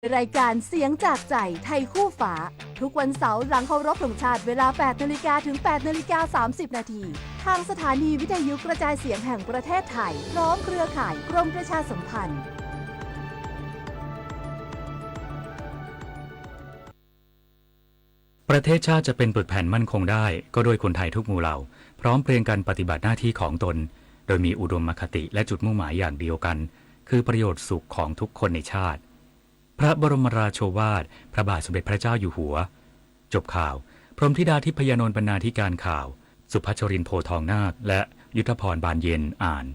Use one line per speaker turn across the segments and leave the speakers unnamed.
รายการเสียงจากใจไทยคู่ฝาทุกวันเสาร์หลังเคารพธงชาติเวลา 8 นาฬิกาถึง 8 นาฬิกา 30 นาทีทางสถานีวิทยุกระจายเสียงแห่งประเทศไทยพร้อมเครือข่ายกรมประชาสัมพันธ์
ประเทศชาติจะเป็นปึกแผ่นมั่นคงได้ก็โดยคนไทยทุกหมู่เหล่าพร้อมเพรียงกันปฏิบัติหน้าที่ของตนโดยมีอุดมคติและจุดมุ่งหมายอย่างเดียวกันคือประโยชน์สุขของทุกคนในชาติพระบรมราโชวาทพระบาทสมเด็จพระเจ้าอยู่หัวจบข่าวพรหมธิดาทิพยานนท์บรรณาธิการข่าวสุภัชรินทร์โพทองนาคและยุทธพรบานเย็นอ่าน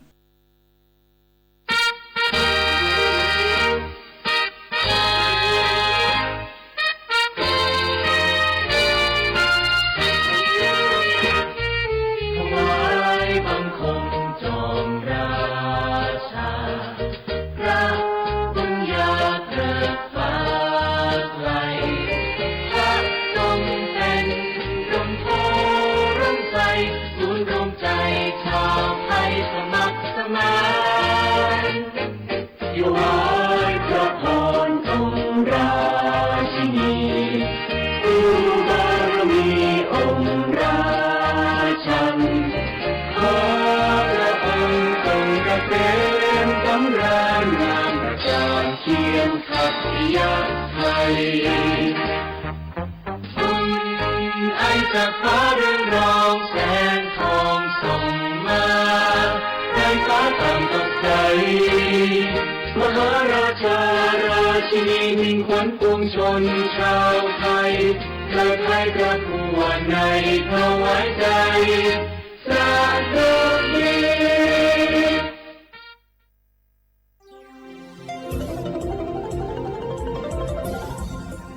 จากฟ้าเรื่องรองแสงทองส่งมาให้ฟ้าต่างตกใจมหาราชาราชินีมิ่งขวัญปวงชนชาวไทยเกิดให้พระผู้ว่าในถวายใจสาธุดี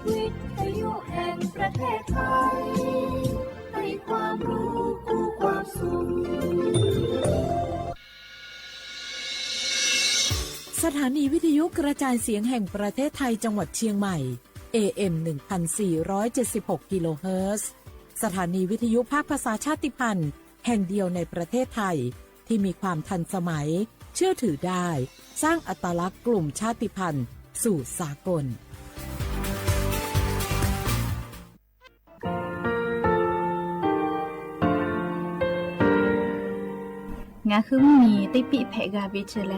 วิทยุแห่งประเทศไทยให้ความรู้คู่ความสุขสถานีวิทยุกระจายเสียงแห่งประเทศไทยจังหวัดเชียงใหม่ AM 1476 กิโลเฮิรตซ์สถานีวิทยุภาคภาษาชาติพันธุ์แห่งเดียวในประเทศไทยที่มีความทันสมัยเชื่อถือได้สร้างอัตลักษณ์กลุ่มชาติพันธุ์สู่สากล
งาคือมีติปิเพกาวิเชแล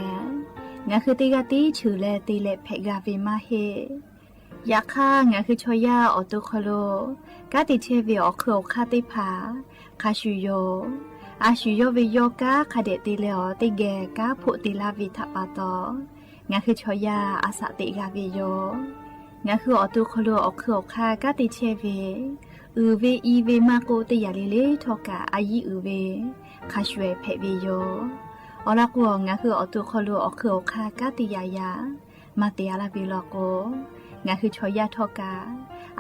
งาคือติกาติชูแลติเลเพกาวิมาเฮยาค่างาคือชอยาออตุคโลกาติเชวิออคือคาติผาคาชูโยอาชูโยวิโยกาคาเดติเลอติแกกาผุติลาวิทัปาตองาคือชอยาอาสติกาวิโยงาคือออตุคโลออคือคากาติเชวิเวอีเวมาโกติยาลิเลทอกาอายีเวคาชเวเพวิโยอลักวงาคืออตุคโลอคือคากาติยายามาเตียลาบิโลโกงาคือชอยาทอกา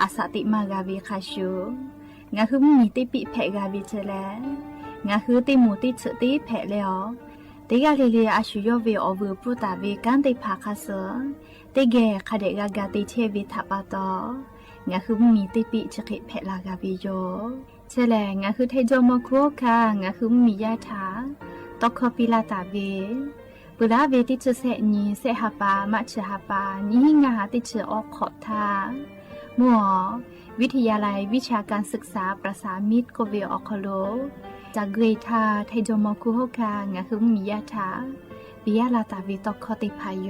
อาสติมากาวิคาชูงาคือมีติปิเพกาวิเจแลงาคือติมูติสติเพเลอติกาลิเลอาชูโยเวอเวปุตาเวกันติภาคาเสติเกคาเดกากาติเชวิทัปาตองาคือมีติปิชกิเพลากาวิโยเชแลงาคือเทโจมโคคางาคือมียาถาตอกคปิลาตาเวปุระเวติชเสนีเสหปามัชหปานิงาติชออกขอทามัววิทยาลัยวิชาการศึกษาประสานมิตรโกเวออคโลจากเกรทาเทโจมโคโฮคางาคือมียาถาปิยาลาตาเวตอกคติพายโย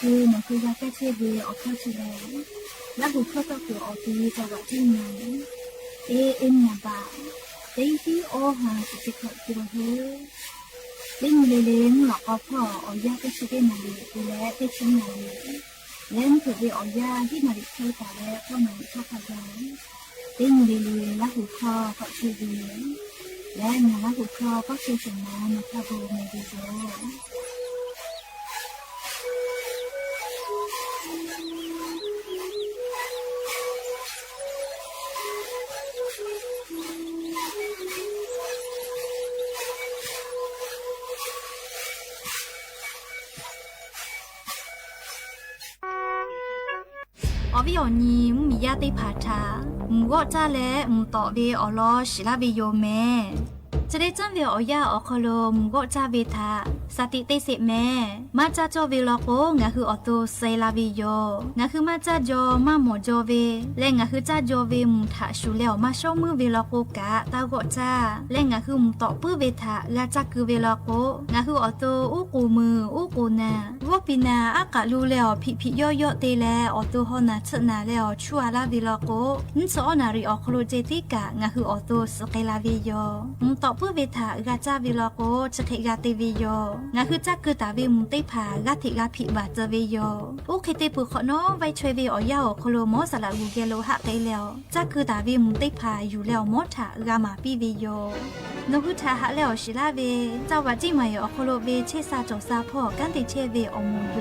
คือมันคือยาแก้เชื้อเวออกเข้าเชื้อแล้วหูเข้าตัวออกตีจะว่าที่ไหนเอ็มนาบาเต็งที่โอหาสิขอตัวเฮเต็งเลนหลอกเอาพ่อเอายาแก้เชื้อได้มาเลยและได้ชิ้นมาเลยเล่นเผื่อไปเอายาที่มาดิเข้าแต่แล้วก็มาเข้าพยาเต็งเลนแล้วหูคอก็เชื้อเวและมาแล้วหูคอก็เชื้อสมองมาทำโบเมดิโซ อวิโอนีมียาติผาทามูก็จ้าและมูต่อเวอลอชิลาเวโยแม่จะได้จังเวอยาอคโลมูก็จ้าเวทาสติเตเสแม่มาจ้าจอเวลอโกงาคือออโตไซลาเวโยงาคือมาจ้าจอมาหมอจอเวและงาคือจ้าจอเวมูทาชูแล้วมาช่อมือเวลอโกกะตาก็จ้าและงาคือมูต่อปื้อเวทากาจ้าคือเวลอโกงาคือออโตอุกูมืออุกูนาวอปินาอากาลูแล้วพิย่อย่อเตแลออโตฮอนาชนาแล้วชัวลาเวลอโกนิสอนาริออคโลเจติกะงาคือออโตสเกลาเวโยมูต่อปื้อเวทากาจ้าเวลอโกจะเขกาเตเวโยงาคือจ้าคือตาเวมุงเตผากาเทกาผิบาเจเวโยโอเคเตปุขอน้องไว้ช่วยเวออยาโคโลมอสละกูเกโลหะไกแล้วจ้าคือตาเวมุงเตผาอยู่แล้วมอถากามาปีเวโยนกุทาหะแล้วชิลาเวจ้าว่าจิมายอโคโลเวเชซาจอซาพ่อกันเตเชเวอมูโย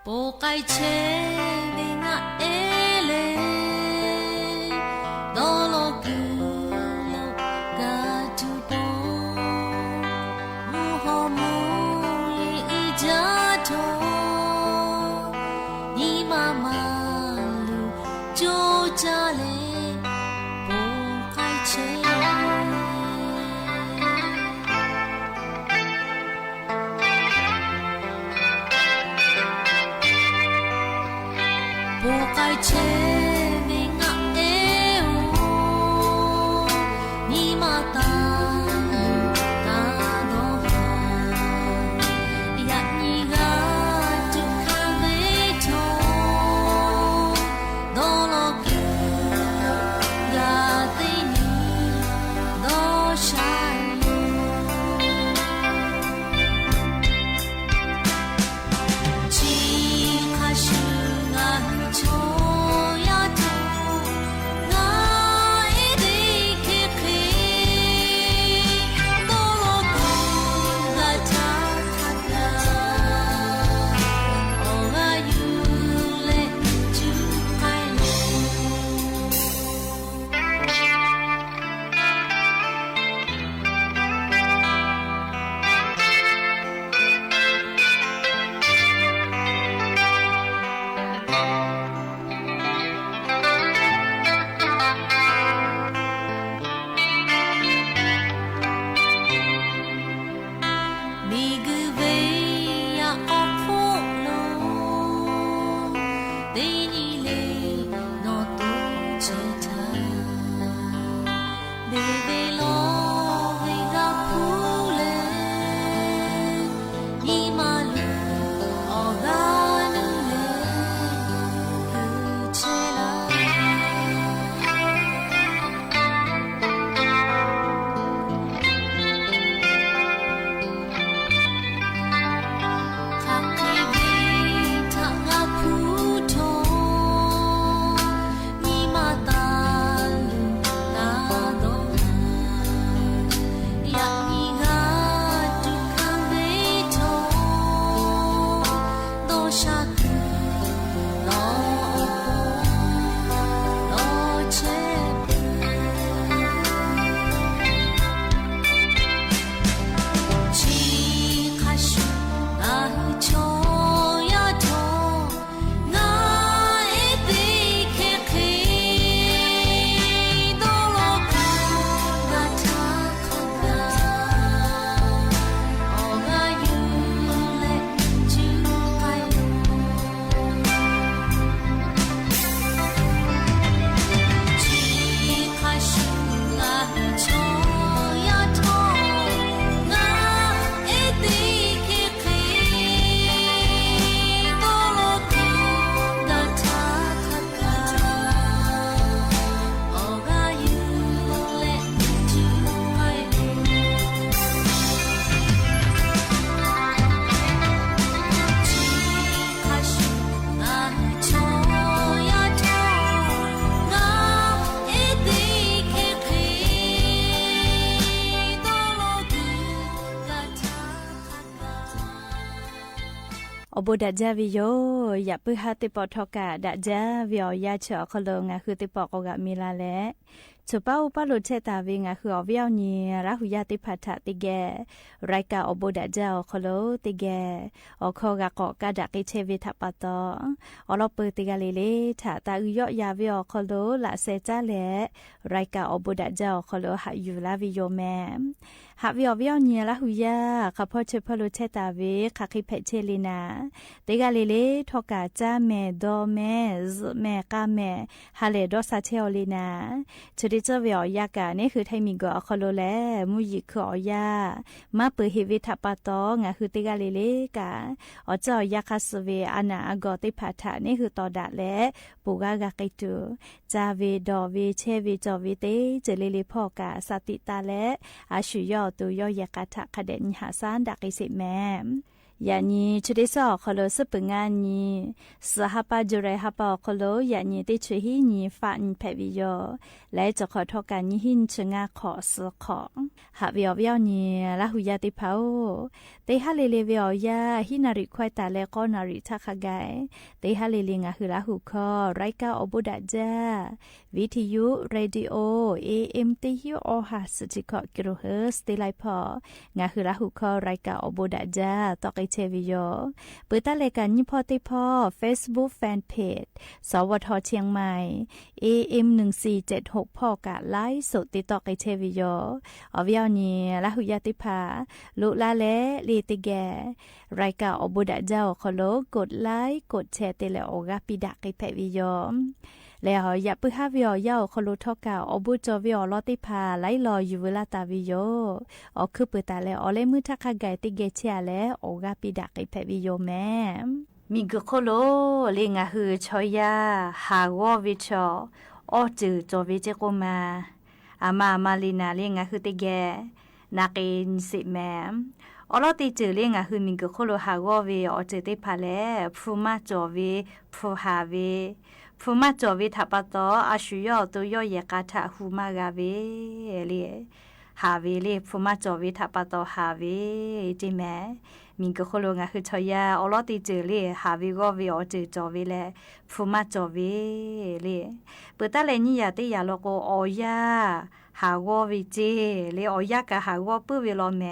โปไกเชเวงะเอเลโดโลกุโลกาจูโปมูฮอมูลีอีจาโตนีมามาลูโจจาเลโปไกเชโปไกเชเวงะเอโอนีมาตาลูตาโดฮายะนีกาจุคาเวโตโดโลกุกาเตนีโดชาจีคาชูงาโชยาโตงาเอเดเคเคโตโลกุกาทาคาตาโอกายูเลจูไคโลมีกุเวอยาออกโคโลเดนีเลโนโตเจตาเบเบโลเวกาพูเลอีมาลูออกานูเลคือเชลา
อบูดาจาวิโยอย่าปื้อหาติปอทอกะดาจาวิโอยาเฉอคโลงาคือติปอกกะมีลาและชุป้าอุปาลุเชตาวิงาคืออวิโอนีราหุยาติพัทะติแกรายกาอบูดาจาคโลติแกอคอกะกอกะดะกิเชวิทัปปะตออลอปืติกะเลเลทะตาอุยอยาวิโอคโลละเซจาและรายกาอบูดาจาคโลหะยูลาวิโยแมหาวิโอวิโอนีราหุยาคาพอเชพาลุเชตาวิคาคิเพเชลินาติกะเลเลทอกะจาเมโดเมซเมกาเมฮาเลโดซาเชอลินาชุดิเจวิโอยากะนี่คือไทมิโกอคโลแลมุยิคอยามาเปฮิวิทัปปะตองะคือติกะเลเลกะอจอยาคาสเวอานาอกอติพัทะนี่คือตอดะและปูกากะกิตุจาเวดอเวเชเวจอเวเตเจเลเลพอกะสติตาและอาชุยอตุยอยากะทะคเดนหาซานดักอิสิแมยานีชุดิสอคโลสปงานีสหปาจุเรหปอคโลยานีติชุหินีฟาอินเพวิโยและจะขอทอการยิหินชงาขอสขอหาวิอวิอนีละหุยาติเผาเตหะเลเลวิอยาหินาริควายตาและก็นาริทักไกเตหะเลเลงาคือละหุคอไรกาอบุดาจาวิทยุเรดิโอ AM ติฮิโอหาสจิกกิโลเฮิรตซ์ติไลพองาคือละหุคอไรกาอบุดาจาตอกเชวิโยเปิดตาเลกันยิพอติพอ Facebook Fanpage สวทเชียงใหม่ AM 1476พ่อกะไลฟ์สดติดต่อกับเชวิโยอวิอนีละหุยาติภาลุลาและลีติแกรายการอบุดะเจ้าขอโลกดไลค์กดแชร์ติเลโอกาปิดะกิแพวิโยแล้วอย่าปื้อหาวิอยาคโลทอกาอบุจวิอลอติพาไลรออยู่เวลาตาวิโยออคือเปิดตาแล้วอเลมือทักขะไกติเกเชียแล้วโอกาปิดะกิแพวิโยแม่มีกโคโลเลงาฮือชอยาฮาวอวิชอออจือจอวิเจโกมาอามาลีนาเลงาฮือติแกนาเกนสิแมอลอติจือเลงาฮือมีกโคโลฮาวอวิออจือติพาเลพูมาจอวิพูฮาวิฟูมาจอวิทัปปะตออาชุยอตุยอยกาทะฮูมากาเวเลฮาเวเลฟูมาจอวิทัปปะตอฮาเวจิแมมิงกโคโลงาคือชอยาอลอติจือเลฮาเวก็เวอจือจอเวเลฟูมาจอเวเลเปิดตาเลนี่ยาติยาโลโกออยาฮาวอวิเจเลออยากะฮาวอปุเวโลแม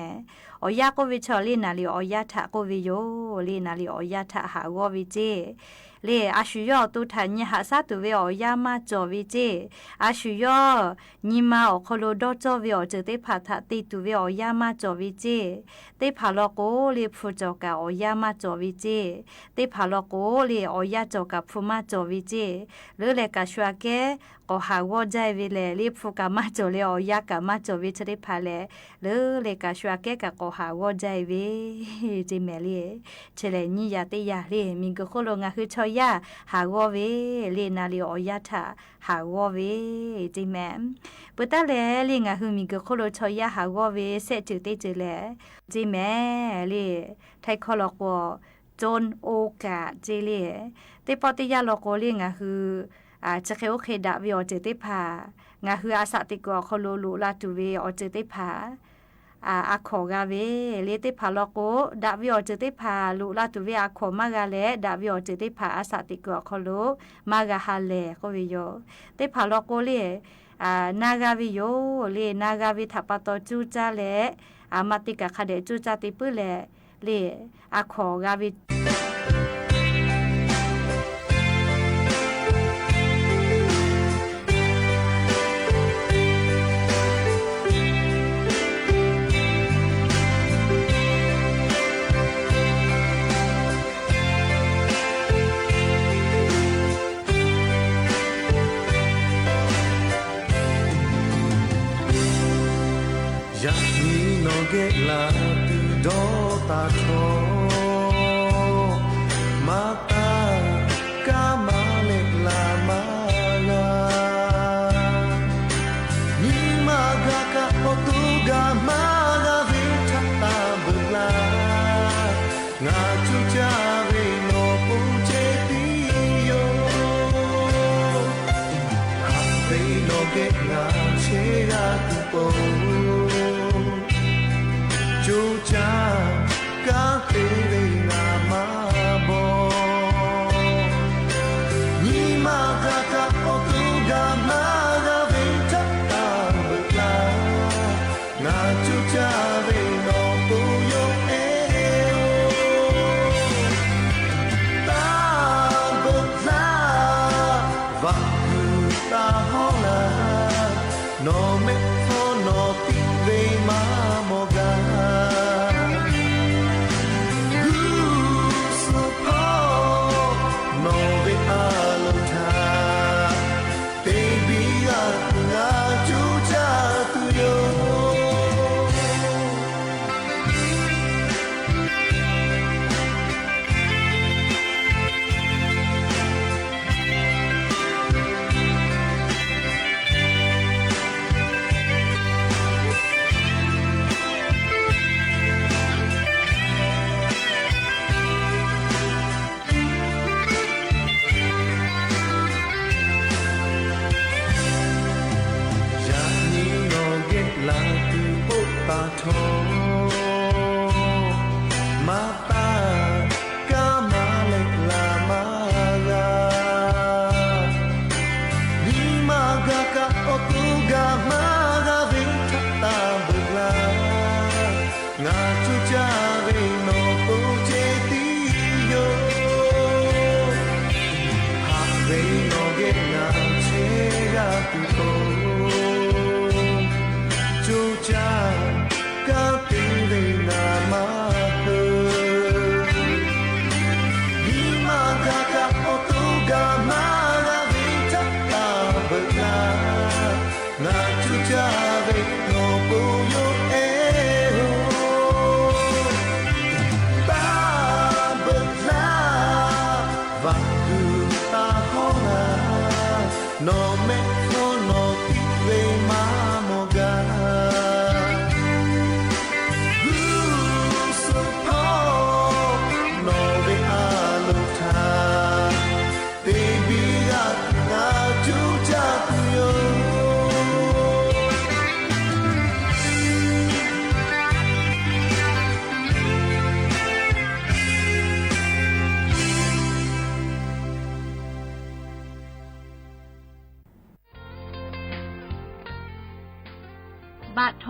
ออยาโกวิชอลีนาลีออยาทะโกวิโยลีนาลีออยาทะฮาวอวิเจเลอาชุยอตุทันยหาซาตุเวอยามาจอวิเจอาชุยอนิมาอคโลดอจอเวอเจเตพาทะติตุเวอยามาจอวิเจเตพาโลโกเลฟูจอกะอยามาจอวิเจเตพาโลโกเลอยาจอกะฟูมาจอวิเจเลเลกะชัวเกก็หาวอใจเวเลเลฟูกะมาจอเลอยากะมาจอวิเจเตพาเลเลกะชัวเกกะก็หาวอใจเวจิเมเลเชเลนี่ยาติยาเลมิงกโคโลงาคือชอยาฮาวอเวเลนาลีออยาทะฮาวอเวจิแมเปตาเลลิงาฮืมิกโคโลชอยาฮาวอเวเซจืเตจืเลจิแมเลไทคอลอกวจนโอกาเจเลเตปอติยาลอกอลิงาฮืจะเคโอเคดาวิออเจเตพางาฮือาสติกอคโลลุลาตุเวอเจเตพาอาขอกาเวเลติพาลโกดาวิออเจติพาลุลาตุเวอาขอมากาเลดาวิออเจติพาอาสติกอคโลมากาฮาเลก็วิโยติพาลโกเลนากาวิโยเลนากาวิทัปปะตอจูจาเลมาติกะคาเดจูจาติปุเลเลอาขอกาวิ
เกลาตุดอตาโคมาตากามาเลลามาลานิมากากะโอตุกามาลาวิทัตตาบุลางาจุจาเวโนปุเจติโยฮับเบโนเกลาเชราตุโปจูจากาเตเรนามา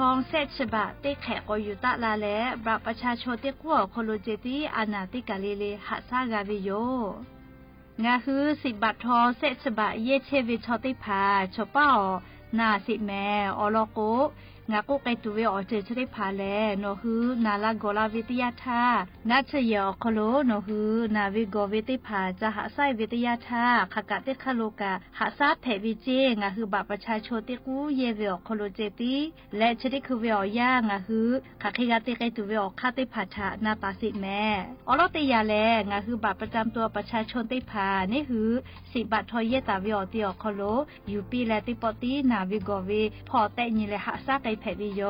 องเซชบะเตแขกอยู่ตะลาและบัตรประชาชนเตกัวโคโลเจติอานาติกาเลเลหัสซากาวิโยงาคือ10 บาททองเซชบะเยเชวิชอติพาชอป้านาสิแม่อลโกงาโกไกตุเวอเจชได้พาแลโนฮือนาลาโกลาวิทยาธานาเชยอคโลโนฮือนาวิโกวิติพาจะหาไซวิทยาธาขกะเตคโลกาหาซาเพวิเจงาฮือบัตรประชาชนเตกูเยเวอคโลเจติและชดิคือเวอย่างาฮือขะคิกาเตไกตุเวอคาเตพาทานาตาสิแม่อลอเตยาแลงาฮือบัตรประจำตัวประชาชนเตพานี่ฮือ10 บาททอยเยตาเวอเตียคโลอยู่ปีและติปอตีนาวิโกเวพอแต่ญิเลหาซาไกเพวิโย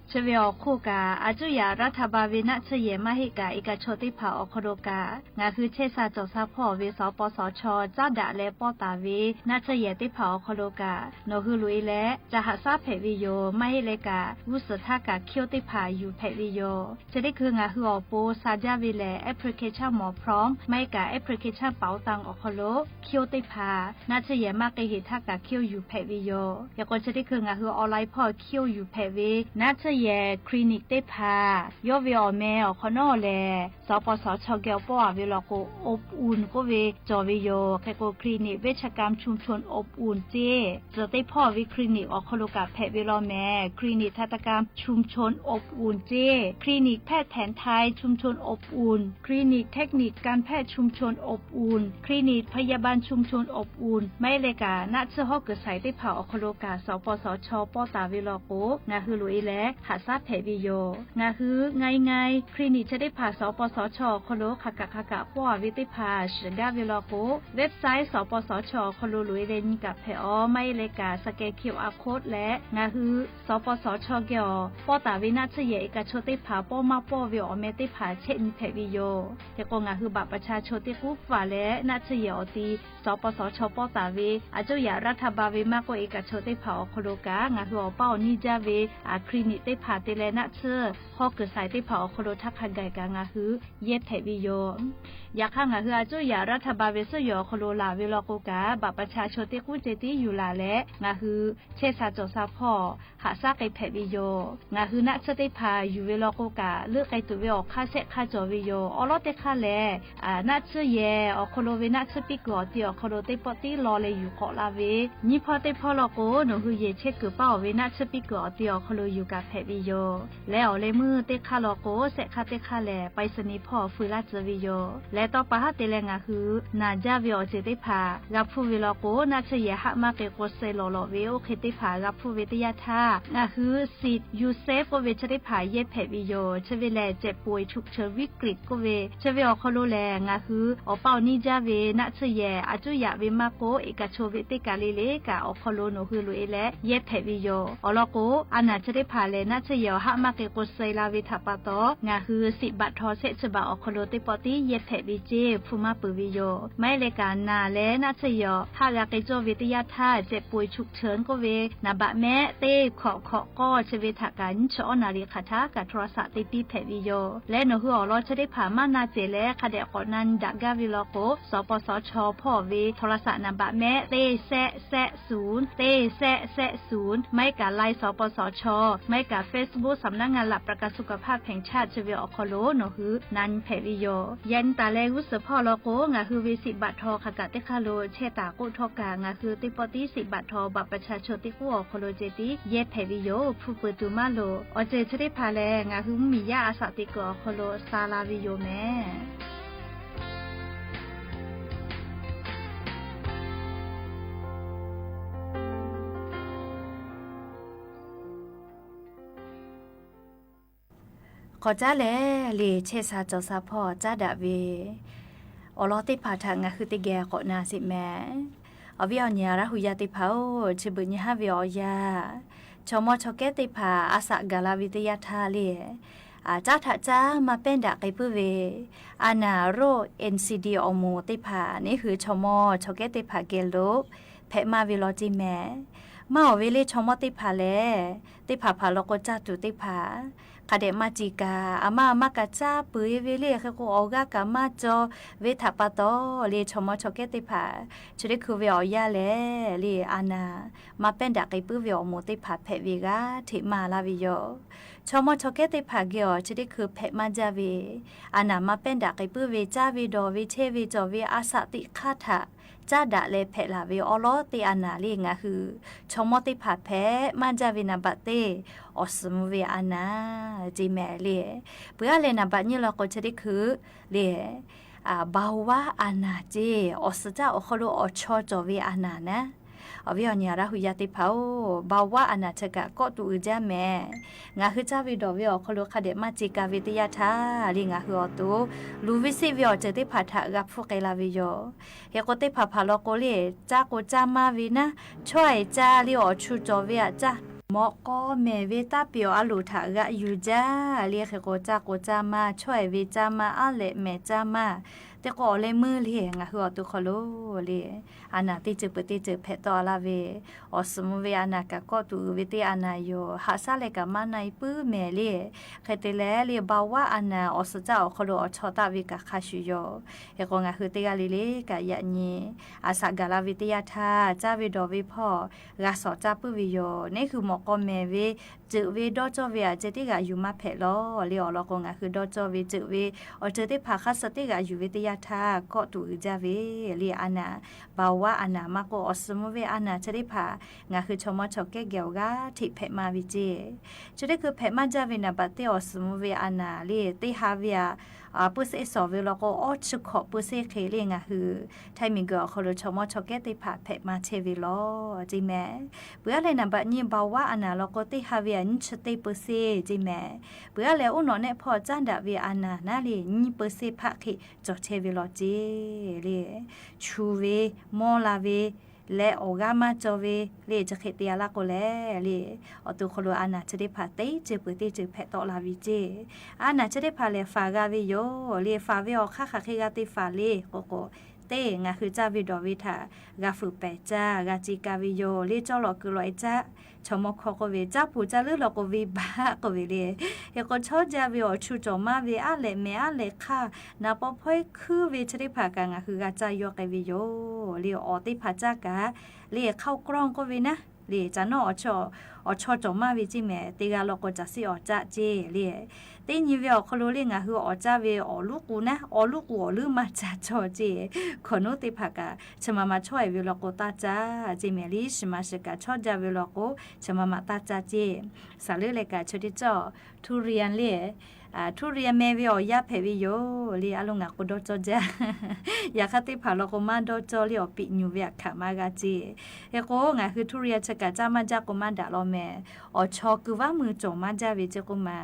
เชเวอคู่กาอาจุยารัฐบาลเวนะเชเยมาหิกาเอกชติภาอคโดกางาคือเชซาจซาพ่อเวสปสชจ้าดาและปอตาเวนะเชเยติภาอคโดกาโนคือลุยและจะหาซาเพวิโยไม่ให้เลกาวุสทากาเคียวติภาอยู่เพวิโยจะได้คืองาคืออโปซาจาเวแลแอปพลิเคชันหมอพร้อมไม่กาแอปพลิเคชันเป๋าตังอคโลเคียวติภานะเชเยมากเกหิทากาเคียวอยู่เพวิโยยากจะได้คืองาคือออนไลน์พ่อเคียวอยู่เพเวนาเชเยคลินิกเตพายอเวอแมอคอนอแลสปสชเกลปอเวลโกอบอุ่นก็เวจอเวโยแคโกคลินิกเวชกรรมชุมชนอบอุ่นเจจะได้พ่อวิคลินิกอคโลกาแพเวลแมคลินิกทัตกรรมชุมชนอบอุ่นเจคลินิกแพทย์แผนไทยชุมชนอบอุ่นคลินิกเทคนิคการแพทย์ชุมชนอบอุ่นคลินิกพยาบาลชุมชนอบอุ่นไม่เลกานาเชฮอกเกไซได้เผาอคโลกาสปสชปอตาเวลโกงาคือลุยและหาซาเพวิโยงาคือไงคลินิกจะได้ผ่าสปสชคโลขกะป้อวิติพาชกาเวลโกเว็บไซต์สปสชคโลลุยเรนกับเพอไม่เลกาสแกน QR Code และงาคือสปสชเกอปอตาวินาเชเยเอกชติพาป้อมาป้อเวอเมติพาเชนเพวิโยแต่ก็งาคือบัตรประชาชนที่กูฝาและนาเชเยอตีสปสชปอตาเวอาจุยารัฐบาลเวมากกว่าเอกชติพาคโลกางาคือเป้านิจาเวคลินิกได้ผ่าเตเลนะเชอฮอกเกไซได้ผ่าโคโลทักขันไกกางาฮือเย็บเพวิโยอยากข้างาฮืออาจุยารัฐบาลเวสยอโคโลลาเวลโกกาบัตรประชาชนที่กูเจติอยู่ลาและงาฮือเชซาจซาพ่อหาซาไกเพวิโยงาฮือนะเชได้ผ่าอยู่เวลโกกาเลือกไกตุเวอคาเซคาจอวิโยอลอเตคาแลนะเชเยอโคโลเวนะเชปิกอติอโคโลเตปอติลอเลอยู่ขอลาเวญิพอเตพอลโกโนฮือเยเชกเป้าเวนะเชปิกอติอโคโลอยู่กับเพวิโยแล้วเลมือเตคาโลโกเซคาเตคาแลไปสนิพ่อฟืลาเจวิโยและต่อปะหะเตเลงาคือนาจาวิโอเจติพากับฟูวิโลโกนาเชยะหะมาเกโกเซโลโลเวโอเคติพากับฟูวิทยาธางาคือสิทธิ์ยูเซฟโกเวเจติพาเยเพวิโยเชวิแลเจ็บป่วยฉุกเฉินวิกฤตโกเวเชวิโอโคโลแลงาคืออเป้านิจาเวนาเชยะอาจุยะเวมาโกเอกโชวิติกาลิเลกาอโคโลโนคือลุเอและเยเพวิโยอโลโกอานาเจติพาเลนาเชยะหะมาเกโกเซลาวิทาปะตองาคือ10 บาททอเซฉบะอโคโลติปอติเยเพวิเจฟูมาปุวิโยไม่เลกานาและนาเชยะหากาเกโจวิทยาธาเจ็บป่วยฉุกเฉินก็เวนาบะแม่เต้ขอก็เชวิทากันชอนาริคาทากับโทรศัพท์ติปีเพวิโยและโนฮืออรอจะได้ผ่ามานาเจและคาเดกอนันดักกาวิโลโกสปสชพ่อเวโทรศัพท์นาบะแม่เต้แซะ0เต้แซะ0ไม่กาไลสปสชไม่กา Facebook สำนักงานหลักประกันสุขภาพแห่งชาติเชวิอโคโลโนฮือนันเพวิโยยันตาแลกุสพ่อโลโกงาคือวิ10 บาททอขกะเตคาโลเชตากุทอกางาคือติปอติ10 บาททอบัตรประชาชนติกูอโคโลเจติเยเพวิโยผู้เปิดตูมาโลอเจเชได้พาแลงาคือมียาอาสาติกอโคโลซาลาวิโยแม่ขอจ้าแลเลเชซาจอซาพ่อจ้าดาเวอลอติพาทางะคือติแกขอนาสิแม่อวิอญาระหุยาติภาโอชิบุญญาวิอยาชมอชเกติภาอาสะกาลาวิทยาธาเลจ้าทะจ้ามาเป็นดะไกปุเวอานาโร NCD อโมติภานี่คือชมอชเกติภาเกโลเพมาวิโลจิแม่มาเวเลชมอติภาแลติภาภาโลโกจ้าตุติภา คาเดมาจิกาอาม่ามากะจ้าปุยเวเล่เขาก็ออกกะมาจอเวทัปตอเลชมชอเกติผาชุดคือเวอยาแลเลอานามาเป็นดักไอปื้อเวอโมติผาเพเวกาถิมาลาวิโยชมชอเกติผาเกียวชุดคือเพมาจาเวอานามาเป็นดักไอปื้อเวจ้าเวดอเวเชเวจอเวอาสติคาถาจ้าดะเลเพลาเวอลอติอานาลีงะคือชมติผาเพมาจาเวนาบัตเตอสมเวอานาจิแมเลเพื่อเลนาบัตนี่เราก็จะได้คือเลบาวาอานาเจอสจ้าอคโลอชอจอเวอานานะอวิญญาณหุยติภาวบาวาอนาชกะก็ตูจ้าแม่งาคือจ้าวิดอวิอคโลคาเดมาจิกาวิทยาทาลีงาคืออตูลูวิสิวิอเจติภาทะกับฟุกเอลาวิโยเฮโกติภาพาโลโกเลจ้าโกจ้ามาวินะช่วยจ้าลิออชูจอวิอาจ้าหมอก็แม่เวตาเปียวอาลูทากะอยู่จ้าเรียกโกจ้ามาช่วยเวจ้ามาอาเลแม่จ้ามาแต่ก็เลยมือเลี้ยงหัวตุคโลเลยอานาติจือปติจือเพตอลาเวอสมเวอานากะก็ตูวิติอานาโยหาซาเลกะมาในปื้อแม่เลยเคตเลเลยบาวาอานาอสจ้าอคโลอชอตาวิกะคาชุโยเฮกงะคือติกาลิเลกะยะญีอาสากาลาวิติยาทาจ้าวิดอวิพ่อกะสอจ้าปื้อวิโยนี่คือหมอก็แม่เวจือเวดอจอเวเจติกะอยู่มาเพลอเลียอลอกงะคือดอจอเวจือเวอเจติภาคสติกะอยู่วิติยาทาก็ตูจาเวเลียอานาบาวาอานามาโกอสมเวอานาชะได้ผางาคือชมชอแกเกียวกาทิเพมาวิเจจะได้คือเพมาจาเวนาบัตเตอสมเวอานาเลียติฮาเวียปุเสสอเวลก็ออชขอปุเสเคเลงาคือไทมิงก็เขาชมชอแกติผาเพมาเชวิลอจิแม่เบื่อเลยนาบัตนี่บาวาอานาลก็ติฮาเวียนชติปุเสจิแม่เบื่อแล้วอุนเนพอจันดาเวอานานาลีนี่ปุเสพะคิจอเชวิลอเจเลชูเวมอลาเวและโอกามาจอเวเลจะเขตยาลาโกเลเลอตุโคโลอานาจะได้พาเตเจปุเตเจเพตอลาวิเจอานาจะได้พาเลฟากาเวโยเลฟาเวอค่าเคกาติฟาเลโกโกเตงาคือจ้าวิดอวิทากาฝึเปจ้ากาจิกาวิโยเลเจ้าหลอกคือลอยจ้าชมคอกเวจ้าผู้จ้าลือหลอกเวบ้ากเวเลเฮก็ชอจ้าวิอชูจอมาเวอาเลเมอาเลค่ะนาปอพอยคือเวชได้พากางาคือกาจายอกวิโยเลออติพาจากาเลเข้ากล้องก็เวนะเลจานอชอจอมาวิจิแม่ติกาลอกจะสิออจ้าเจเลเตนิเวอคโลเลงาคือออจ้าเวอลูกูนะออลูกูอลือมาจ้าจอเจขโนติพากาชมามาช่วยเวลโกตาจ้าเจเมลิชมาชกาชอจาเวลโกชมามาตาจ้าเจสาลือเลกาชดิจอทุเรียนเลทุเรียนแม่วิอยาเพวิโยลีอลงากุดจอจ้ายาคติผาลโกมาดจอลีอปิญูเวขามากาจีเอโกงาคือทุเรียนชกาจ้ามาจากุมาดาลอแม่อชอคือว่ามือจงมาจาเวจกุมา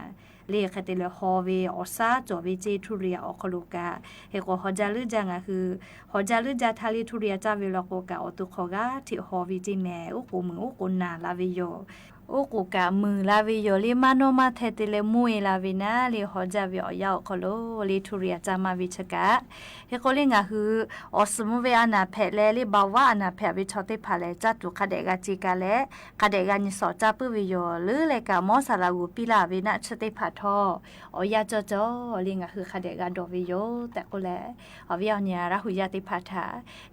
เรียกติเลฮอเวอซาจอเวเจทุเรียอคโลกาเฮโกฮอจาลืจังาคือฮอจาลืจาทาลีทุเรียจาเวลโกกาอตุโคกาทิฮอวิจิแม่อุกุมืออุกุนาลาวิโยโอกูกะมือลาวิโยลิมาโนมาเทติเลมุยลาวินาลิฮอจาวิอยาวคโลลิทุเรียจามาวิชกะเฮโกลิงาคืออสมุเวอานาเพเลลิบาวาอานาเพวิชอติพาเลจัตุคาเดกาจิกาเลคาเดกานิสอจาปุวิโยหรือเลกามอสาลากูปิลาวินาชติพาทออยาจอจอลิงาคือคาเดกาดอวิโยแต่ก็แลอวิอเนียราหุยาติพาทา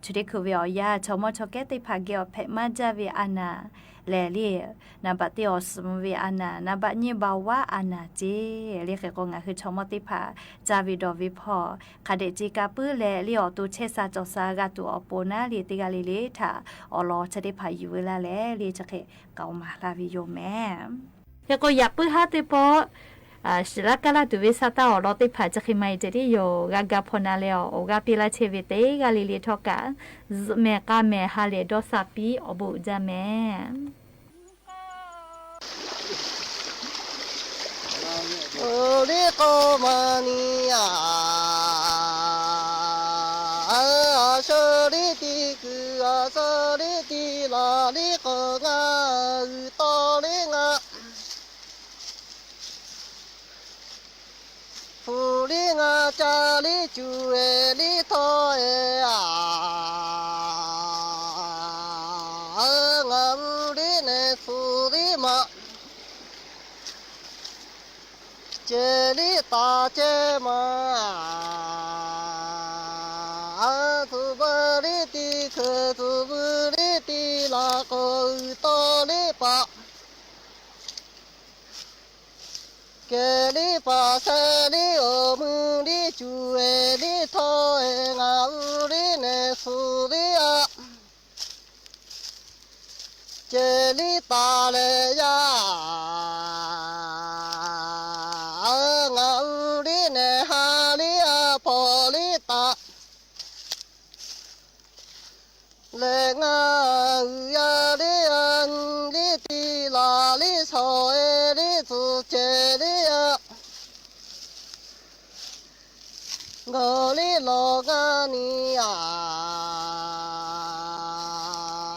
ชุดิคือวิอยาชมอชเกติพาเกอเพมาจาวิอานาแลลี่นาบัติอสมเวอานานาบัญบาวาอานาเจเรียกกงาคือชมติภาจาวิดอวิพอคาเดจิกาปื้อแลลี่อตูเชซาจอซากาตูอโปนาลีติกาลิเลทาอลอชติภาอยู่เวลาแลลีจะเคเกามาลาวิโยแม่เฮก็อยากปื้อฮาติปอศิลกาลาตุเวสตาอลอติภาจะคิไมเจดิโยกากาพนาเลโอกาปิลาเชเวเตกาลิเลทอกาเมกาเมฮาเลดอซาปีอบุจาแม่
โอริโกมานีอาชริติคืออาสริติลาลิโกงาอุตอลิงาฟูลิงาจาลิจูเอลิโตเอางามริเนฟูริมา ตาเจมาสุบริติคือสุบริติลาโกตอลิปะเกลิปะเสลิโอมุริจูเอลิโทเองาอุริเนสุริยะเจลิตาเลยางาอุริเนฮาลิอาโพลิตาเลงาอุยาลิอันลิติลาลิโซเอลิสุเจลิอาโกลิโลกานิอา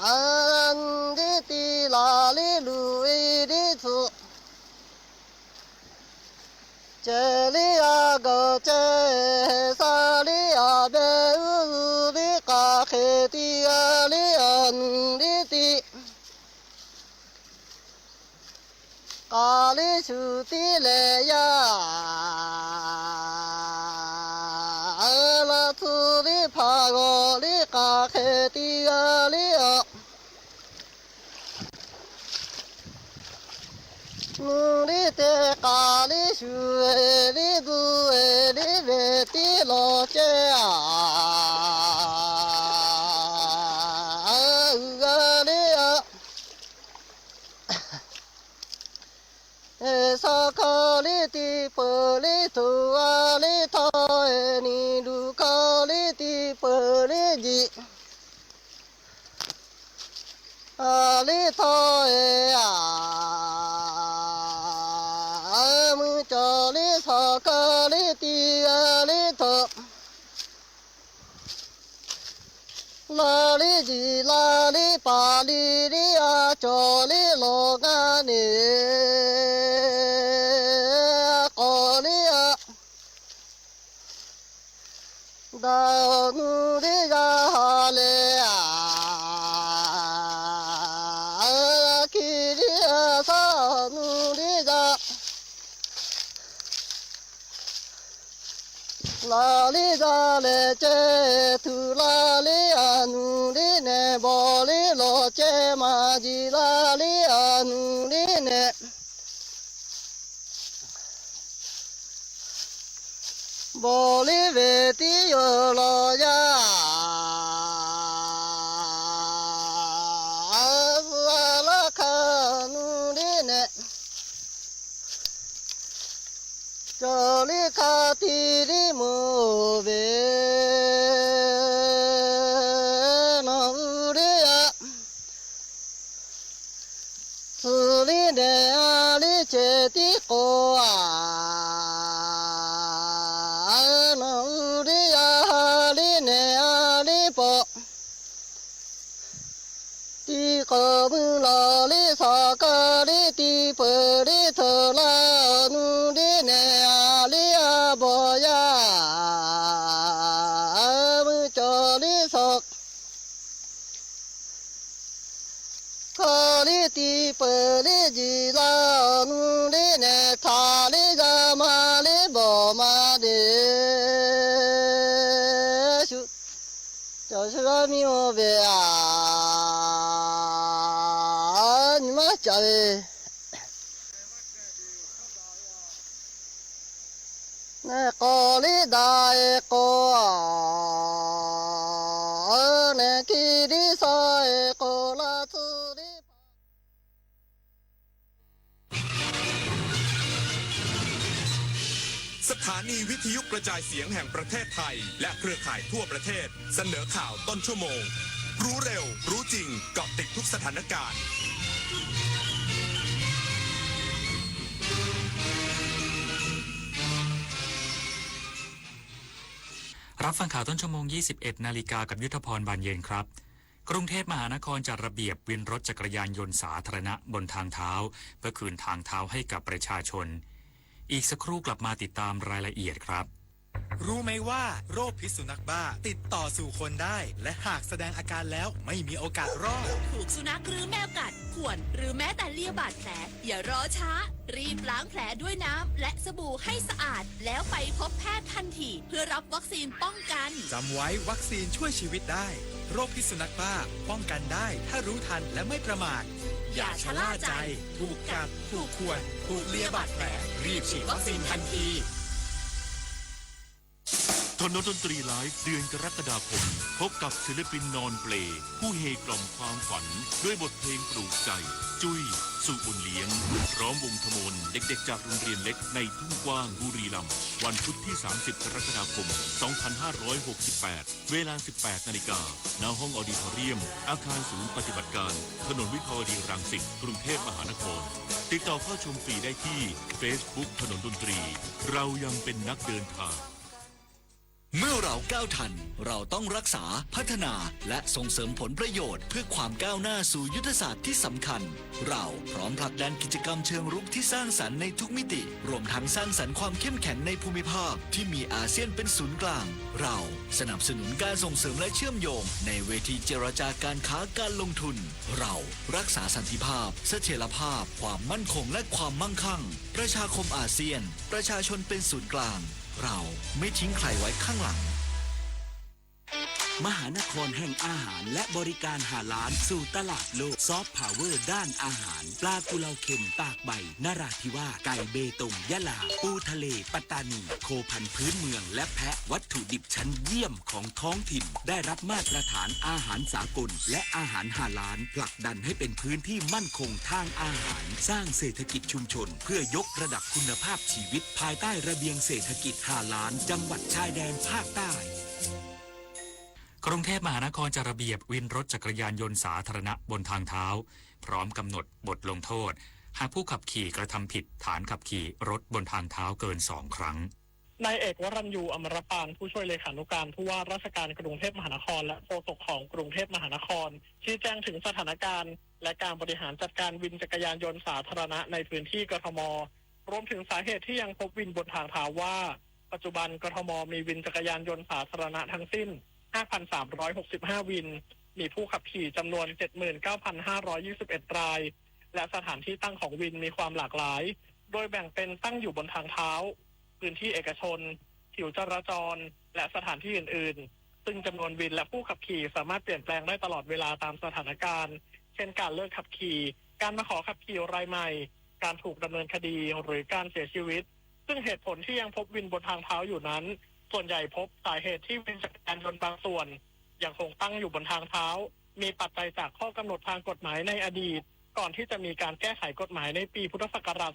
อันลิติลาลิลุอิลิสุเจลิอาโกเจสาลิอาเบอุลิกาเคติอาลิอันลิติกาลิสุติเลยาลาทุลิภาโกลิกาเคติอาลิอานุริเตกาลิสุเอลิกุเอลิเวติโลเจอาอุกาลิอาเอสาคาลิติเปลิตุอาลิทาเอนิดุคาลิติเปลิจิอาลิทาเออามุจาลิสาคาลิติอาลิทาลาลิจิลาลิปาลิลิอาจาลิโลกานิกอลิอาดานุริยาฮาเลอาคิริอาสานุริยาลาลิจาเลเจตุลาลิอานุริเนบอลิโลเจมาจิลาลิอานุริเนบอลิเวติโยโลยาสาลาคานุริเนจอลิคาติริโมเวนาอุริยะสุริเดอาลิเจติโกอานาอุริยะฮาลิเนอาลิโปติโกมุลาลิสากาลิติเปริเทลานุริเนอาลิอาโบยามุจาลิสกคาลิติเปริจิลานุริเนทาลิจามาลิโบมาเดชุเจ้าชะมิโอเบอานิมาจาเวเนโกลิดาเอโกเนคิริซาเอโกลาทุริ
สถานีวิทยุกระจายเสียงแห่งประเทศไทยและเครือข่ายทั่วประเทศเสนอข่าวต้นชั่วโมงรู้เร็วรู้จริงเกาะติดทุกสถานการณ์
รับฟังข่าวต้นชั่วโมง 21 นาฬิกากับยุทธพรบานเย็นครับกรุงเทพมหานครจัดระเบียบวินรถจักรยานยนต์สาธารณะบนทางเท้าเพื่อคืนทางเท้าให้กับประชาชนอีกสักครู่กลับมาติดตามรายละเอียดครับ
รู้ไหมว่าโรคพิษสุนัขบ้าติดต่อสู่คนได้และหากแสดงอาการแล้วไม่มีโอกาสรอด
ถูกสุนัขหรือแมวกัดข่วนหรือแม้แต่เลียบาดแผลอย่ารอช้ารีบล้างแผลด้วยน้ำและสบู่ให้สะอาดแล้วไปพบแพทย์ทันทีเพื่อรับวัคซีนป้องกัน
จำไว้วัคซีนช่วยชีวิตได้โรคพิษสุนัขบ้าป้องกันได้ถ้ารู้ทันและไม่ประมาทอย่าชะล่าใจถูกกัดถูกข่วนถูกเลียบาดแผลรีบฉีดวัคซีนทันที
ถนนดนตรีไลฟ์เดือนกรกฎาคมพบกับศิลปินนอนเปลผู้เฮกล่อมความฝันด้วยบทเพลงปลูกใจจุ้ยสุบุญเลี้ยงพร้อมวงทมนเด็กๆจากโรงเรียนเล็กในทุ่งกว้างบุรีรัมย์วันพุธที่30กรกฎาคม2568เวลา 18 นาฬิกาณห้องออดิทอเรียมอาคารศูนย์ปฏิบัติการถนนวิภาวดีรังสิตกรุงเทพมหานครติดต่อเข้าชมฟรีได้ที่ Facebook ถนนดนตรีเรายังเป็นนักเดินทาง
เมื่อเราก้าวทันเราต้องรักษาพัฒนาและส่งเสริมผลประโยชน์เพื่อความก้าวหน้าสู่ยุทธศาสตร์ที่สำคัญเราพร้อมผลักดันกิจกรรมเชิงรุกที่สร้างสรรค์ในทุกมิติรวมทั้งสร้างสรรค์ความเข้มแข็งในภูมิภาคที่มีอาเซียนเป็นศูนย์กลางเราสนับสนุนการส่งเสริมและเชื่อมโยงในเวทีเจรจาการค้าการลงทุนเรารักษาสันติภาพเสถียรภาพความมั่นคงและความมั่งคั่งประชาคมอาเซียนประชาชนเป็นศูนย์กลางเราไม่ทิ้งใครไว้ข้างหลัง
มหานครแห่งอาหารและบริการหาล้านสู่ตลาดโลกซอฟต์พาวเวอร์ด้านอาหารปลากุเลาเค็มตากใบนราธิวาสไก่เบตงยะลาปูทะเลปัตตานีโคพันธุ์พื้นเมืองและแพะวัตถุดิบชั้นเยี่ยมของท้องถิ่นได้รับมาตรฐานอาหารสากลและอาหารหาล้านผลักดันให้เป็นพื้นที่มั่นคงทางอาหารสร้างเศรษฐกิจชุมชนเพื่อยกระดับคุณภาพชีวิตภายใต้ระเบียงเศรษฐกิจหาล้านจังหวัดชายแดนภาคใต้
กรุงเทพมหานครจัดระเบียบวินรถจักรยานยนต์สาธารณะบนทางเท้าพร้อมกำหนดบทลงโทษหากผู้ขับขี่กระทำผิดฐานขับขี่รถบนทางเท้าเกิน2 ครั้ง
นายเอกวรัญยูอมรปานผู้ช่วยเลขานุการผู้ว่าราชการกรุงเทพมหานครและโฆษกของกรุงเทพมหานครชี้แจงถึงสถานการณ์และการบริหารจัดการวินจักรยานยนต์สาธารณะในพื้นที่กทมรวมถึงสาเหตุที่ยังพบวินบนทางเท้าว่าปัจจุบันกทมมีวินจักรยานยนต์สาธารณะทั้งสิ้น5,365 วินมีผู้ขับขี่จำนวน 79,521 รายและสถานที่ตั้งของวินมีความหลากหลายโดยแบ่งเป็นตั้งอยู่บนทางเท้าพื้นที่เอกชนผิวจราจรและสถานที่อื่นๆซึ่งจำนวนวินและผู้ขับขี่สามารถเปลี่ยนแปลงได้ตลอดเวลาตามสถานการณ์เช่นการเลิกขับขี่การมาขอขับขี่รายใหม่การถูกดำเนินคดีหรือการเสียชีวิตซึ่งเหตุผลที่ยังพบวินบนทางเท้าอยู่นั้นส่วนใหญ่พบสาเหตุที่วินจักรยานยนต์บางส่วนยังคงตั้งอยู่บนทางเท้ามีปัจจัยจากข้อกำหนดทางกฎหมายในอดีตก่อนที่จะมีการแก้ไขกฎหมายในปีพุทธศักราช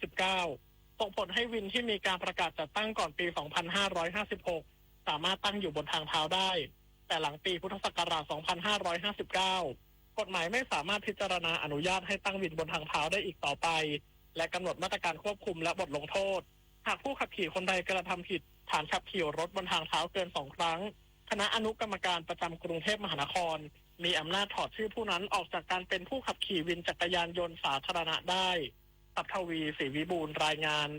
2559 ส่งผลให้วินที่มีการประกาศจัดตั้งก่อนปี 2556 สามารถตั้งอยู่บนทางเท้าได้แต่หลังปีพุทธศักราช 2559 กฎหมายไม่สามารถพิจารณาอนุญาตให้ตั้งวินบนทางเท้าได้อีกต่อไปและกำหนดมาตรการควบคุมและบทลงโทษหากผู้ขับขี่คนใดกระทำผิดฐานขับขี่รถบนทางเท้าเกิน2 ครั้งคณะอนุกรรมการประจำกรุงเทพมหานครมีอำนาจถอดชื่อผู้นั้นออกจากการเป็นผู้ขับขี่วินจักรยานยนต์สาธารณะได้สัพทวีศรีวิบูลย์รายงาน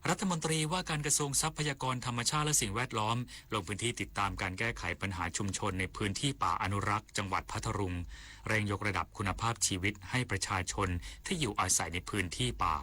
รัฐมนตรีว่าการกระทรวงทรัพยากรธรรมชาติและสิ่งแวดล้อมลงพื้นที่ติดตามการแก้ไขปัญหาชุมชนในพื้นที่ป่าอนุรักษ์จังหวัดพัทลุงเร่งยกระดับคุณภาพชีวิตให้ประชาชนที่อยู่อาศัยในพื้นที่ป่า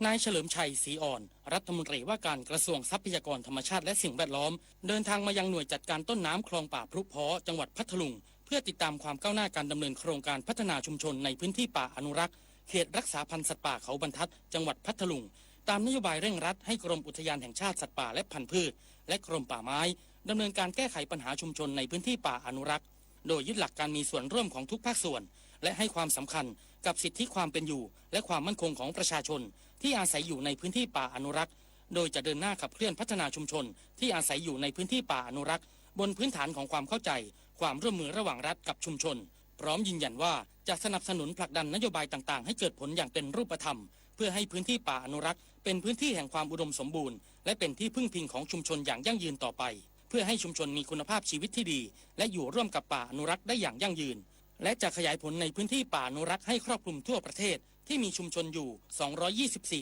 น
ายเฉลิมชัยศรีอ่อนรัฐมนตรีว่าการกระทรวงทรัพยากรธรรมชาติและสิ่งแวดล้อมเดินทางมายังหน่วยจัดการต้นน้ำคลองป่าพรุเพาะจังหวัดพัทลุงเพื่อติดตามความก้าวหน้าการดำเนินโครงการพัฒนาชุมชนในพื้นที่ป่าอนุรักษ์เขตรักษาพันธุ์สัตว์ป่าเขาบรรทัดจังหวัดพัทลุงตามนโยบายเร่งรัดให้กรมอุทยานแห่งชาติสัตว์ป่าและพันธุ์พืชและกรมป่าไม้ดำเนินการแก้ไขปัญหาชุมชนในพื้นที่ป่าอนุรักษ์โดยยึดหลักการมีส่วนร่วมของทุกภาคส่วนและให้ความสำคัญกับสิทธิความเป็นอยู่และความมั่นคงของประชาชนที่อาศัยอยู่ในพื้นที่ป่าอนุรักษ์โดยจะเดินหน้าขับเคลื่อนพัฒนาชุมชนที่อาศัยอยู่ในพื้นที่ป่าอนุรักษ์บนพื้นฐานของความเข้าใจความร่วมมือระหว่างรัฐกับชุมชนพร้อมยืนยันว่าจะสนับสนุนผลักดันนโยบายต่างๆให้เกิดผลอย่างเป็นรูปธรรมเพื่อให้พื้นที่ป่าอนุรักษ์เป็นพื้นที่แห่งความอุดมสมบูรณ์และเป็นที่พึ่งพิงของชุมชนอย่างยั่งยืนต่อไปเพื่อให้ชุมชนมีคุณภาพชีวิตที่ดีและอยู่ร่วมกับป่าอนุรักษ์ได้อย่างยั่งยืนและจะขยายผลในพื้นที่ป่าอนุรักษ์ให้ครอบคลุมทั่วประเทศที่มีชุมชนอยู่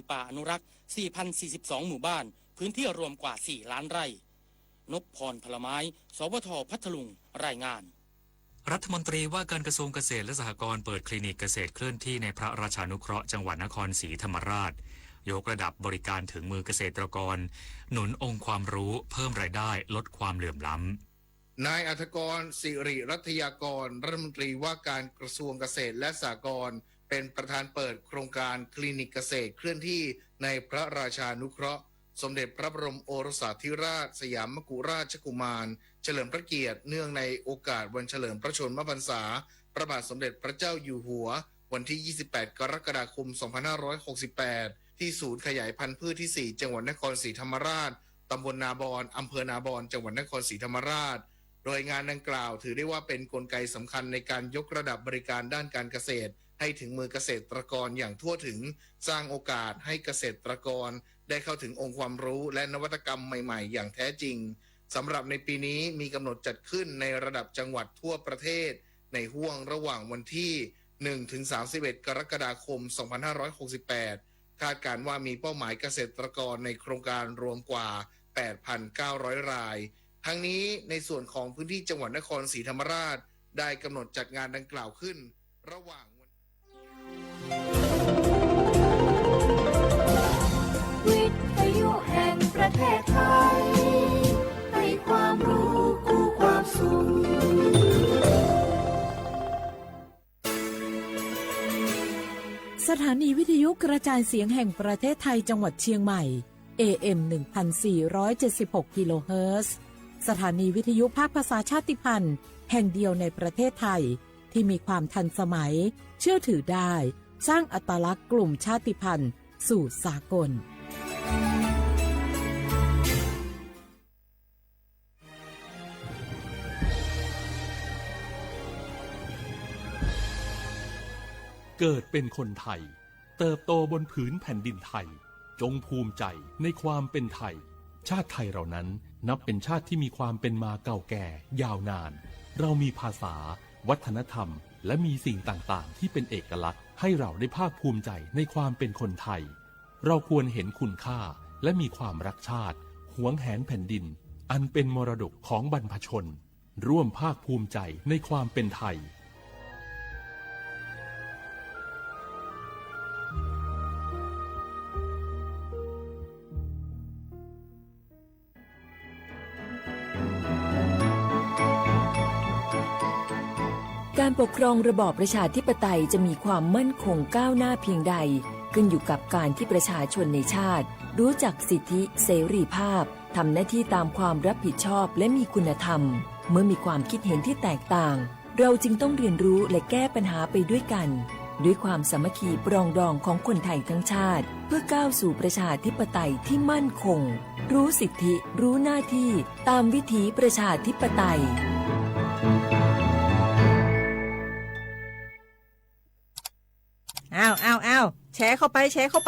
224ป่าอนุรักษ์ 4,042 หมู่บ้าน พื้นที่รวมกว่า 4 ล้านไร่ นพพรพลไม้ สวท.พัทลุง รายงาน
รัฐมนตรีว่าการกระทรวงเกษตรและสหกรณ์เปิดคลินิกเกษตรเคลื่อนที่ในพระราชานุเคราะห์จังหวัดนครศรีธรรมราชยกระดับบริการถึงมือเกษตรกรหนุนองค์ความรู้เพิ่มรายได้ลดความเหลื่อมล้ำ
นายอัธกรสิริรัตยากรรัฐมนตรีว่าการกระทรวงเกษตรและสหกรณ์เป็นประธานเปิดโครงการคลินิกเกษตรเคลื่อนที่ในพระราชานุเคราะห์สมเด็จพระบรมโอรสาธิราชสยามกุฎราชกุมารเฉลิมพระเกียรติเนื่องในโอกาสวันเฉลิมพระชนมพรรษาพระบาทสมเด็จพระเจ้าอยู่หัววันที่ 28 กรกฎาคม 2568 ที่ศูนย์ขยายพันธุ์พืชที่ 4 จังหวัดนครศรีธรรมราชตำบลนาบอนอำเภอนาบอนจังหวัดนครศรีธรรมราชโดยงานดังกล่าวถือได้ว่าเป็นกลไกสำคัญในการยกระดับบริการด้านการเกษตรให้ถึงมือเกษตรกรอย่างทั่วถึงสร้างโอกาสให้เกษตรกรได้เข้าถึงองค์ความรู้และนวัตกรรมใหม่ๆอย่างแท้จริงสำหรับในปีนี้มีกำหนดจัดขึ้นในระดับจังหวัดทั่วประเทศในห้วงระหว่างวันที่ 1-31 กรกฎาคม 2568 คาดการณ์ว่ามีเป้าหมายเกษตรกรในโครงการรวมกว่า 8,900 รายทั้งนี้ในส่วนของพื้นที่จังหวัดนครศรีธรรมราชได้กำหนดจัดงานดังกล่าวขึ้นระหว่าง
วิทยุแห่งประเทศไทยให้ความรู้คู่ความสุข
สถานีวิทยุกระจายเสียงแห่งประเทศไทยจังหวัดเชียงใหม่ AM 1476 กิโลเฮิรตซ์สถานีวิทยุภาคภาษาชาติพันธุ์แห่งเดียวในประเทศไทยที่มีความทันสมัยเชื่อถือได้สร้างอัตลักษณ์กลุ่มชาติพันธุ์สู่สากล
เกิดเป็นคนไทยเติบโตบนผืนแผ่นดินไทยจงภูมิใจในความเป็นไทยชาติไทยเรานั้นนับเป็นชาติที่มีความเป็นมาเก่าแก่ยาวนานเรามีภาษาวัฒนธรรมและมีสิ่งต่างๆที่เป็นเอกลักษณ์ให้เราได้ภาคภูมิใจในความเป็นคนไทยเราควรเห็นคุณค่าและมีความรักชาติหวงแหนแผ่นดินอันเป็นมรดกของบรรพชนร่วมภาคภูมิใจในความเป็นไทย
การปกครองระบอบประชาธิปไตยจะมีความมั่นคงก้าวหน้าเพียงใดขึ้นอยู่กับการที่ประชาชนในชาติรู้จักสิทธิเสรีภาพทำหน้าที่ตามความรับผิดชอบและมีคุณธรรมเมื่อมีความคิดเห็นที่แตกต่างเราจึงต้องเรียนรู้และแก้ปัญหาไปด้วยกันด้วยความสามัคคีปรองดองของคนไทยทั้งชาติเพื่อก้าวสู่ประชาธิปไตยที่มั่นคงรู้สิทธิรู้หน้าที่ตามวิถีประชาธิปไตย
อ้าวแชร์เข้าไ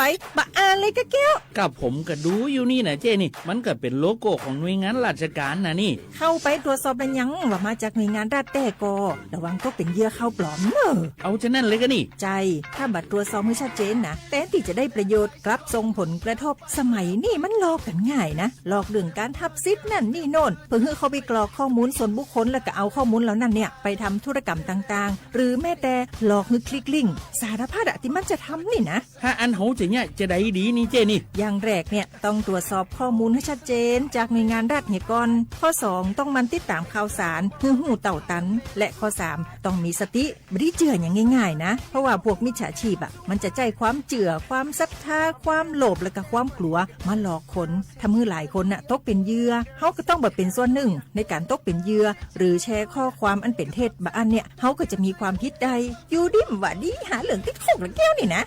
ปบะอ่านเลยกะแก้ว
กับผมก็ดูอยู่นี่นะเจนี่มันก็เป็นโลโก้ของหน่วยงานราชการนะนี่
เข้าไปตรวจสอบเป็นยังว่ามาจากหน่วยงานรัฐแต่ก็ระวังก็เป็นเหยื่อเข้าปลอมเนอะ
เอาจะนั่นเลยก็นี่
ใจถ้าบัตรตรวจสอบให้ชัดเจนนะแต่ที่จะได้ประโยชน์กลับส่งผลกระทบสมัยนี่มันหลอกกันง่ายนะหลอกเรื่องการทับซิทนั่นนี่โน่นเพื่อให้เขาไปกรอกข้อมูลส่วนบุคคลแล้วก็เอาข้อมูลเหล่านั้นเนี่ยไปทำธุรกรรมต่างๆหรือแม้แต่หลอกให้คลิกลิงก์สารพัดที่มันจะทำนี่นะ
ถ้าอันโหจะเนี่ยจะได้ดีนี่เจนี่
อย่างแรกเนี่ยต้องตรวจสอบข้อมูลให้ชัดเจนจากหน่วยงานรัฐเนี่ยก่อนข้อ2ต้องมันติดตามข่าวสารหูเต่าตันและข้อ3ต้องมีสติไม่ได้เจืออย่างง่ายๆนะเพราะว่าพวกมิจฉาชีพมันจะใจความเจือความศรัทธาความโลภและก็ความกลัวมาหลอกคนทำให้หลายคนตกเป็นเหยื่อเฮาก็ต้องแบบเป็นส่วนหนึ่งในการตกเป็นเหยื่อหรือแชร์ข้อความอันเป็นเท็จบางอันเนี่ยเฮาก็จะมีความผิดใดอยู่ดิมว่าดีหาเรื่องติดคุกแล้วแก้วนี่นะ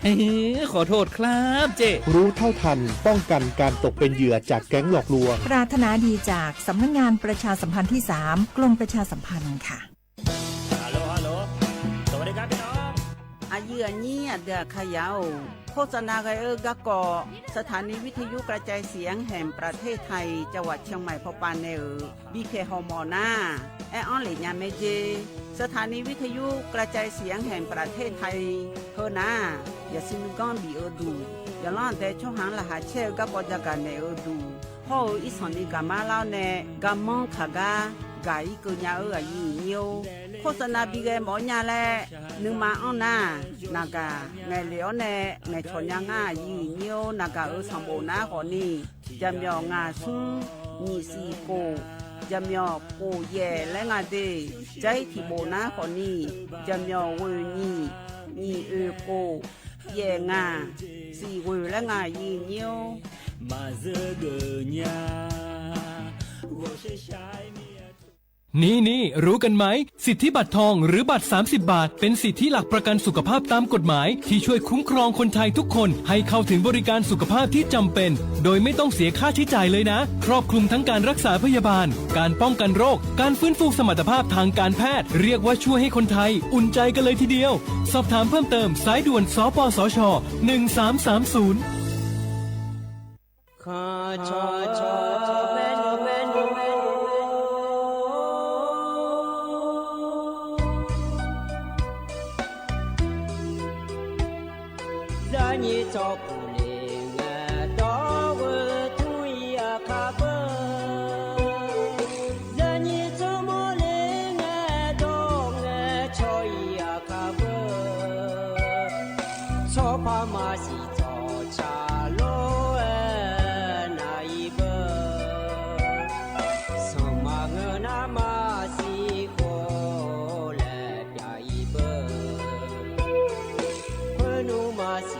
ขอโทษครับเจ
รู้เท่าทันป้องกันการตกเป็นเหยื่อจากแก๊งหลอกลวง
ปรารถนาดีจากสำนักงานประชาสัมพันธ์ที่3กรมประชาสัมพันธ์ค่ะ
ฮัลโหลสวัสดีครับพี่น้องอายุนี้เดือขยาวโฆษณาไกกะกอสถานีวิทยุกระจายเสียงแห่งประเทศไทยจังหวัดเชียงใหม่พบปานเนอบีเคฮอมอนาแอออนหลีญาเมเจสถานีวิทยุกระจายเสียงแห่งประเทศไทยเฮอนาอย่าซินก้อนบีเออดูอย่าล่อนแต่ช่องหางละหาเชลก็ปอจากกันในเออดู พ่ออีสอนนี่กามาแล้วเนี่ยกามองขากากาอีกุญญาอีเนียวโฆษณาบีเกหมอญาแลนึงมาอ้อนานากาไงเหลียวเนี่ยไงชนยังง่าอีเนียวนากาสมบูรณ์นะคนนี้จำยองาซุงนี่สีโกจำยอโกเย่และงาเดใจที่โบนะคนนี้จำยอเวนี่นี่โกเย่งาสีเวและงาอีเนียว
มาเจอเกญา
นี่รู้กันไหมสิทธิบัตรทองหรือบัตร30 บาทเป็นสิทธิหลักประกันสุขภาพตามกฎหมายที่ช่วยคุ้มครองคนไทยทุกคนให้เข้าถึงบริการสุขภาพที่จำเป็นโดยไม่ต้องเสียค่าใช้จ่ายเลยนะครอบคลุมทั้งการรักษาพยาบาลการป้องกันโรคการฟื้นฟูสมรรถภาพทางการแพทย์เรียกว่าช่วยให้คนไทยอุ่นใจกันเลยทีเดียวสอบถามเพิ่มเติมสายด่วนสปสช1330
你照顾你我到我土呀卡不让你怎么来我到我朝呀卡不操怕马西早茶路那一步什么我那马西过来呀一步可努马西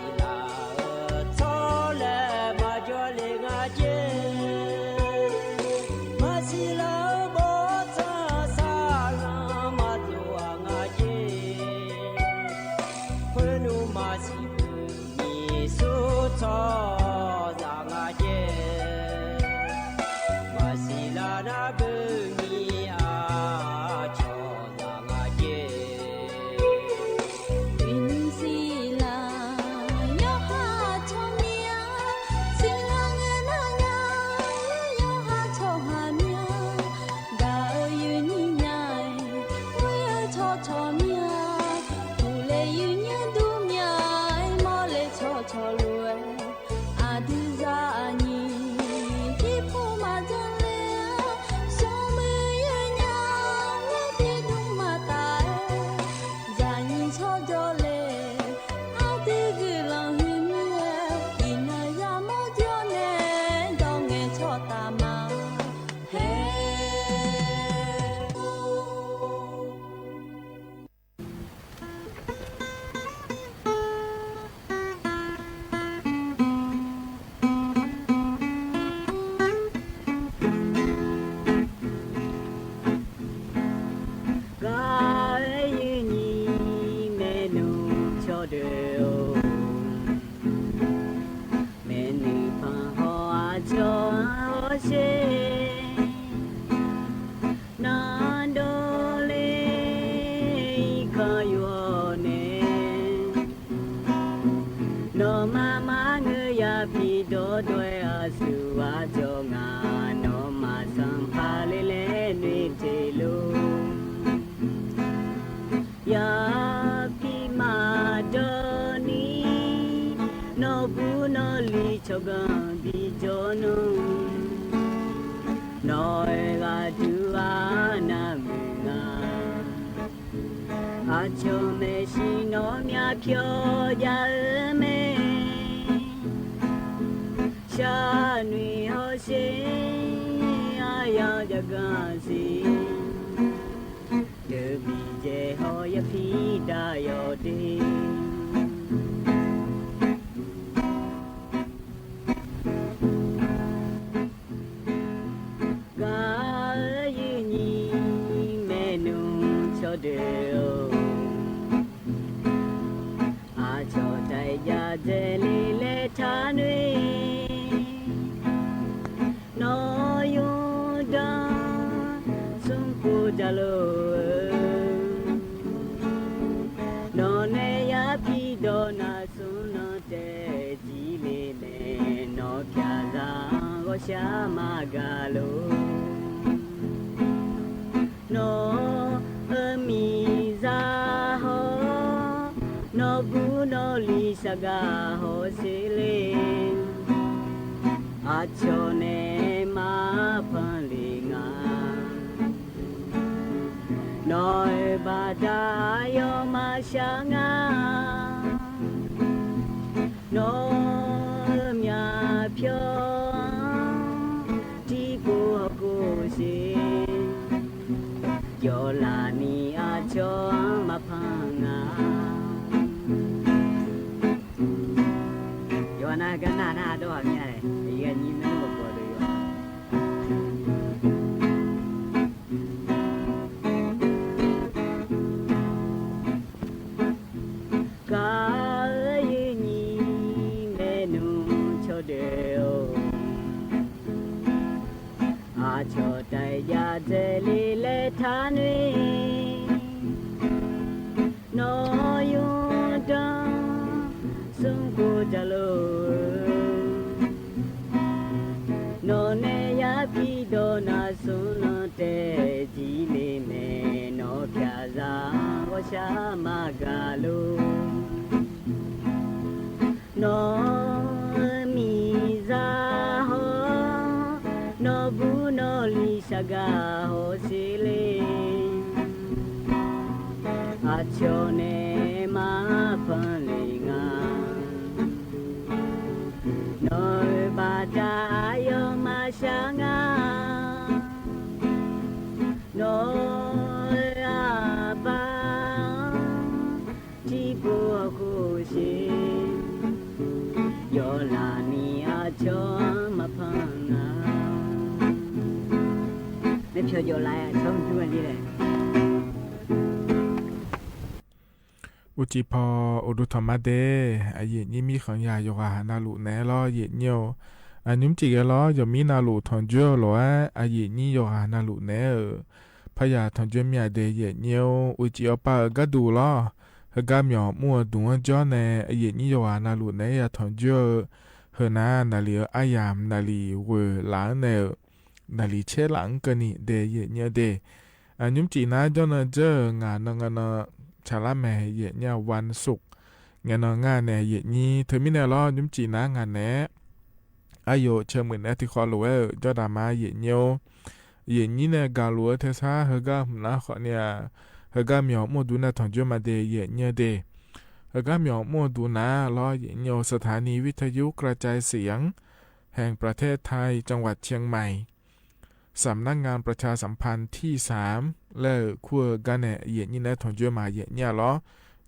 Acho ne พันลีงาน้อยบาดายอมาชางาน้อยมีเพียวที่กูกูสิยอลานีอาจอมาพังงายอนากันนาดอกเนี่ยเลยยันยิ้มไม่บอกเลยกายนี่เมนูชดเดียวอาชอใจยาเจลีเลทานวีนอยุดังสุงกูจะลูโนเนยาพีโดนาสุนเตจีเลเมโนพิอาซาวชามากาลูโนมิซาโฮโนบุโนลิชากาโฮซิเลอาโชเนมาพันเลงาโนบาดายอมาชางาโนอาบาที่บัวกูชิยอลานีอาจอมาพังงาไม่เพียวยอลายชมดูอันนี้เลย
อุจิพออุดุธรรมเดอาเยนี่มีขังยาโยกานาลุแนล้อเยเนียวอันนุ่มจิกล้อยมีนาลุทอนเจอล้ออาเยนี่โยกานาลุแนพยาทอนเจมีเดเยเนียวอุจิอปากระดูล้อเฮกามีอมัวดวงจอเนอาเยนี่โยกานาลุแนยาทอนเจอเฮนานาลีอายามนาลีเวหลังเนนาลีเชหลังกันนี่เดเยเนียวเดอันนุ่มจีน่าจอนเจองานงานชาลาแม่เยเนี่ยวันศุกร์งานงานเนี่ยเยนี่เธอมีแนวล้อยุ่มจีนะงานแหนอายุเชื่อเหมือนที่ขอรู้จอดามาเยเนี่ยเยนี่เนี่ยกาลัวเทซ่าเฮก้านะขอเนี่ยเฮก้ามีอมูดูนะถอนจุมาเดเยเนี่ยเดเฮก้ามีอมูดูนะล้อเยเนี่ยสถานีวิทยุกระจายเสียงแห่งประเทศไทยจังหวัดเชียงใหม่สำนักงานประชาสัมพันธ์ที่3และขั้วกันเนี่ยเย็นนี่นะถอนเจอมาเย็นเนี่ยล้อ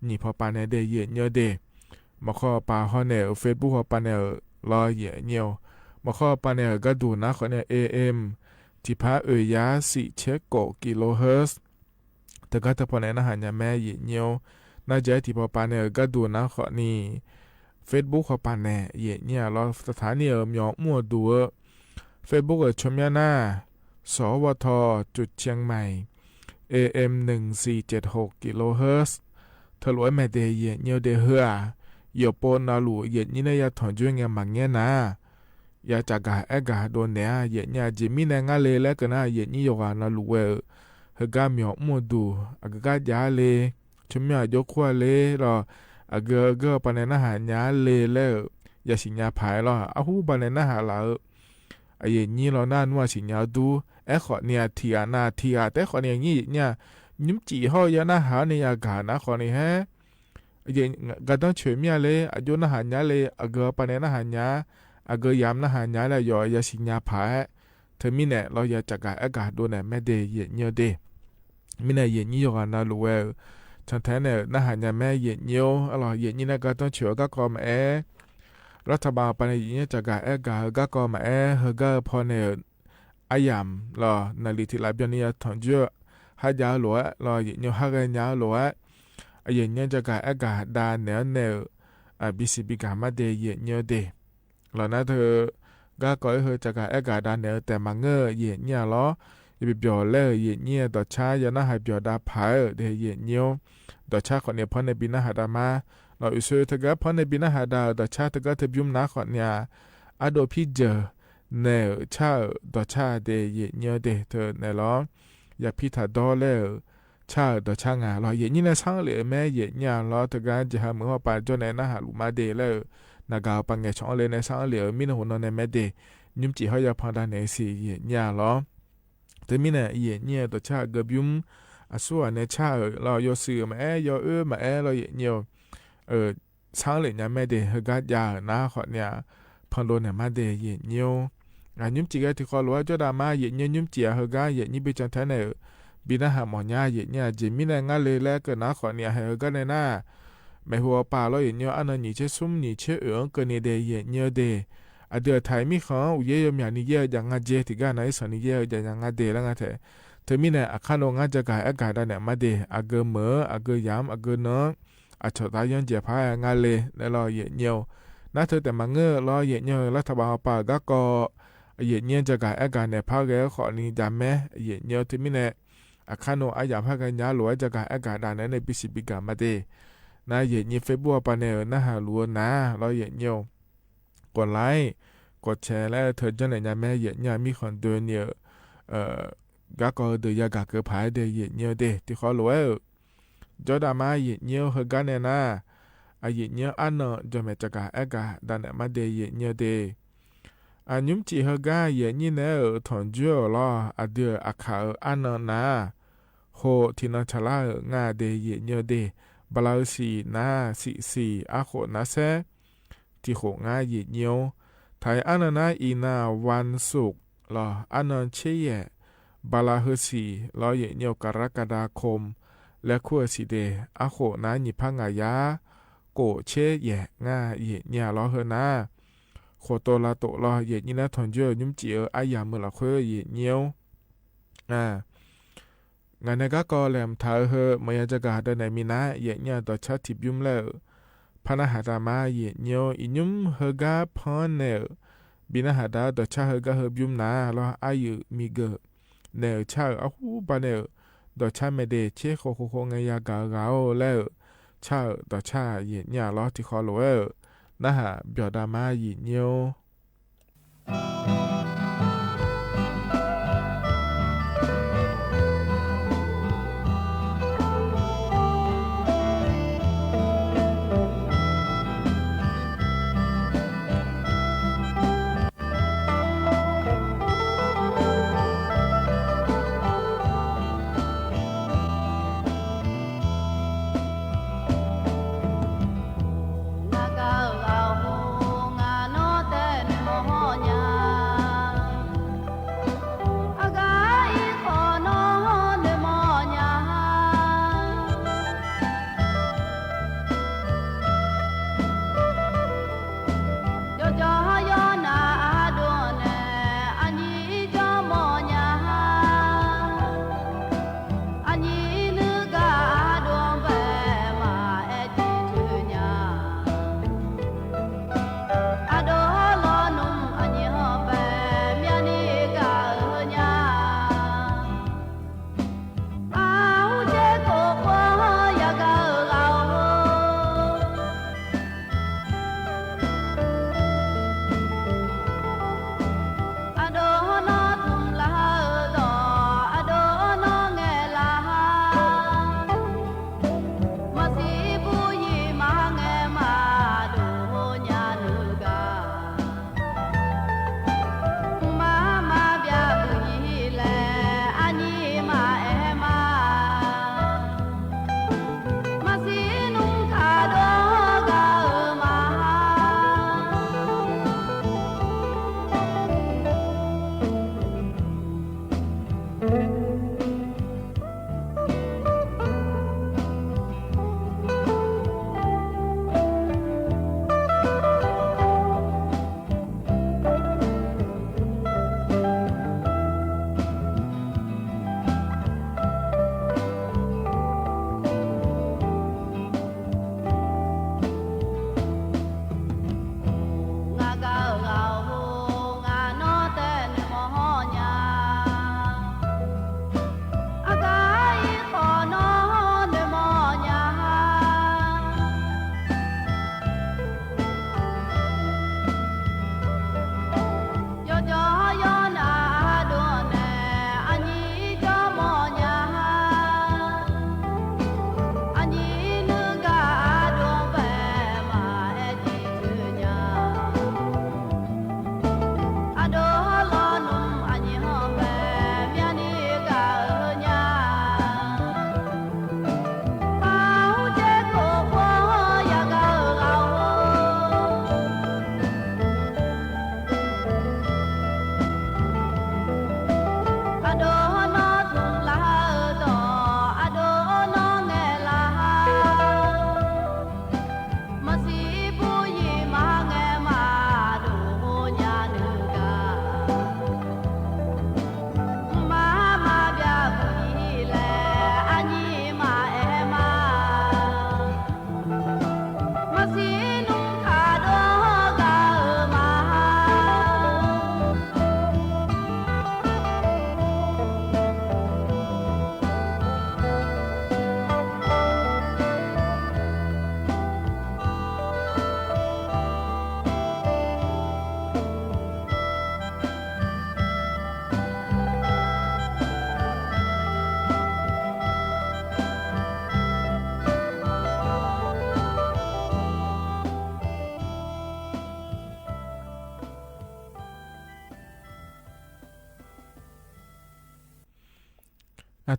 นี่พอปานเนี่ยเดเย็นเนี่ยเดมาข้อปาฮอเนี่ยเฟซบุ๊กพอปานเนี่ยล้อเย็นเนี่ยมาข้อปานเนี่ยก็ดูนะขอเนี่ย AM ที่พายา4เชโกกิโลเฮิรตซ์แต่ก็ถ้าพอเนี่ยนะหันยาแม่เย็นเนี่ยน่าจะที่พอปานเนี่ยก็ดูนะขอนี่เฟซบุ๊กพอปานเนี่ยเย็นเนี่ยล้อสถานีมีมั่วดูเฟซบุ๊กชมยาหน้าสวทจุดเชียงใหม่ AM 1476กิโลเฮิรตซ์ทะลวยแม่เดเยเนียวเดเฮือยอปนนาลูเยนี่นะยาถอนจุงเงมังเงนะยาจากาเอกาโดนเนี่ยเยเนี่ยจิมินะงาเลและกนะเยนี่ยกานาลูเวเฮกามีอมูดูอากาญาเลชมยายกควาเลรออากเกปะเนนะหาญาเลและยาสิญญาภายรออะฮูปะเนนะหาลาไอ้เยนี่เราหน้านัวสิญญาดูขอเนี่ยเทียนาเทียแต่ขอเนี่ยงี้เนี่ยยุ่มจีห่อยานาหาเนี่ยกานะขอเนี่ยฮะยังก็ต้องช่วยเมียเลยอายุนาหาญาเลยอาเกปะเนี่ยนาหาญาอาเกยามนาหาญาเลยยาสิญญาผาเธอมีเนี่ยเราอยากจักอากาศดูเนี่ยแม่เดเยเนียวเดมีเนี่ยเยนี่ยกันนะรู้ว่าฉันแท้เนี่ยนาหาญาแม่เยเนียวอร่อยเยนี่นะก็ต้องช่วยก็กอมรัฐบาลปะเนี่ยจักอากาศก็กอมเฮก็พอเนี่ยอายามรอนาลีที่ลาบยานี่ถอนเจอหายาหลัวรออย่างนี้หากยาหลัวอย่างนี้จะกายอากาศดานเนื้อเนื้อบิสิบิกามาเดยเนื้อเดหล่อนะเธอก็ก่อยเธอจะกายอากาศดานเนื้อแต่มังเงอเยเนี่ยล้ออย่าไปเบียวเล่เยเนี่ยต่อช้ายาน่าหายเบียวดาผายเดยเนื้อต่อช้าคนเนี่ยพอในบินาหาดามาเราอุศเธอก็พอในบินาหาดาต่อช้าเธอก็เธอยุ่มน้าคนเนี่ยอโดพี่เจอเนอชาดอชาเดเยเนเดเธอเนล้ออยากพิธาดอเลชาดอชางาล้อเยนี่นะช่างเหลือแม่เยเนี่ยล้อเธอการจะหาเหมือนว่าป่าจนในหน้าหาลุมาเดเลนากาวปังเงช่องเลยในช่างเหลือมินหัวนในแม่เด ยุมจีเฮายาพอดานเนสีเยียญาล้อแต่มีน่ะเยียญเนี่ยตัวชาเกบยุมอาสัวเนี่ยชาเราโยซื้อมาโยมาเราเยียญเนียวช้างเลยเนี่ยไม่ได้เฮกัดยานะขอเนี่ยพันโลเนี่ยมาเดเยียญเนียวยุมจีก็ที่ขอรู้ว่าจดามาเยียญยุมจีเฮกัดเยียญนี่ไปจังทันเนี่ยบินะหาหมอญาเยียญเนี่ยจิมีน่ะงาเลยแล้วก็นะขอเนี่ยเฮกัดเนี่ยนะไม่หัวป่าเราเยียญเนียวอันนั้นนี่เชื่อซุ่มนี่เชื่อก็เนี่ยเดเยียญเนียวเดอเดือไทยมีเขาอุเยยมอย่างนี้เยอะอย่างงาเจที่กันไหนสอนนี้เยอะอย่างงาเดแล้วงาเถอะเธอมีเนี่ยอาคารโรงงานจะกายอากาศได้เนี่ยมาเดอาเกเมออาเกยามอาเกเนาะอาชดตาย้อนเจ็บพายงาเลยในรอเย็นเยียวน่าเธอแต่มาเงอรอเย็นเยียวรัฐบาลป่าก็เย็นเยียวจะกายอากาศเนี่ยพาแกขอนี้จำแม่เย็นเยียวเธอมีเนี่ยอาคารโรงอายามพากันยาหลวจะกายอากาศได้ในปีสิบปีกันมาเดน่าเย็นเยียวเฟบรัวปานเนี่ยน่าหาหลวนะรอเย็นเยียวกดไลค์กดแชร์แล้วเธอจะไหนเนี่ยแม่เย็นเนี่ยมีคนเดินเนี่ยก็เดียกเกิดภายเดียเย็นเดที่เขารู้ว่าจอดามาเย็นเฮกันเนี่ยนะเย็นอันเนาะจะไม่จะกะเอกะดันมาเดียเย็นเดยุมจีเฮกันเย็นนี่เนี่ยถอนจั่วล้อเดียอาคาอันเนาะนะโหที่นั่นชะลางาเดียเย็นเดบลาสีนะสีอาโคนะเซที่โหงาเย็นไทยอันนั้นนะอีนาวันศุกร์ล้ออันนั้นเชี่ยบาลาเฮสีล้อเย็นกรกฎาคมและขั้วสีเดอาโคนะหยิพังงายาโกเชแยง่าเย็นล้อเฮนาโคโตลาโตล้อเย็นนะทอนเจอยุมจีอายาเมื่อละขั้วเย็นงานนี้ก็แหลมท้าเฮเมื่อจะกาได้ในมีนะเย็นต่อชาติยุมแล้วพนักหาตามาเย็นอิยุมเฮกาพอนเนลบินะหาดาต่อชาเฮกาเฮยุมนะล้ออายุมีเกเนลชาอาหูปาเนลดอชาไม่ได้เชโคงยากาแล้วชาดอชาเย็นล้อที่คอโลนะฮะเบียดามาเย็น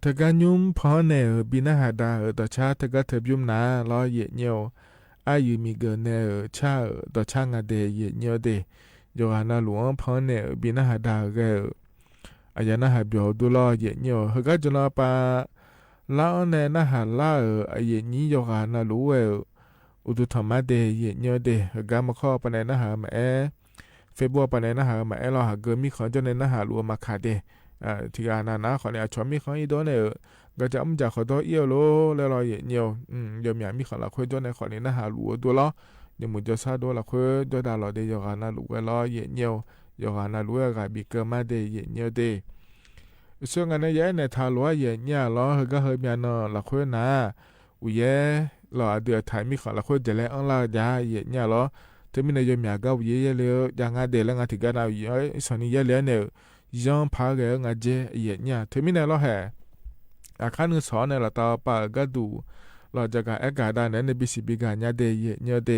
ทกายุมพอเนอบินาหาดาต่อชาทกาเทบยุมนาล้อเยเนียวอายุมีเกเนอชาต่อชางาเดเยเนียวเดโยฮานาหลวงพอเนอบินาหาดาเกอายานาหาเบียวดูล้อเยเนียวเฮกาจุลาปาลาอเนนาหาลาเยนี้โยฮานาหลวงอุตุธรรมะเดเยเนียวเดเฮกามาข้อปะเนนาหาแมเฟบัวปะเนนาหาแมลอหาเกมีขอจนเนนาหาหลวงมาคาเดที่อานานะขอเนี่ยชอมีของอีโดเนี่ยก็จะมุ่งจากขอตัวเอี้ยวโลแล้วรอเยเนียวยอมอย่างมีขอละคุยจนในขอเนี่ยนะหาหลัวตัวล้อยังมุ่งจะซาตัวละคุยตัวดาหล่อเดียวกันนะหลัวล้อเยเนียวยอกันนะหลัวกับบีเกอร์มาเดเยเนียวเดส่วนงานเนี่ยในทาหลัวเยเนียล้อเฮก็เฮมีอันละคุยนะอุยหล่อเดือดไทยมีขอละคุยจะแล้วอังลายาเยเนียล้อถึงมีในยอมอย่างก็อุยเยเลยยังงานเดแล้วงานที่กันเอาอยู่ส่วนนี้เยเลยเนี่ยย้อนพาเกงอาเจเยเนี่ยถึงมีในล้อแห่อาคารนึงสอนในละตาปากระดูเราจะการเอกาได้ในบิสิบิกาญาเดเยเนี่ยเด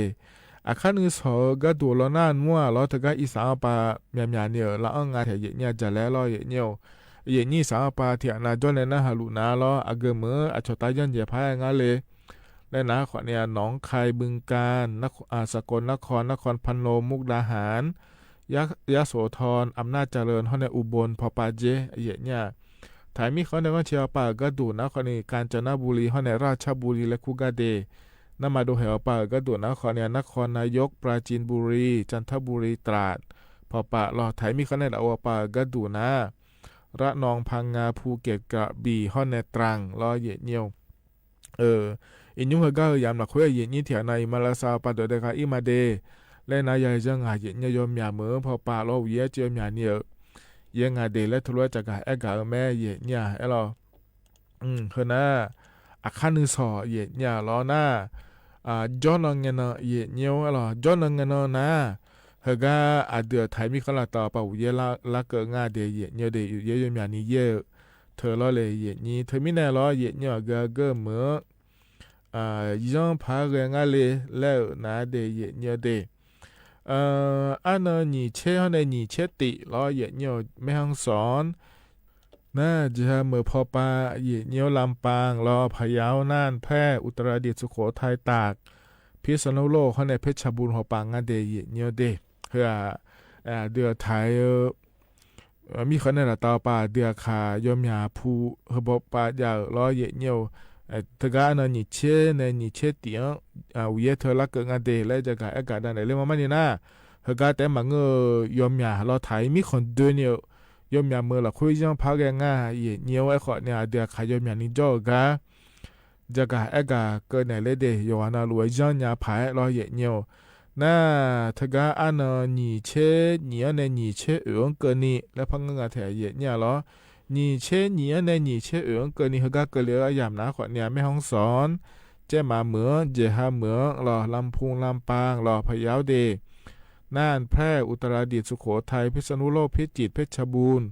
อาคารนึงสอนกระดูเราหน้ามัวเราถึงการอีสานปาเมียเนี่ยละอังงานเยเนี่ยจะแล้วล้อเยเนี่ยเยนี่สาวปาที่อนาจนในนะฮาลุนาล้ออาเกเมออาชตายันเยพายงาเลยและนะขอเนี่ยหนองคายบึงกาฬสกลนครพนมมุกดาหารยะโสธรอำนาจเจริญห้องในอุบลพอปาเจเยเนี่ยถ่ายมีเขาในก็เชียวปากระดูนะคนนี้กาญจนบุรีห้องในราชบุรีและคุกาเดนำมาดูเหวปากระดูนะคนเนี่ยนครนายกปราจีนบุรีจันทบุรีตราดพอปะรอถ่ายมีเขาในเอาปากระดูนะระนองพังงาภูเก็ตกระบี่ห้องในตรังรอเยเนียวอินยุงก็ยามหลักคุยเยนี่เถียในมาลาซาปาโดเดคาอิมาเดและนายจังหาเยเนี่ยยอมยาเมือพอปาเราเยเจียมยาเนี่ยยังไงเดและทุลัวจากเอกาแม่เยเนี่ยเอลเฮนะอาคารนึงสอเยเนี่ยล้อหน้าจอนังเงินเยเนี่ยเอลจอนังเงินนะเฮก็เดือไทยมีคนละต่อเป่าเยละเกิดงาเดเยเนี่ยเดอยู่เยยอมยานี่เยเธอล้อเลยเยนี่เธอไม่แน่ล้อเยเนี่ยก็เมื่อยังพาเรื่องอะไรแล้วนาเดเยเนี่ยเดอันนั้นนี่เชื่อในนี่เชื่อติล้อเยเนี่ยไม่หังสอนน่าจะเมื่อพอปาเยเนี่ยลำปางล้อพะเยาน่านแพร่อุตรดิตถ์สุโขทัยตากพิษณุโลกเขาในเพชรบูรณ์หัวปางงาเดเยเนี่ยเดเพื่อเดือไทยมีคนในละตาป่าเดือขายอมยาผู้เฮบปาอยากล้อเยเนี่ยทกาเนนี่เชในนี่เชติวิเยเธอละเกิงาเดและจะกาอากาศได้เลยมันนี่นะเฮกาแต่มังยอมยาเราไทยมีคนเดินเนี่ยยอมยาเมื่อละคุยจังพาแกง่าเยเนี่ยไอ้ขอเนี่ยเดือขายอมยานี่จ่อกาจะกาอากาศเกินไหนเลยเดยอนาลวยจังยาพายเราเยเนี่ยน่าทกาอันนี่เชเนี่ยในนี่เชเกินนี่และพังงาแถเยเนี่ยเหรอนี่เช่นี่ในนี่เช่เกินนี่เฮก็เกลือยามนะขอเนี่ยไม่ห้องสอนเจ้มาเหมืองเจหาเหมืองรอลำพูงลำปางรอพะเยาเดน่านแพร่อุตรดิตถ์สุโขทัยพิษณุโลกพิจิตรเพชรบูรณ์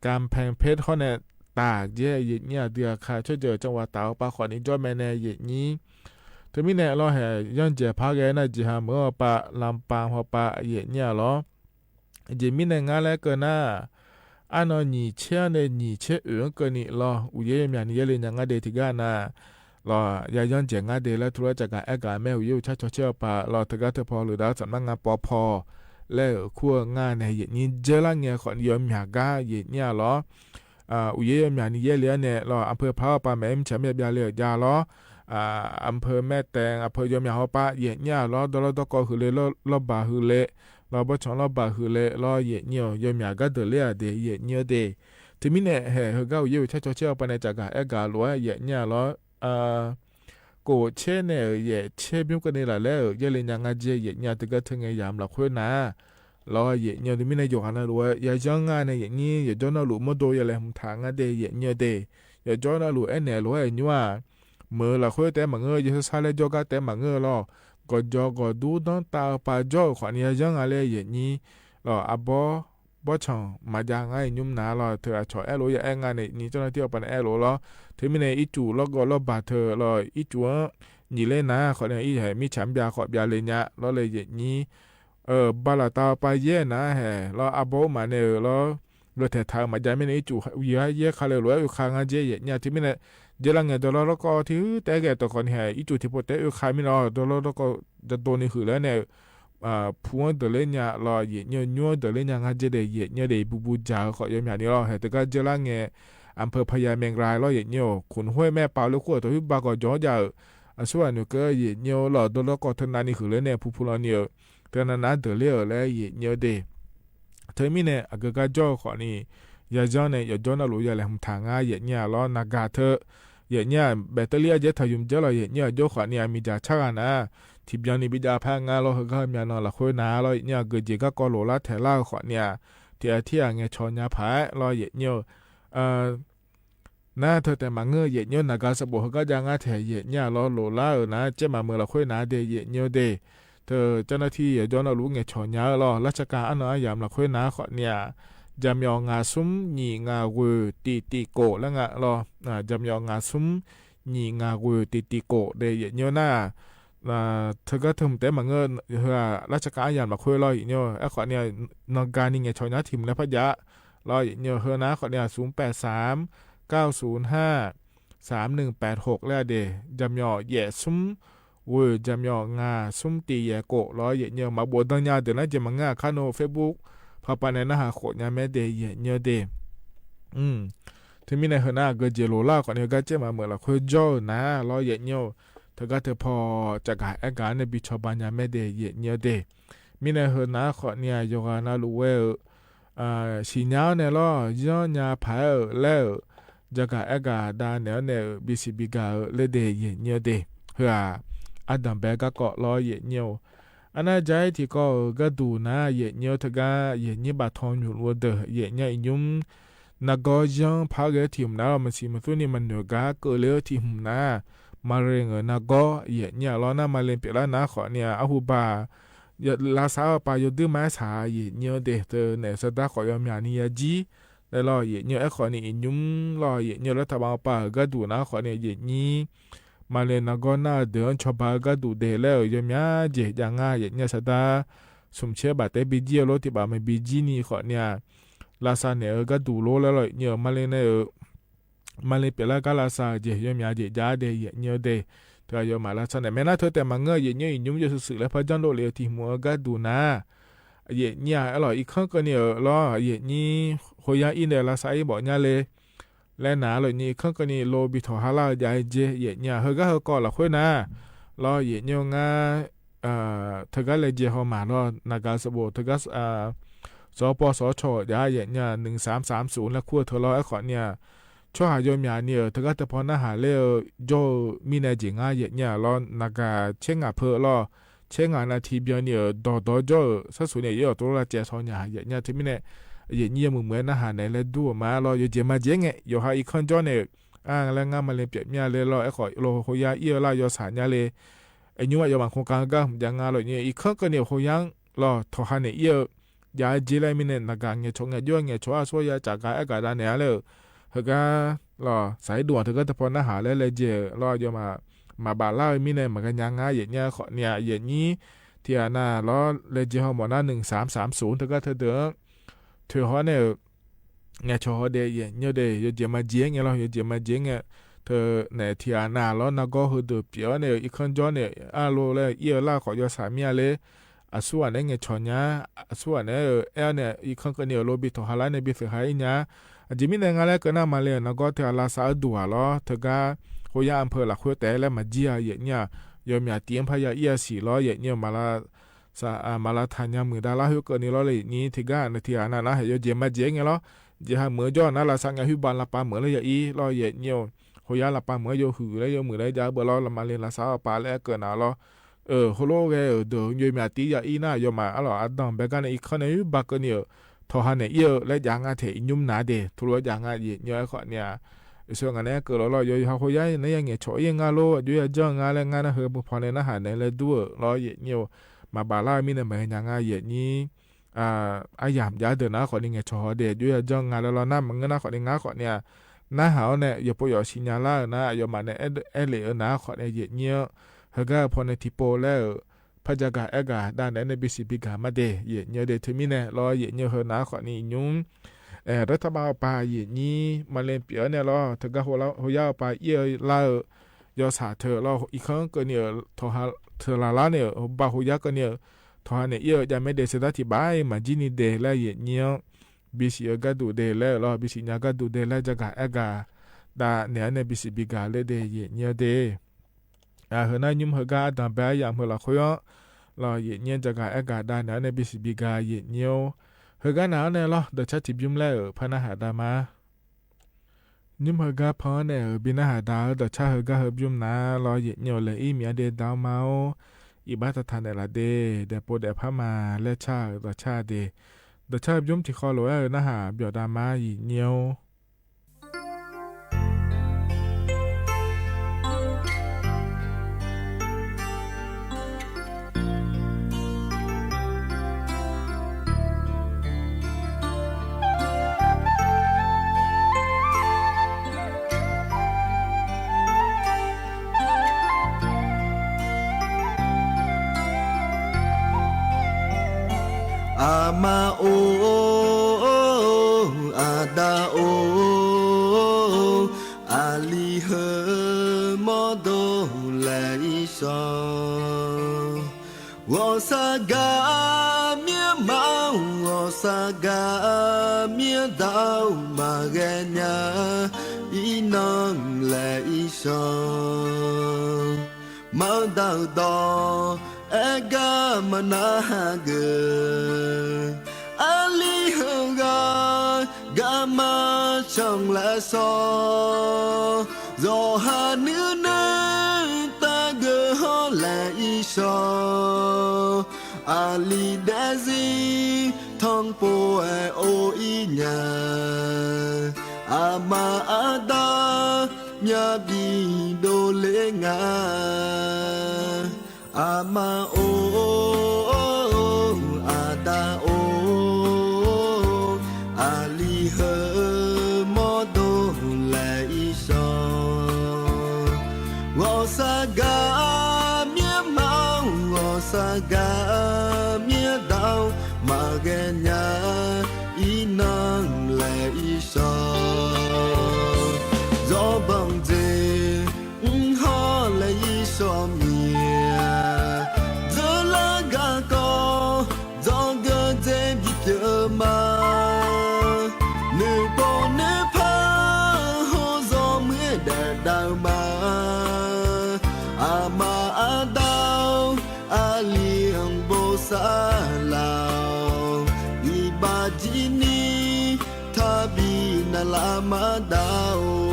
กำแพงเพชรข้อเนี่ยตากเย่ยเนี่ยเดือค่ะช่วยเจอจังหวัดตากปาขอนี้จ้อยแม่แน่เย่นี้ถึงมีแน่รอแห่ย้อนเจพาแกน่ะเจหาเหมืองปะลำปางพอปะเย่เนี่ยรอเจมีแน่งานแล้วเกินหน้าอันนั้นนี่เชื่อในนี่เชื่อเกินนี่รออุยเยี่ยมอย่างนี้เลยยังไงเดทิกานะรอยาย้อนเจงาเดแล้วทุเรศจากการเอกาแม่อุยชัดเชื่อปะรอทกาเธอพอหรือดาวสำนักงานปพแล้วขั้วงานในอย่างนี้เจริญเงี้ยขอนยอมอยากาอย่างนี้รออุยเยี่ยมอย่างนี้เยี่ยเลยเนี่ยรออำเภอพระปาแม่มฉันแบบยาเลยยารออำเภอแม่แตงอำเภอยอมอยากปะอย่างนี้รอดอลตะกอคือเลยรอบบ่าคือเลยเราบ่ชองเราบ่คือเลยรอเยเนี่ยยอมอยากก็เดเลยเดเยเนี่ยเดที่มีเนี่ยเฮก็อยู่ชัดเชื่อไปในจากเอกาลัวเยเนี่ยรอโกเชเนี่ยเยเชบิวกันนี่ละแล้วเยเลยยังอาเจเยเนี่ยตะก็ถึงไงยามละคุยนะรอเยเนี่ยที่มีเนี่ยอยู่หันลัวยาจังงานเนี่ยนี่ยจอนลุมโดยเลยหทางเดเยเนี่ยเดยจอนลุเนี่ยลัวเนี่ยว่าเมื่อละคุยแต่มังยซาเลจอกแต่มังรอก็จอก็ดูดอนตาปาจอขวัญยาจังอะไรอย่างนี้รออับบอช่องมาจางไงยุ่มหนาเราเธอชอแอโลยาแองงานนี่เจ้าหน้าที่ปันแอโลล้อถึงมีในอีจูแล้วก็ล้อบาเธอรออีจูนี่เลยนะขอเนี่ยอีแห่มีฉันยาขอบยาเลยเนี่ยล้อเลยอย่างนี้บาลาตาไปเย่นะแห่ล้ออับบมาเนี่ยล้อ lo te tha ma ja me ne chu ya ye kha le lo yu kha nga je ye nya ti mi ne je la nge do lo ko ti te ge to kon he i chu ti po te yu kha mi no do lo ko da do ni hu le neพูนเดลเนียรอเยอะยัวเดลเนียงาเจเดเยอะเดบูบูจ่าขอยมอย่างนี้รอเหตุการณ์เจริญเงอำเภอพญาเมงรายรอเยอะขุนห้วยแม่เปล่าลูกขั้วตัวที่บากอจ่อจ่าส่วนนึกก็เยอะรอตัวละก็ทนานนี่คือเลยเนี่ยผู้เราเนี่ยเท่านั้นเดลเลยเยอะเดเธอมีเนี่ยก็การจ่อขอนี่ยาจ่อเนี่ยยาจ่อน่ารู้ยาเลยทำทางง่ายเยอะรอนากาเธอเยอะแบตเตอรี่เยอะทายุมเจรอเยอะจ่อขอเนี่ยมีจ่าช่างนะที่บยานี่บิดาพางาเราก็มีนอนละคุยนาเราเนี่ยเกิดเจก็กอโลละแถล่าขอเนี่ยที่เงี้ยชอนยาผาเราเยอะน่าเธอแต่มาเงยเยอะนักการสบุก็ยังอาแถเยอะเราโลละนะเจ้ามาเมื่อละคุยนาเดเยอะเดเธอเจ้าหน้าที่ย้อนเรารู้เงี้ยชอนยาเราราชการอันน้อยยามละคุยนาขอเนี่ยจำยองงาซุ้มหนีงาเวตีโกแล้วงะเราจำยองงาซุ้มหนีงาเวตีโกเดเยอะหน้าเธอก็ทำแต่มาเงินเพื่อราชการยันมาคุยรออีกเนี่ยไอ้ขอเนี่ยนองการนี่ไงชอยนะทีมและพะยะรออีกเนี่ยเฮือนะขอเนี่ย0839053186แล้วเดจำยอแย่ซุ้มเวอจำยองาซุ้มตีแย่โกรออีกเนี่ยมาบวชตั้งยาเดี๋ยวนั้นจะมาง่าคาโนเฟซบุ๊กพอไปในหน้าโคตรเนี่ยแม่เดย์เนี่ยเดที่มีในเฮือนะก็เจโรล่าขอเนี่ยก็เจมาเมื่อละคุยจ่อนะรออีกเนี่ยเธอก็เธอพอจากการในบิชบานยาไม่ได้เยอะเยอะเดมีในเฮนาขอเนี่ยยกนาลูเวชิญาเนี่ยล้อย่อยาผาแล้วจากการดานเนี่ยบิสิบิกาเลเดเยอะเยอะเดเฮืออดัมเบก็เกาะล้อเยอะเยอะอันนั้นใจที่ก็ดูนะเยอะเยอะเธอก็เยอะเยอะบาทองอยู่วัวเดเยอะเยอะยุ่มนักก็ยังพาเกทีมนะมันสิมันตัวนี้มันเหนือก็เกลือทีมนะมาเรงนะก็เยอะเนี่ยล้อนะมาเล่นเปล่านะขอเนี่ยอาหูบาอย่าลาสาวไปยดื้อไม้สาเยอะเนี่ยเดเตอเนี่ยสตาขอยมีอันนี้จีได้ล้อเยอะเนี่ยไอ้ขอนี่ยุ่มล้อเยอะเนี่ยรัฐบาลป่าก็ดูนะขอเนี่ยเยอะนี้มาเล่นนะก็น่าเดินชอบก็ดูเดแล้วยังมีเจยังง่ายเยอะเนี่ยสตาสมเชื่อบัดแต่บีจีรถที่บ่าไม่บีจีนี่ขอเนี่ยลาซาเนี่ยก็ดูโลแล้วเนี่ยมาเล่นเนี่ยมาเลยเปล่าก็ลาซาเจยังมีเจจ้าเดเยเนี่ยเดเธออยู่มาลาซาเนี่ยแม้น่าเธอแต่มาเงยเยเนี่ยยุ่งจะสื่อแล้วพระจันทร์โลเลที่มัวก็ดูนะเยเนี่ยอร่อยอีกครั้งก็เนี่ยล้อเยนี่โหยาอินเดลาซาอีบอกเนี่ยเลยและหนาเลยนี่ครั้งก็นี่โลบิทอฮาลาใหญ่เจเยเนี่ยเฮก็เฮก็ละค่อยนะล้อเยเนี่ยงาเธอก็เลยเจฮอมาล้อนากาสโบเธอก็สปสชยาเยเนี่ย1330แล้วขั้วเธอล้อไอ้ขอเนี่ยช่วหายมยาเนี่ยเธอก็จะพอหน้าหาเลี้ยวโจมีในจิงอ่ะเนี่ยรอนากาเช่งอ่ะเพอรอเช่งอ่ะนาทีเบียเนี่ยดอโจสักส่วนเนี่ยเยอะตัวละเจ้าสองอย่างเนี่ยที่มีเนี่ยเนี่ยมึงเหมือนอาหารในแล้วดูมารออยู่เจมาเจงเนี่ยอยู่หาอีกคนจ้อเนี่ยแล้วงานมาเลยเปียกเนี่ยเลยรอไอ้ขอโลโหยาเอี้ยล่ายอสารเนี่ยเลยไอ้ยัวอยู่บางโครงการก็ยังงานเลยเนี่ยอีกคนก็เนี่ยโหยังรอทหารเนี่ยเอี้ยยาเจไลมิเนี่ยนากาเนี่ยชงเนี่ยย่อเนี่ยชัวชัวยาจากการไอ้การด้านเนี่ยเลยเฮก็รอสายด่วนเธอก็จะพอหน้าหาแล้วเลยเจรออยู่มาบาล่ามีเนี่ยมันก็ยังง่ายอย่างเงี้ยขอเนี่ยอย่างนี้ที่หน้ารอเลยเจฮอหมอหน้า1330เธอก็เธอเด้อเธอฮอเนี่ยเงี้ยชอเดย์อย่างเงี้ยเดย์อยู่เจมาเจียงเงี้ยเราอยู่เจมาเจียงเงี้ยเธอเนี่ยที่หน้ารอนักก็คือเดือบเปียวเนี่ยอีกคนจ้อเนี่ยโลเลยเอี้ยล่าขอยอสามีเลยส่วนเนี่ยเงี้ยชอนยาส่วนเนี่ยเนี่ยอีกคนก็เนี่ยโลบิทอฮาลาเนี่ยบิสหายเนี่ยจิมินงาเลก็น่ามาเลยนะก็เธอลาซาดัวล้อเธอก็โหยาอำเภอหลักหัวแต่แล้วมาเจียเยเนี่ยยอมอยากเตรียมพยาเอียสีล้อเยเนี่ยมาลาทานยามือดาลาหัวเกินนี่ล้อเลยนี่ที่ก็ในที่นั้นนะเฮยเจมาเจงเล้อเจหาเมื่อย้อนนะลาสังยาหิบานลาปาเหมือนเลยอีล้อเยเนี่ยโหยาลาปาเหมือนโยหือแล้วโยมือได้จ้าเบอร์ล้อมาเลยลาซาปาแล้วเกินนะล้อโฮโลเกเดี๋ยวยอมอยากตียาอีน่ายอมมาอ๋ออัดดอมเบกันอีกคนนึงบักกันเนี่ยทหารเนี่ยเยอะและยังอาเทยุ่มหนาเดทุรยังอาเยอะขอเนี่ยส่วนอันนี้เกิดเราอยู่เขาย้ายในยังเงี้ยช่วยยังงาโลอยู่ยังจ้างงานแล้วงานนั้นเฮบุพอในอาหารในเลยด้วยเราเยอะมาบาล่ามีเนี่ยมันยังอาเยอะนี้อายามยาเดินนะขอนี่เงี้ยช่วยเดอยู่ยังจ้างงานแล้วเราหน้ามันก็น่าขอนี่งาขอเนี่ยหน้าหาวเนี่ยอย่าปล่อยชิญญาล่านะอย่ามาเนี่ยเหลือนะขอเนี่ยเยอะเฮก็พอในทิโปแล้วพระจากด้านในบิสิบิกามาเดเยเนเดทมิเนรอเยเนเฮนาขอนี่ยุ่ง รัฐบาลปาเยนี้มาเล่นเปียเนี่ยล้อถึงกับหัวยาวปาเยี่ยล่ายอสาเธอล้ออีกครั้งก็เนี่ยทหารเธอลาเนี่ยบาหัวยาก็เนี่ยทหารเนี่ยเยี่ยจะไม่ได้เสด็จที่บ้านมาจีนีเดแล้วเยนี้บิสิก็ดูเดแล้วล้อบิสิญาก็ดูเดแล้วจะกะเอกาดาเนี่ยเนี่ยบิสิบิกาเลเดเยนี้เดเฮน่ายุ่มเฮกาดับเบิลยามเฮลาคุยล้อเยนี้จะกะเอกาดาเนี่ยเนี่ยบิสิบิกาเยนี้เฮกาหนาวเนี่ยล้อเดชทิบยุ่มแล้วพนักหาดามายุ่มเฮกาพอเนี่ยบินาหาดาวเดชเฮกาเฮบยุ่มนาล้อเยนี้เลยอีเมียเดดาวเมาอีบาตทานเดลาเดเดโปเดพามาและชาเดชาเดเดชายุ่มที่คอโลเอนะหาเบียดามาเยนี้
อามาโออาดาโออาลีเฮมอโดไลซอวอซากาเมียเมาวอซากาเมียดาวมาเกญาอีนังไลซอมาดาวดอega manahaga ali hanga gama trong la so do ha nữ nữ ta gơ ho la i so ali dazi thong po e o i nya ama ada nya bi do le nga ama o ada o ali he modo lai so wo saga mie mau wo saga mie dao ma genya inang lai so do bang je ho lai so ma nữ bộ nữ pa ho zo mưa đà đào ma ama adao aliang bo sa lao ibajini tabi na lama dao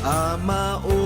ama o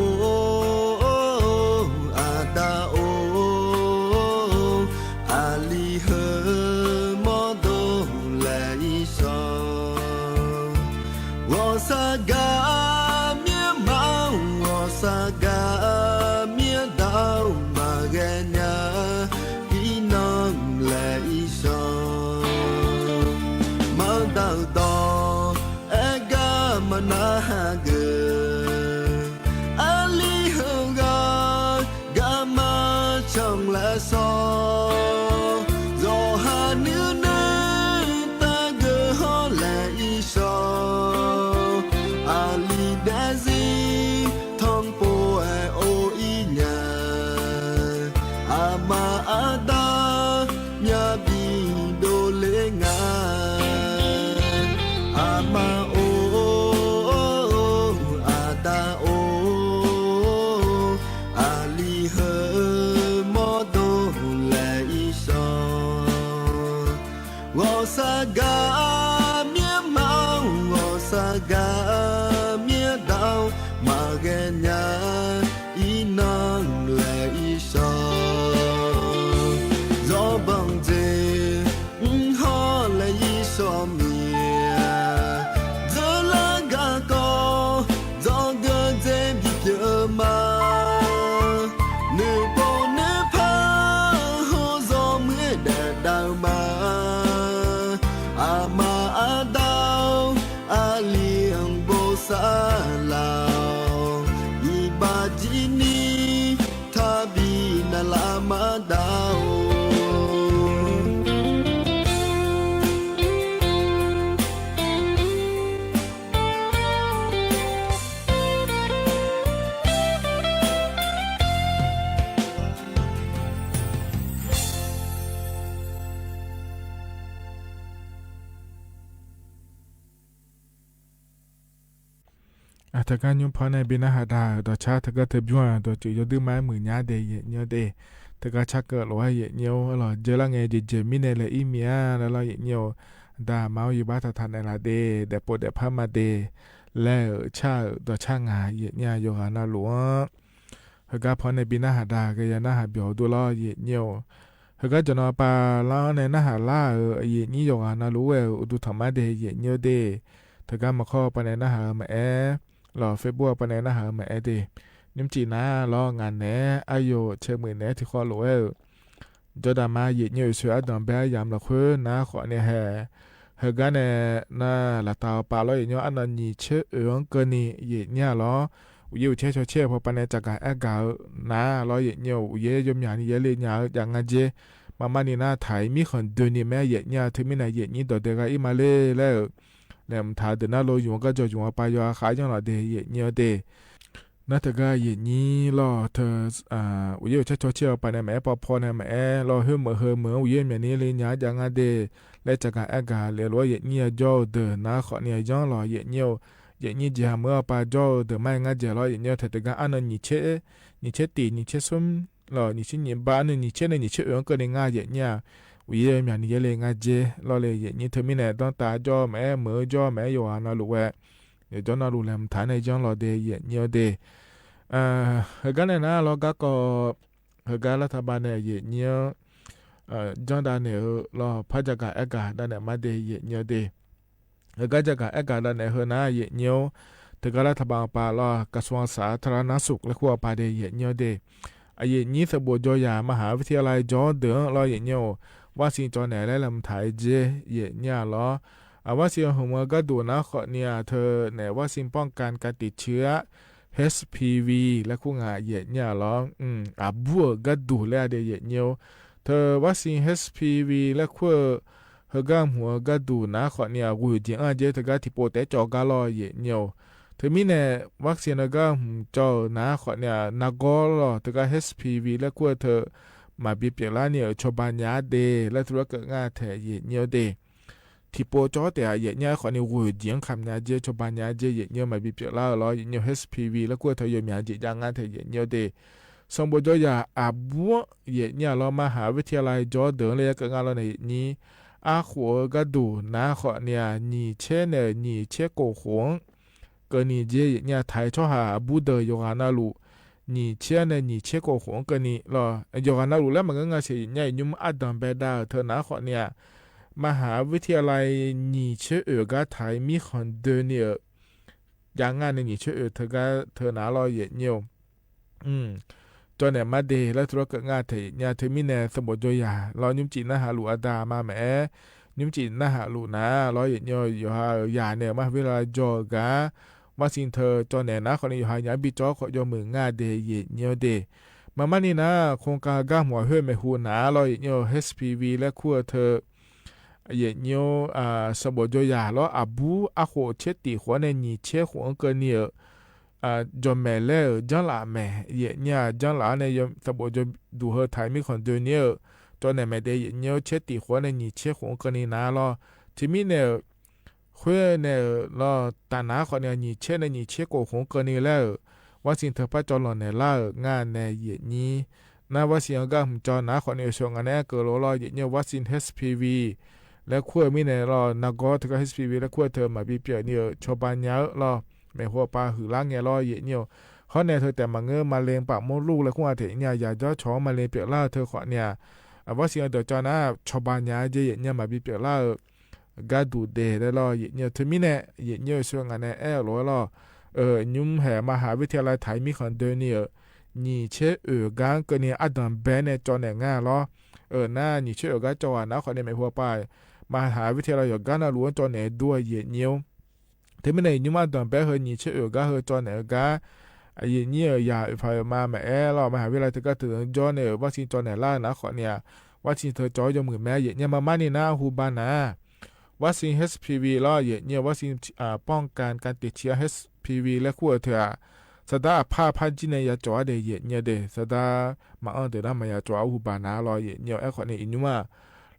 na lama daw
ถ้าการยุ่งพอในบินาหาดาต่อชาถ้าก็เธอบ้วนต่อจุยดื้อไม้มือหน้าเดยเนียวเดถ้าก็ชักเกิดหรือว่าเนียวหล่อเจอละไงเจมินในละอีเมียแล้วเราเนียวดาเมาอยู่บ้านทันในละเดเดปดเดพามาเดแล้วชาต่อช่างหาเนี่ยโยหานาหลวงถ้าก็พอในบินาหาดาก็ยังน่าหาเบียวดูล้อเนียวถ้าก็จะนอปลาล้อในน่าหาล่านี่โยหานาหลวงดูธรรมะเดเนียวเดถ้าก็มาข้อไปในน่าหามารอเฟซบุ๊กปะเนนะหามาดีนิมจีน่ารองานแหนอายุเชื่อมือแหนที่ข้อหลวงจดามาหยิบเยอะสวยดอมแบยามละคืนนะขอเนี่ยแห่กันเนี่ยน่าละตาปลาลอยเนาะอันนั้นนี่เชื่อเกินนี่หยิบเนี่ยล้ออยู่เชื่อพอปะเนจากการแอกานะล้อหยิบเนี่ยเยอะยมอย่างนี้เยอะเลยเนี่ยอย่างงั้นเจมานี่น่าถ่ายมีคนเดินนี่แม่หยิบเนี่ยถึงไม่ไหนหยิบนี่ต่อเด็กอีมาเลยแล้วเนี่ยมันถ่ายเดินหน้าโลอยู่ก็จะอยู่ไปอยู่ขายจังหวะเดียเนี่ยเดนั่นแต่ก็อย่างนี้รอเธอวิวเชื่อไปในแม่พอในแม่รอเฮือเหมือวิวแบบนี้เลยเนี่ยอย่างงั้นเดและจากการแอกาเรียกว่าอย่างนี้จ่อเดินนะขอเนี่ยย้อนรออย่างนี้จะเมื่อไปจ่อเดินไม่งั้นจะรออย่างนี้แต่ก็อันนั้นนี่เชื่อตีนี่เชื่อซุ่มรอนี่เชื่อเนี่ยบ้านนี่เชื่อในนี่เชื่อก็ในง่ายอย่างนี้วิเยมีอันนี้เลยง่ายเจรอเลยอย่างนี้เธอมีเนี่ยต้องตาจ่อแม่เหมือจ่อแม่อยู่อ่ะนะลูกแวะเดี๋ยวจ่อนะลูกแหลมฐานในจ่อรอเดย์อย่างนี้เดย์เฮกันเนี่ยนะเราก็เฮกันรัฐบาลเนี่ยอย่างนี้จ่อด้านเนี่ยเราพัฒนาเอกาด้านเนี่ยมาเดย์อย่างนี้เดย์เฮกันจะกับเอกาด้านเนี่ยเฮนะอย่างนี้ถึงก็รัฐบาลปาเรากระทรวงสาธารณสุขและขั้วปาเดย์อย่างนี้เดย์ไอ้อย่างนี้สบุจอยามหาวิทยาลัยจ่อเดือเราอย่างนี้ว่าสิ่งจอไหนได้ลำถ่ายเจเนี่ยล้อว่าสิ่งหัวก็ดูนะขอเนี่ยเธอเนี่ยว่าสิ่งป้องกันการติดเชื้อ HPV และคู่งาเนี่ยล้อบัวก็ดูแลเดียเนี่ยเธอว่าสิ่ง HPV และคู่เฮก้ามหัวก็ดูนะขอเนี่ยกูจริงเจเธอก็ที่โปรเตจอกาลอเนี่ยเธอมีเนี่ยวัคซีนก็จอนะขอเนี่ยนักกอลเธอก็ HPV และคู่เธอมาบีเปียละเนี่ยชบานยาเดและธุรกิจงานแถเยี่ยเดที่โปรจอแต่เยี่ยขอในวัวเจียงคำนาเจชบานยาเจเยี่ยมาบีเปียละล้อเยี่ย HPV แล้วก็เธอเยี่ยมยาเจียงงานแถเยี่ยเดสมบูรณ์ยาบัวเยี่ยเรามหาวิทยาลัยจอเดินเลยก็งานเราในนี้หัวก็ดูนะขอเนี่ยนี่เช่เนี่ยนี่เช่โกหงก็นี่เจเนี่ยไทยชอบหาบูเดยงานน่ารู้你切呢？你切过红跟你了？有啊，那如来么个是人家用阿当白打，他哪好呢？มหาวิทยาลัยนี่เชื่อก็ไทยมีคนเดินเนี่ยอย่างงั้นนี่เชื่อเธอหนาลอยเยี่ยมจนเนี่ยมาเดแล้วธุรกิจงานเธอเนี่ยเธอมีเนี่ยสมบูรณ์ยาเรายุ่มจีนนะหาลูอาดามาแม่ยุ่มจีนนะหาลูนะลอยเยี่ยมอยู่หายาเนี่ยมาเวลาจอกะว่าสิ่งเธอจนเนี่ยนะคนนี้อยู่หายาบิจอขอยมืองาเดเยี่ยมเดมานี่นะโครงการก้าหัวเฮือไม่หูหนาลอยเยี่ยม HPV และขั้วเธอเยี่ยมสมบูรณ์ยาแล้วบูอาโคเชติหัวในนี่เชหัวกันเนี่ยจนแม่เล่จังหละแม่เยี่ยมจังหละเนี่ยสมบูรณ์ดูเฮอไทยมีคนเดินเนี่ยจนเนี่ยไม่ได้เยี่ยมเชติหัวในนี่เชหัวกันนี่นะแล้วที่มีเนี่ยเพื่อเนี่ยเราตาหนาคนเนี่ยนี่เชในนี่เชโกหัวกันนี่แล้วว่าสิ่งเธอพัฒน์หล่อเนี่ยล่างานในเยี่ยนี้น่าว่าสิ่งก็จอหนาคนเนี่ยช่วงอันนี้เกิดรอเยี่ยมว่าสิ่ง HPVและขั้วมีเนี่ยเรานักก็ถึงกับ HPV และขั้วเธอมาบีเปียเนี่ยชาวบ้านเยอะเราไม่หัวปลาหือล้างเงี้ยเราเยอะเนี่ยเขาเนี่ยเธอแต่มาเงื้อมาเลงปากมดลูกและขั้วเธอเนี่ยอยากจะช้อมาเลงเปียกล่าเธอขอเนี่ยว่าสิ่งเดียวจอนะชาวบ้านเยอะเยอะมาบีเปียกล่ากาดูเดได้เราเยอะเนี่ยเธอมีเนี่ยเยอะเนี่ยช่วงอันนี้หรือเรายุ่มแห่มหาวิทยาลัยไทยมีคนเดินเนี่ยนี่เชื่อกันก็เนี่ยอดัมเบนเนี่ยจอเนี่ยง่ายเราหน้านี่เชื่อกันจอนะคนเนี่ยไม่หัวปลามหาวิทยาลัยกันล้วนจอเนี่ยด้วยเยี่ยมที่ไม่ได้ยุ่งมาตอนไปเฮนี่เชื่อกันเฮจอเนี่ยกัน ไอ้เนี่ยอย่าพามาแม่เรามหาวิทยาลัยก็ถึงจอเนี่ยวัคซีนจอไหนล่ะนะขอเนี่ยวัคซีนเธอจอยมือแม่เนี่ยมานี่นะฮูบานะวัคซีน HPV ล่ะเนี่ยวัคซีนป้องกันการติดเชื้อ HPV และคู่เธอสดาผ้าพันจีเนียจอเดียเนี่ยเดสดามาเดนะมายาจอฮูบานะล่ะเนี่ยไอ้ขอเนี่ยอินุมา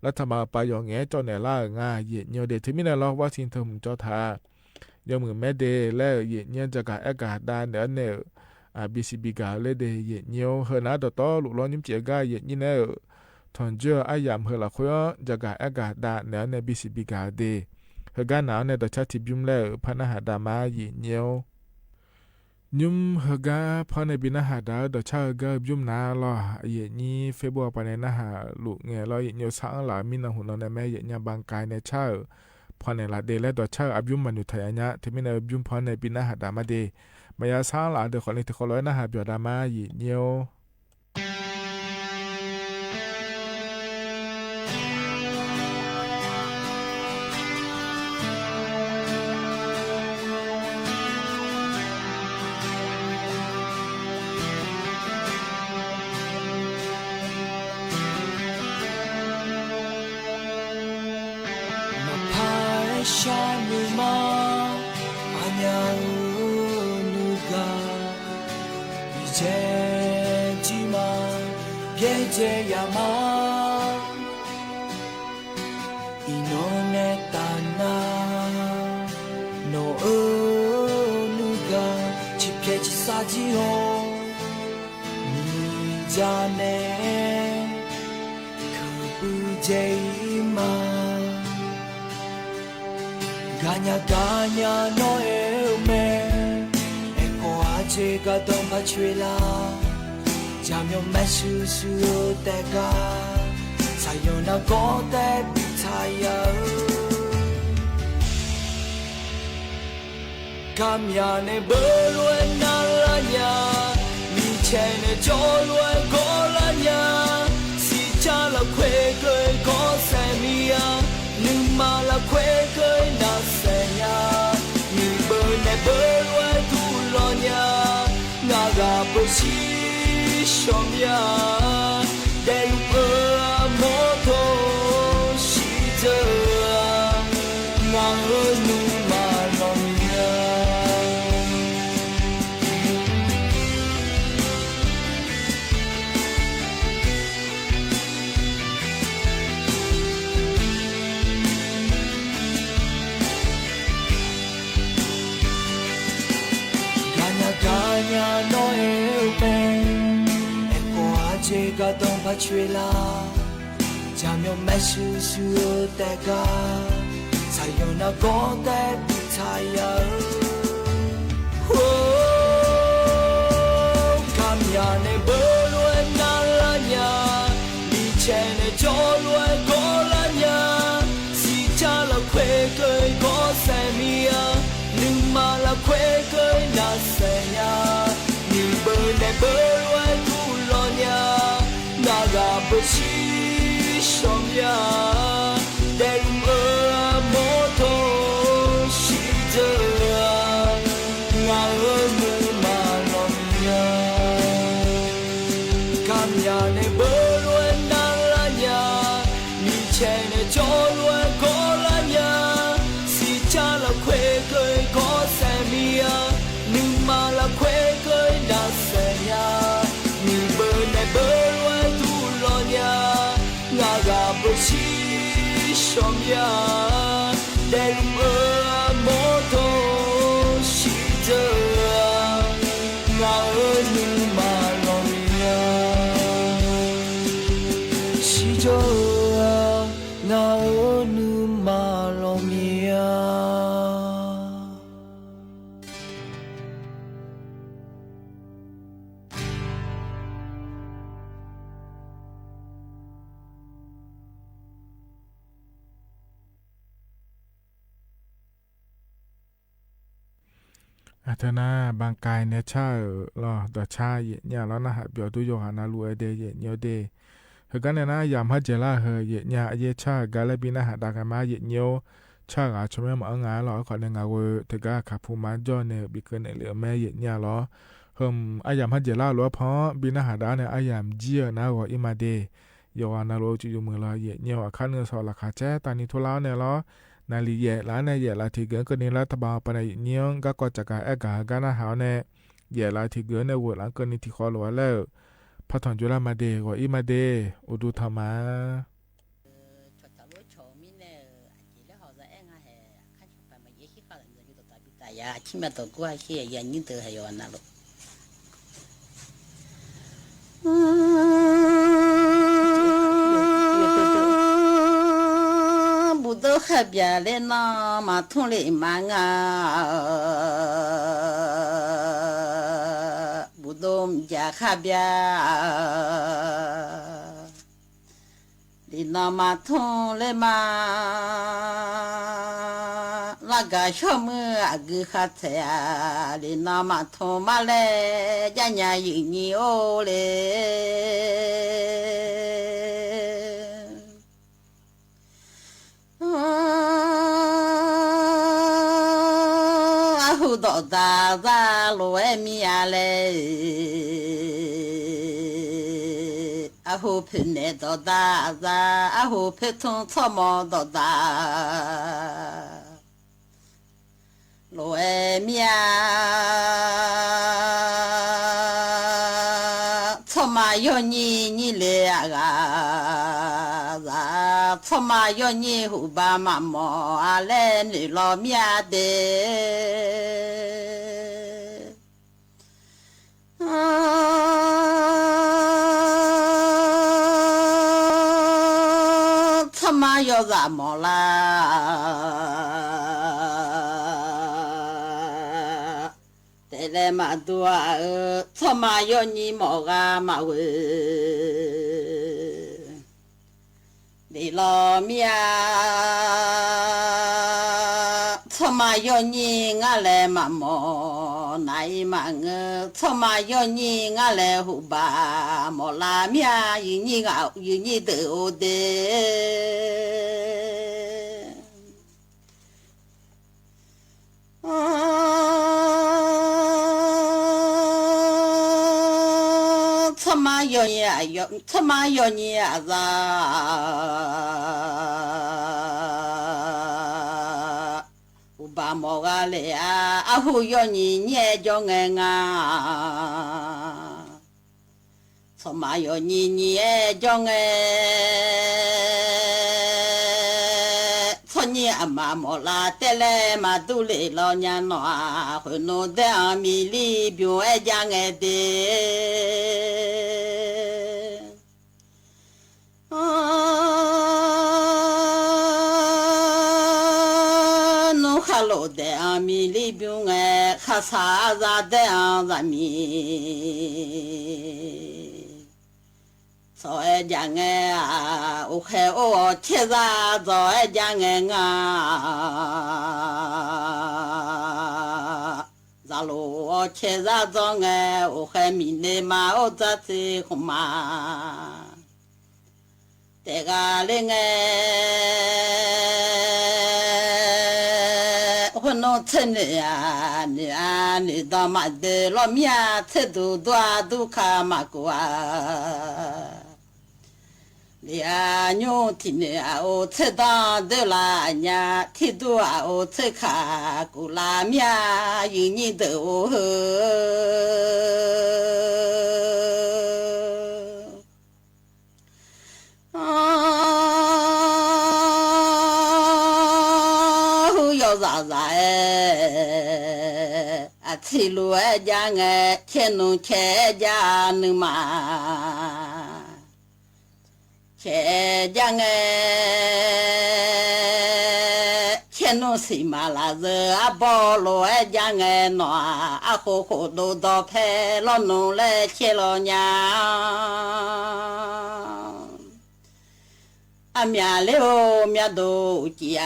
รัฐบาลไปอย่างเงี้ยจอไหนล่ะง่ายเนี่ยเดที่มีนะล่ะวัคซีนเธอมุจอทายมือแม่เดและเนี่ยจะกะอากาศด้านเนี่ยBCB กาเลเดเยเนียวเฮนาดตอลุลอนิมเจกาเยนี่เนทอนเจออายามเฮละคอยจะกะอากาศดาเนใน BCB กาเดเฮกาหนาวในตชาติบิมเลพนาหาดามาเยเนียวยุมเฮกาพอในบินาหาดาดชาเกบิมนาลอเยนี่เฟบรัวปานนะหาลุเงลอเยเนียวสังหลามินาหุนในแม่เยเนี่ยบางกายในชาพอในละเดและดชาอบิมมนุษยญะที่มีในบิมพอในบินาหาดามาเดมายาสร้างหลานเด็กคนนี้ที่เขาร้อยนะฮะเบียดามาหยีเนียว
มาพายชามือมาอันยังเจจิมาเพียเจยามาอิโนเนตานาโนเอนุกาจิเพียจิซาจิโฮมีจาเนคือปูเจมากาญากาญาโนเอเม这个东巴吹啦，将有满树树的歌，才有那个的比才有。看呀那不论哪了呀，你前的就论过了呀，是家了快给过三米呀，你妈了快给那三呀，你不那不论土了呀。Naga bersih somya dan moto sida nganu manomya Ganya no epe Eko aje ga dong pa chue la Jam yo me su su te ga Sai yo na go te pi tai ya Kam ya ne bo luan na la nya Li che ne jo luan go la nya Si cha la kwe kwe go sai mi ya Nung ma la kwe kwe na sai ya Ni bơ ne bơ luan tu lo nya Naga bơ chi som ya Den mơ mô tô shi dơ Nga ơ mơ ma lo nya Kam ya ne bơ luan na la nya Ni che ne cho luan ko la nya Si cha la kwe kwe ko sai mi ya Nung ma la kwe kwe na sai ya Ni bơ ne bơ luan tu lo nya Naga bơ chi som ya Den mơ mô tô shi dơ Nga ơ nung ma lo nya Si dơ Nga ơ nung ma lo nya
อาเทนาบางกายเนชาลอดชาเยเนี่ยแล้วนะฮะเบียวตุโยหานาลูเอเดเยเนียวเดเฮกันเนนะยามฮัจเจลาเฮเยเนี่ยเยชากาลบินะหะดากามาเยเนียวชากาชมะมะงาลอขอเนงาเวตกาคาพูมาจอเนบิเกเนเลแม่เยเนี่ยลอ อายามฮัดเจล่าลัวพอบินาหาดาเนี่ยอายามเจียนะว่าอิมาเดยอนาโลจิอยู่มือละเยเนียวคันเงินสอราคาแจ้ตานิทุลาวเนี่ยล้อนาลีเยล้านเนี่ยเยลาที่เกินก็นี่รัฐบาลปนายเนียงก็จักการกากานาหาวเนี่ยเยลาที่เกินเนี่ยวัวหลังก็นี่ที่ขอลัวแล้วพัฒนจุลามาเดว่าอิมาเดอุดุธรรมา
呀，起码到过去也人都还要那了。不到海边来那马桶里忙啊，不到家海边。那马桶来嘛，那个小么啊个哈子呀，那马桶嘛嘞，家家有你哦嘞，啊后到大大路外面嘞。阿虎皮内到大阿虎皮从草毛到大，路外面草麻要你来啊，草麻要你胡巴妈妈来你老面的。他妈要怎么啦？带来嘛多他妈要你毛啊嘛喂，你老面他妈要你俺来嘛毛，那一嘛他妈要你俺来胡巴毛拉面，有你都的。他妈要你要，他妈要你把毛个来阿虎要你捏叫俺啊，他妈要你捏叫俺，你阿妈毛啦带来嘛都来老娘喏，回弄的阿米里边爱家俺的。弄哈喽的阿米里边爱哈啥啥的阿米。早爱家俺啊，我还吃啥早爱家俺啊，咋喽吃啥早俺我还明天嘛我咋子红嘛，这个嘞俺我弄成的呀，你到嘛的老面吃多都看嘛过啊。呀，牛听的啊，我吃当的啦呀，听多啊，我吃卡古拉面，有你都喝。要啥啥哎，啊，吃路哎家哎，吃农吃家能嘛。切将切弄西马拉子啊，包罗哎将喏啊，火火都到拍老弄来切老娘，啊面了面都家，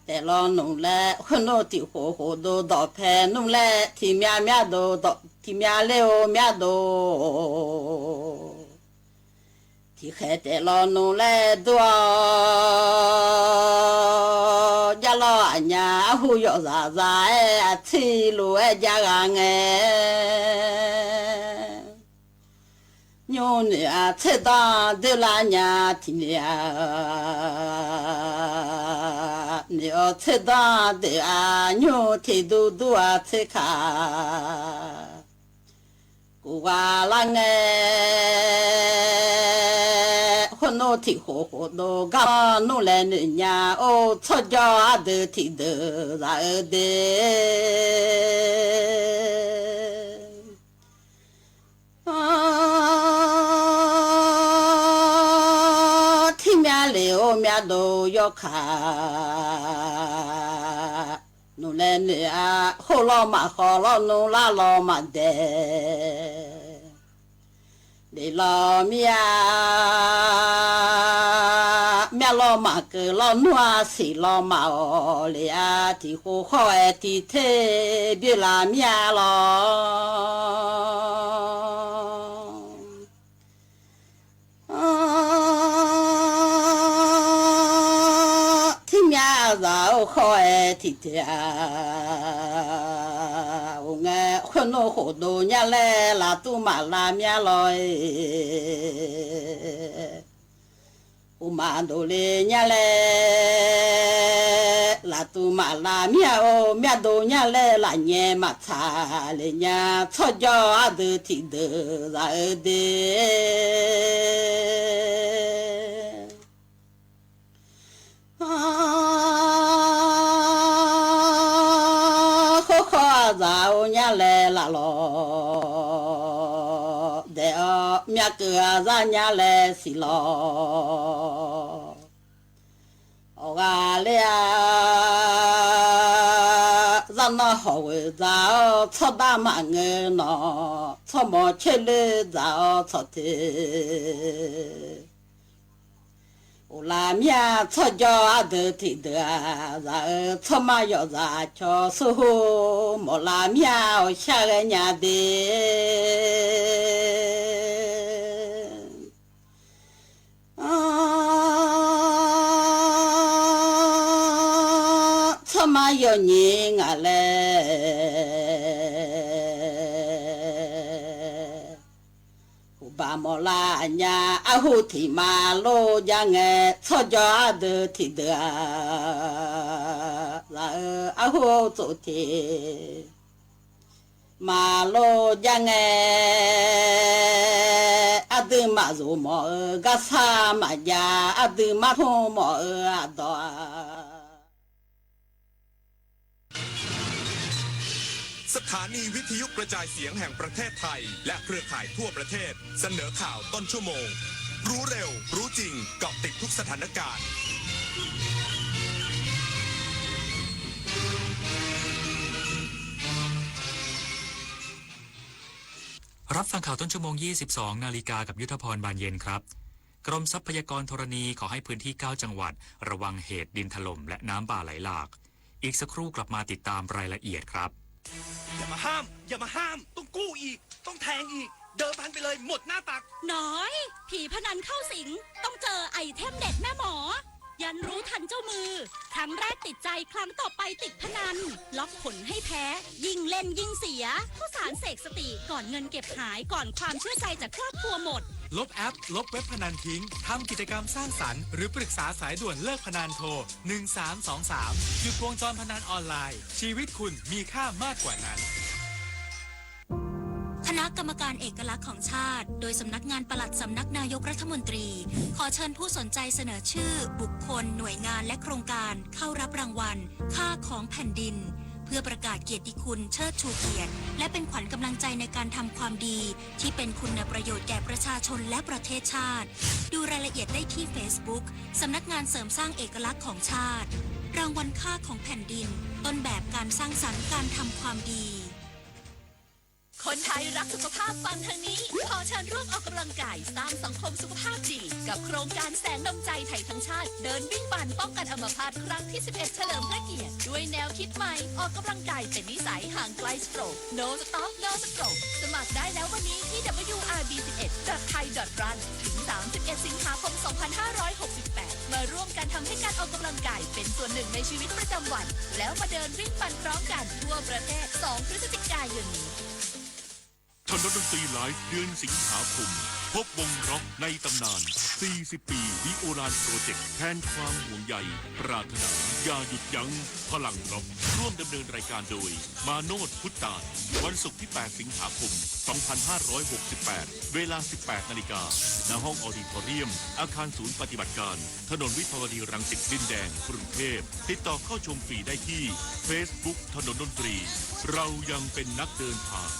带老弄来很多的火火都到拍弄来，提面都到。提面了面多，提海带老农来多，家老娘หูยอซาซาทีลูจางไงโยนเทตาเดลาญาทิเนียเนียเทตาเดอาโยเทดูดูอาเทคากูว่าละไงคนโนที่โหโหโดกาโนแลนญาโอชอจอเดที่เดราเดที่แม่เลวแม่โดยกขาโนแลนอาโหลอมาโหลอโนลาลอมาเดเดลอเมียแม่ลอมาเกลอนัวสิลอมาโอเลียที่หูข้อที่เทบิลาเมียลอที่เมียเราข้อที่เทงคนโนโหโดญาแลลาตุมาลาเมียลอยอุมาโดเลญาแลลาตุมาลาเมียโอเมียโดญาแลลาเนมาทาเลญาชอจออาเดที่เดราเดเราเนี่ยแหละละลอเดี๋ยวเมียเกลือจะเนี่ยแหละสิลอโอ้กาเลียจะน่าหอวิจาชอบบ้ามาเงินนอชอบมอเชลือจะชอบเทโอลาเมียชอจอเดที่เดราชอมายอซาชอสุโหมอลาเมียชาเกญาเดชอมายอญิงอะเลบามอลาญาอาหูที่มาโลยังไงชอจอเดที่เดราอาหูสุทีมาโลยังไงอาดึมาจูมอกะสามายาอาดึมาพมออาดอ
สถานีวิทยุกระจายเสียงแห่งประเทศไทยและเครือข่ายทั่วประเทศเสนอข่าวต้นชั่วโมงรู้เร็วรู้จริงเกาะติดทุกสถานการณ์
รับฟังข่าวต้นชั่วโมง 22 นาฬิกากับยุทธพรบานเย็นครับกรมทรัพยากรธรณีขอให้พื้นที่ 9 จังหวัดระวังเหตุดินถล่มและน้ำป่าไหลหลากอีกสักครู่กลับมาติดตามรายละเอียดครับ
อย่ามาห้ามต้องกู้อีกต้องแทงอีกเดิมพันไปเลยหมดหน้าตัก
น้อยผีพนันเข้าสิงต้องเจอไอเทมเด็ดแม่หมอยันรู้ทันเจ้ามือครั้งแรกติดใจครั้งต่อไปติดพนันล็อกผลให้แพ้ยิ่งเล่นยิ่งเสียข้าวสารเสกสติก่อนเงินเก็บหายก่อนความเชื่อใจจากครอบครัวหมด
ลบแอปลบเว็บพนันทิ้งทำกิจกรรมสร้างสรรค์หรือปรึกษาสายด่วนเลิกพนันโทร1323หยุดวงจรพนันออนไลน์ชีวิตคุณมีค่ามากกว่านั้น
คณะกรรมการเอกลักษณ์ของชาติโดยสำนักงานปลัดสำนักนายกรัฐมนตรีขอเชิญผู้สนใจเสนอชื่อบุคคลหน่วยงานและโครงการเข้ารับรางวัลค่าของแผ่นดินเพื่อประกาศเกียรติคุณเชิดชูเกียรติและเป็นขวัญกำลังใจในการทำความดีที่เป็นคุณประโยชน์แก่ประชาชนและประเทศชาติดูรายละเอียดได้ที่ Facebook สำนักงานเสริมสร้างเอกลักษณ์ของชาติรางวัลค่าของแผ่นดินต้นแบบการสร้างสรรค์การทำความดีคนไทยรักสุขภาพฟังทางนี้ขอเชิญร่วมออกกำลังกายสร้างสังคมสุขภาพดีกับโครงการแสงนำใจไทยทั้งชาติเดินวิ่งปั่นป้องกันอัมพาตครั้งที่ 11 เฉลิมพระเกียรติด้วยแนวคิดใหม่ออกกำลังกายเป็นนิสัยห่างไกลสโตรก No Stop No Stroke สมัครได้แล้ววันนี้ที่ wrb11.thai.run ถึง 31 สิงหาคม 2568 มาร่วมกันทำ
ำให้การออกกำลังกายเป็นส่วนหนึ่งในชีวิตประจำวันแล้วมาเดินวิ่งปั่นพร้อมกันทั่วประเทศ2 พฤศจิกายนนี้
ถนนดนตรีไลฟ์เดือนสิงหาคมพบวงร็อกในตำนาน40 ปีวิโอลานโปรเจกต์แทนความห่วงใยปรารถนาอย่าหยุดยั้งพลังร็อกร่วมดำเนินรายการโดยมาโนดพุทธานวันศุกร์ที่8 สิงหาคม 2568 เวลา 18 นาฬิกาณห้องออดิทอเรียมอาคารศูนย์ปฏิบัติการถนนวิภาวดีรังสิตดินแดงกรุงเทพติดต่อเข้าชมฟรีได้ที่ Facebook ถนนดนตรีเรายังเป็นนักเดินทาง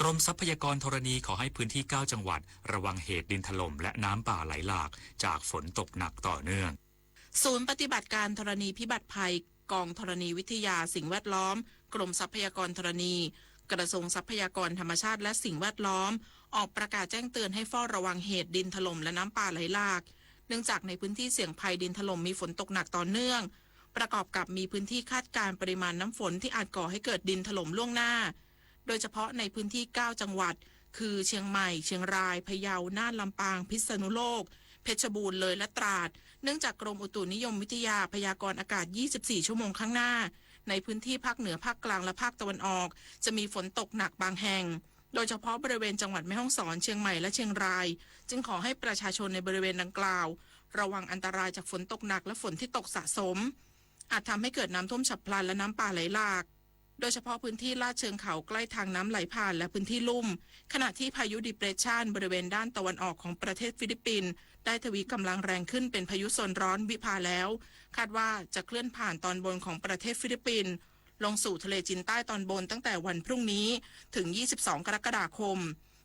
กรมทรัพยากรธรณีขอให้พื้นที่ 9 จังหวัดระวังเหตุดินถล่มและน้ำป่าไหลหลากจากฝนตกหนักต่อเนื่อง
ศูนย์ปฏิบัติการธรณีพิบัติภัยกองธรณีวิทยาสิ่งแวดล้อมกรมทรัพยากรธรณีกระทรวงทรัพยากรธรรมชาติและสิ่งแวดล้อมออกประกาศแจ้งเตือนให้เฝ้าระวังเหตุดินถล่มและน้ำป่าไหลหลากเนื่องจากในพื้นที่เสี่ยงภัยดินถล่มมีฝนตกหนักต่อเนื่องประกอบกับมีพื้นที่คาดการณ์ปริมาณน้ำฝนที่อาจก่อให้เกิดดินถล่มล่วงหน้าโดยเฉพาะในพื้นที่ 9 จังหวัดคือเชียงใหม่เชียงรายพะเยาน่านลำปางพิษณุโลกเพชรบูรณ์เลยและตราดเนื่องจากกรมอุตุนิยมวิทยาพยากรณ์อากาศ 24 ชั่วโมงข้างหน้าในพื้นที่ภาคเหนือภาคกลางและภาคตะวันออกจะมีฝนตกหนักบางแห่งโดยเฉพาะบริเวณจังหวัดแม่ฮ่องสอนเชียงใหม่และเชียงรายจึงขอให้ประชาชนในบริเวณดังกล่าวระวังอันตรายจากฝนตกหนักและฝนที่ตกสะสมอาจทำให้เกิดน้ำท่วมฉับพลันและน้ำป่าไหลหลากโดยเฉพาะพื้นที่ลาดเชิงเขาใกล้ทางน้ำไหลผ่านและพื้นที่ลุ่มขณะที่พายุดิเพรสชันบริเวณด้านตะวันออกของประเทศฟิลิปปินส์ได้ทวีกำลังแรงขึ้นเป็นพายุโซนร้อนวิภาแล้วคาดว่าจะเคลื่อนผ่านตอนบนของประเทศฟิลิปปินส์ลงสู่ทะเลจีนใต้ตอนบนตั้งแต่วันพรุ่งนี้ถึง 22 กรกฎาคม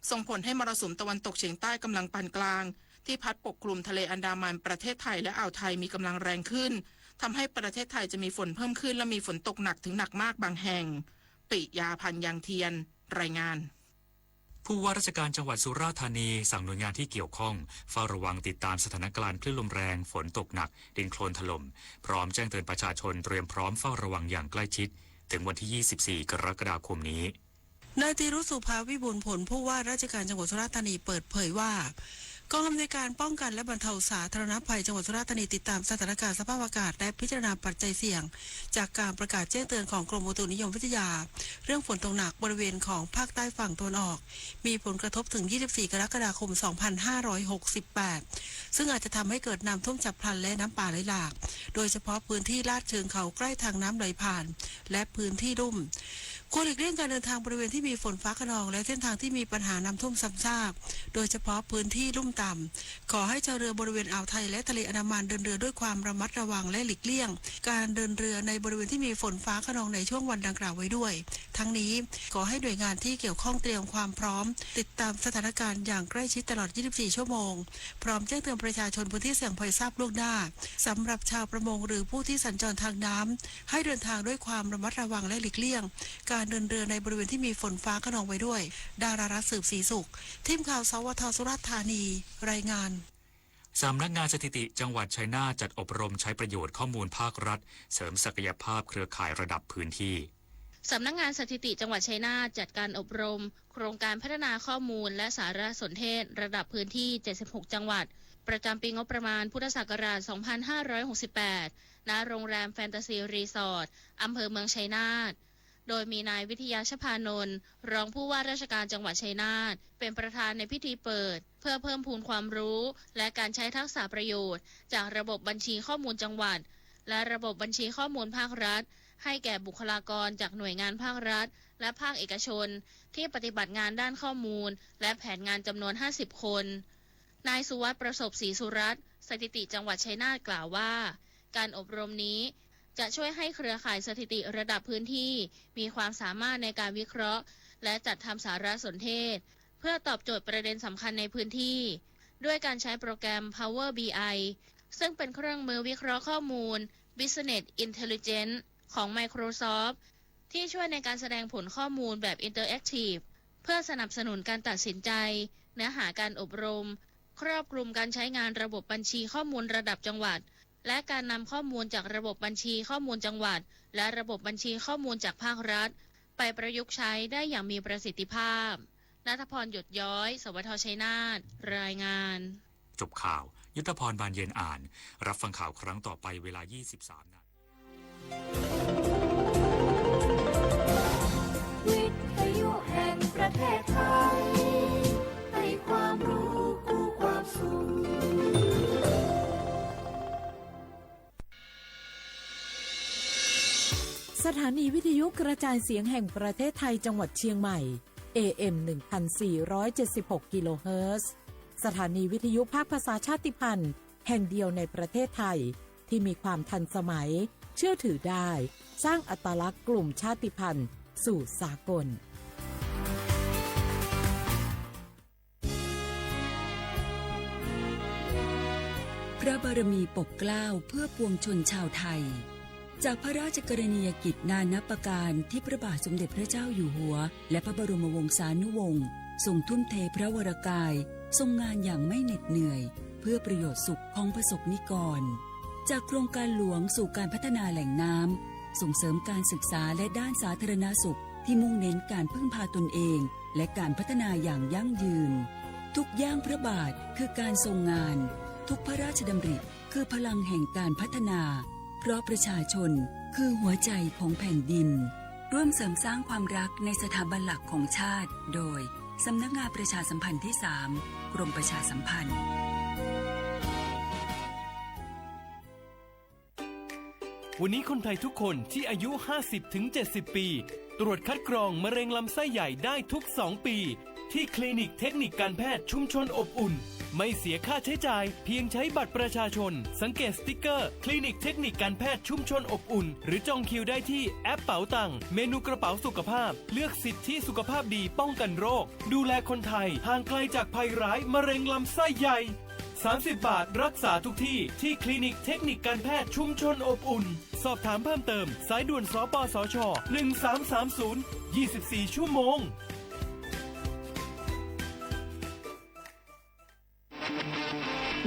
ส่งผลให้มรสุมตะวันตกเฉียงใต้กำลังปานกลางที่พัดปกคลุมทะเลอันดามันประเทศไทยและอ่าวไทยมีกำลังแรงขึ้นทำให้ประเทศไทยจะมีฝนเพิ่มขึ้นและมีฝนตกหนักถึงหนักมากบางแห่งปิยาพันธ์ยังเทียนรายงาน
ผู้ว่าราชการจังหวัดสุราษฎร์ธานีสั่งหน่วยงานที่เกี่ยวข้องเฝ้าระวังติดตามสถานการณ์คลื่นลมแรงฝนตกหนักดินโคลนถล่มพร้อมแจ้งเตือนประชาชนเตรียมพร้อมเฝ้าระวังอย่างใกล้ชิดถึงวันที่ 24 กรกฎาคมนี้
นายธีรุสุภาวิบูลย์ผลผู้ว่าราชการจังหวัดสุราษฎร์ธานีเปิดเผยว่ากองอำนวยการป้องกันและบรรเทาสาธารณภัยจังหวัดสุราษฎร์ธานีติดตามสถานการณ์สภาพอากาศและพิจารณาปัจจัยเสี่ยงจากการประกาศแจ้งเตือนของกรมอุตุนิยมวิทยาเรื่องฝนตกหนักบริเวณของภาคใต้ฝั่งตะวันออกมีผลกระทบถึง 24 กรกฎาคม 2568 ซึ่งอาจจะทำให้เกิดน้ำท่วมฉับพลันและน้ำป่าไหลหลากโดยเฉพาะพื้นที่ลาดเชิงเขาใกล้ทางน้ำไหลผ่านและพื้นที่ลุ่มควรหลีกเลี่ยงการเดินทางบริเวณที่มีฝนฟ้าคะนองและเส้นทางที่มีปัญหาน้ำท่วมซ้ำซากโดยเฉพาะพื้นที่ลุ่มต่ำขอให้ชาวเรือบริเวณอ่าวไทยและทะเลอันดามันเดินเรือด้วยความระมัดระวังและหลีกเลี่ยงการเดินเรือในบริเวณที่มีฝนฟ้าคะนองในช่วงวันดังกล่าวไว้ด้วยทั้งนี้ขอให้หน่วยงานที่เกี่ยวข้องเตรียมความพร้อมติดตามสถานการณ์อย่างใกล้ชิดตลอด 24 ชั่วโมงพร้อมแจ้งเตือนประชาชนพื้นที่เสี่ยงภัยทราบล่วงหน้าสำหรับชาวประมงหรือผู้ที่สัญจรทางน้ำให้เดินทางด้วยความระมัดระวังและหลีกเลี่ยงการเดินเรือในบริเวณที่มีฝนฟ้าคะนองไว้ด้วยดารารัตน์สืบศรีสุขทีมข่าวสวท.สุราษฎร์ธานีรายงาน
สำนักงานสถิติจังหวัดชัยนาทจัดอบรมใช้ประโยชน์ข้อมูลภาครัฐเสริมศักยภาพเครือข่ายระดับพื้นที่
สำนักงานสถิติจังหวัดชัยนาทจัดการอบรมโครงการพัฒนาข้อมูลและสารสนเทศระดับพื้นที่ 76 จังหวัดประจำปีงบประมาณพุทธศักราช 2568 ณ โรงแรมแฟนตาซีรีสอร์ทอำเภอเมืองชัยนาทโดยมีนายวิทยาชพานนท์รองผู้ว่าราชการจังหวัดชัยนาทเป็นประธานในพิธีเปิดเพื่อเพิ่มพูนความรู้และการใช้ทักษะประโยชน์จากระบบบัญชีข้อมูลจังหวัดและระบบบัญชีข้อมูลภาครัฐให้แก่บุคลากรจากหน่วยงานภาครัฐและภาคเอกชนที่ปฏิบัติงานด้านข้อมูลและแผนงานจำนวน 50 คนนายสุวัฒน์ประสบศรีสุรัตน์สถิติจังหวัดชัยนาทกล่าวว่าการอบรมนี้จะช่วยให้เครือข่ายสถิติระดับพื้นที่มีความสามารถในการวิเคราะห์และจัดทำสารสนเทศเพื่อตอบโจทย์ประเด็นสำคัญในพื้นที่ด้วยการใช้โปรแกรม Power BI ซึ่งเป็นเครื่องมือวิเคราะห์ข้อมูล Business Intelligence ของ Microsoft ที่ช่วยในการแสดงผลข้อมูลแบบ Interactive เพื่อสนับสนุนการตัดสินใจเนื้อหาการอบรมครอบคลุมการใช้งานระบบบัญชีข้อมูลระดับจังหวัดและการนำข้อมูลจากระบบบัญชีข้อมูลจังหวัดและระบบบัญชีข้อมูลจากภาครัฐไปประยุกต์ใช้ได้อย่างมีประสิทธิภาพณัฐพร หยดย้อยสวท ชัยนาทรายงาน
จบข่าว ยุทธพรบานเย็นอ่านรับฟังข่าวครั้งต่อไปเวลา 23 นาฬิกา
วิทยุแห่งประเทศไทยให้ความรู้กู้ความสุข
สถานีวิทยุกระจายเสียงแห่งประเทศไทยจังหวัดเชียงใหม่ AM 1476 กิโลเฮิรตซ์สถานีวิทยุภาคภาษาชาติพันธุ์แห่งเดียวในประเทศไทยที่มีความทันสมัยเชื่อถือได้สร้างอัตลักษณ์กลุ่มชาติพันธุ์สู่สากล
พระบารมีปกเกล้าเพื่อปวงชนชาวไทยจากพระราชกรณียกิจนานับประการที่พระบาทสมเด็จพระเจ้าอยู่หัวและพระบรมวงศานุวงศ์ทรงทุ่มเทพระวรกายทรงงานอย่างไม่เหน็ดเหนื่อยเพื่อประโยชน์สุขของประสบนิกรจากโครงการหลวงสู่การพัฒนาแหล่งน้ำส่งเสริมการศึกษาและด้านสาธารณสุขที่มุ่งเน้นการพึ่งพาตนเองและการพัฒนาอย่างยั่งยืนทุกย่างพระบาทคือการทรงงานทุกพระราชดำริคือพลังแห่งการพัฒนาเพราะประชาชนคือหัวใจของแผ่นดินร่วมเสริมสร้างความรักในสถาบันหลักของชาติโดยสำนักงานประชาสัมพันธ์ที่ 3 กรมประชาสัมพันธ์
วันนี้คนไทยทุกคนที่อายุ 50-70 ปีตรวจคัดกรองมะเร็งลำไส้ใหญ่ได้ทุก 2 ปีที่คลินิกเทคนิคการแพทย์ชุมชนอบอุ่นไม่เสียค่าใช้จ่ายเพียงใช้บัตรประชาชนสังเกตสติ๊กเกอร์คลินิกเทคนิคการแพทย์ชุมชนอบอุ่นหรือจองคิวได้ที่แอปเป๋าตังเมนูกระเป๋าสุขภาพเลือกสิทธิสุขภาพดีป้องกันโรคดูแลคนไทยห่างไกลจากภัยร้ายมะเร็งลำไส้ใหญ่30 บาทรักษาทุกที่ที่คลินิกเทคนิคการแพทย์ชุมชนอบอุ่นสอบถามเพิ่มเติมสายด่วนสปสช1330 24 ชั่วโมง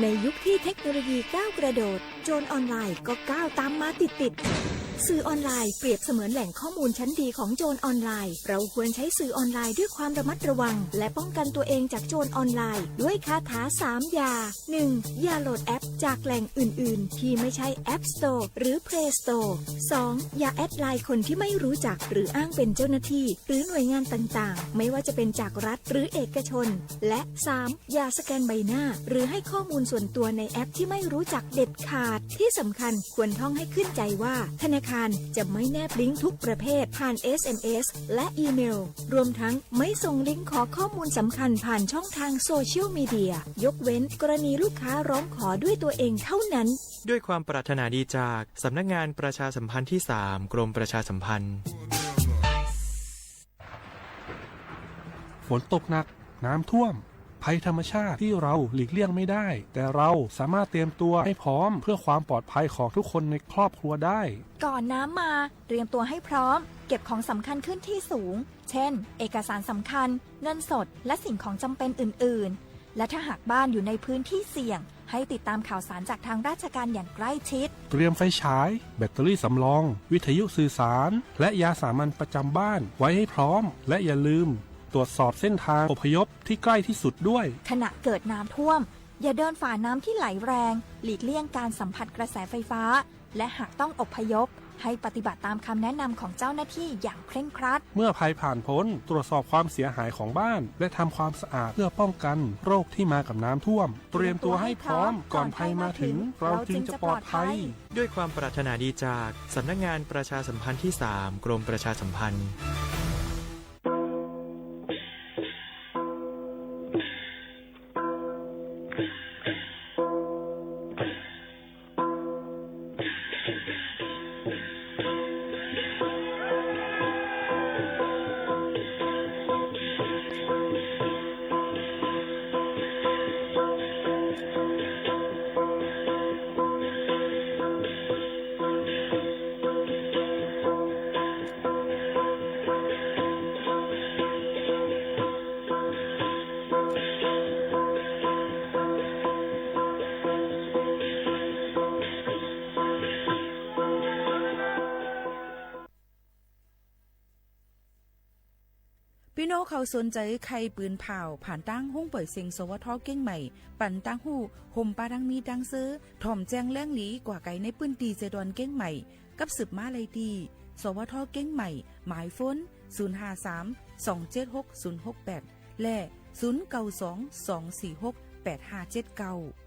ในยุคที่เทคโนโลยีก้าวกระโดดโจรออนไลน์ก็ก้าวตามมาติดสื่อออนไลน์เปรียบเสมือนแหล่งข้อมูลชั้นดีของโจรออนไลน์เราควรใช้สื่อออนไลน์ด้วยความระมัดระวังและป้องกันตัวเองจากโจรออนไลน์ด้วยคาถา3อย่า 1. อย่าโหลดแอปจากแหล่งอื่นๆที่ไม่ใช่ App Store หรือ Play Store 2. อย่าแอดไลน์คนที่ไม่รู้จักหรืออ้างเป็นเจ้าหน้าที่หรือหน่วยงานต่างๆไม่ว่าจะเป็นจากรัฐหรือเอกชนและ 3. อย่าสแกนใบหน้าหรือให้ข้อมูลส่วนตัวในแอปที่ไม่รู้จักเด็ดขาดที่สำคัญควรท่องให้ขึ้นใจว่าธนาคารจะไม่แนบลิงก์ทุกประเภทผ่าน SMS และอีเมลรวมทั้งไม่ส่งลิงก์ขอข้อมูลสำคัญผ่านช่องทางโซเชียลมีเดียยกเว้นกรณีลูกค้าร้องขอด้วยตัวเองเท่านั้น
ด้วยความปรารถนาดีจากสำนักงานประชาสัมพันธ์ที่ 3 กรมประชาสัมพันธ์
ฝนตกหนักน้ำท่วมภัยธรรมชาติที่เราหลีกเลี่ยงไม่ได้แต่เราสามารถเตรียมตัวให้พร้อมเพื่อความปลอดภัยของทุกคนในครอบครัวได้
ก่อนน้ำมาเตรียมตัวให้พร้อมเก็บของสำคัญขึ้นที่สูงเช่นเอกสารสำคัญเงินสดและสิ่งของจำเป็นอื่นๆและถ้าหากบ้านอยู่ในพื้นที่เสี่ยงให้ติดตามข่าวสารจากทางราชการอย่างใกล้ชิด
เตรียมไฟฉายแบตเตอรี่สำรองวิทยุสื่อสารและยาสามัญประจำบ้านไว้ให้พร้อมและอย่าลืมตรวจสอบเส้นทางอพยพที่ใกล้ที่สุดด้วย
ขณะเกิดน้ำท่วมอย่าเดินฝ่าน้ำที่ไหลแรงหลีกเลี่ยงการสัมผัสกระแสไฟฟ้าและหากต้องอพยพให้ปฏิบัติตามคำแนะนำของเจ้าหน้าที่อย่างเคร่งครัด
เมื่อภัยผ่านพ้นตรวจสอบความเสียหายของบ้านและทำความสะอาดเพื่อป้องกันโรคที่มากับน้ำท่วมเตรียมตัวให้พร้อมก่อนภัยมาถึงเราจึงจะปลอดภัย
ด้วยความปรารถนาดีจากสำนักงานประชาสัมพันธ์ที่ 3 กรมประชาสัมพันธ์
น้องเขาสนใจใครปืนเผาผ่านตั้งห้องเปิดเสียงสวทเก้งใหม่ปั่นตั้งหู้ห่มปาดังมีดังซื้อถ่อมแจ้งแล้งหลีกว่าไก่ในปืนตีเจดอนเก้งใหม่กับสืบมาเลยดีสวทเก้งใหม่หมายฟ้น053-276-068และ0922468579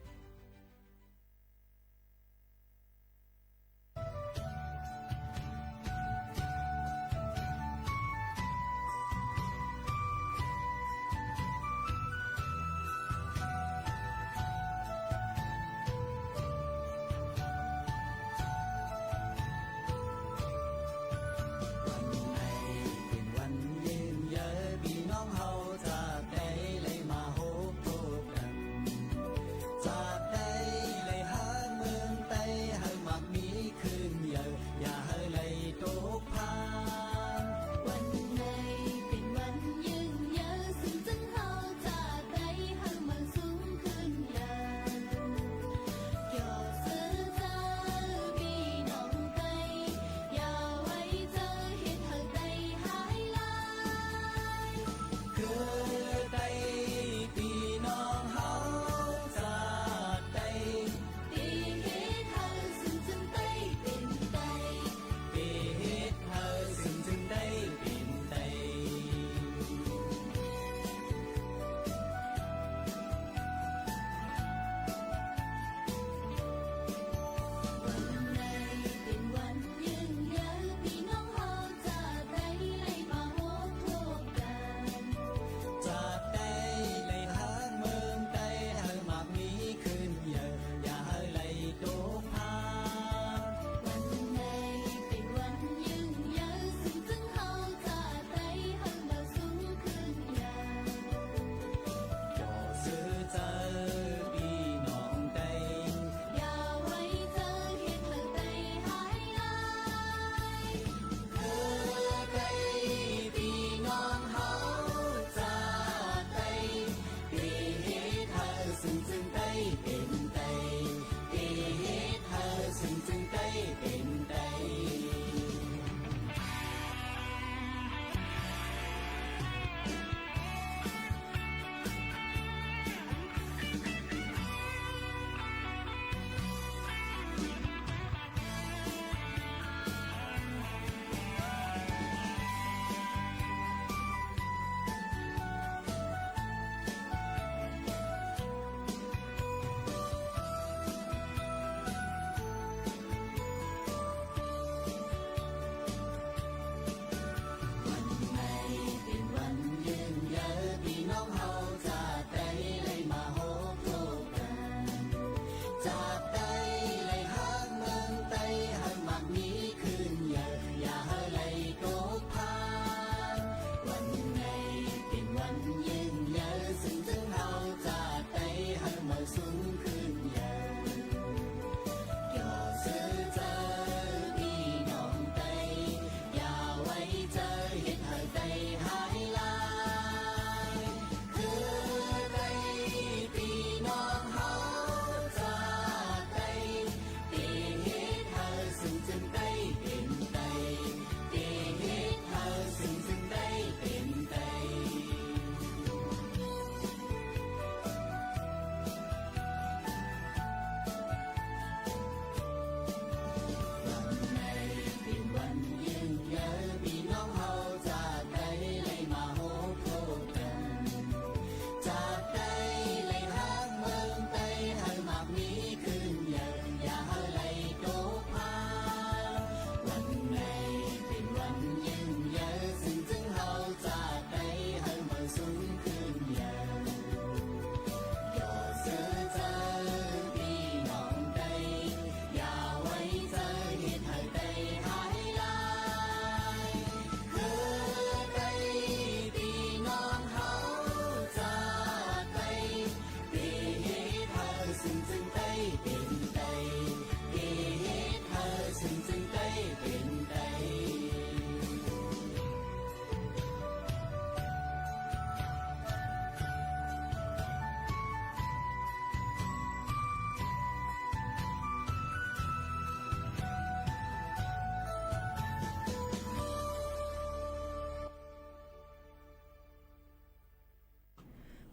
จาก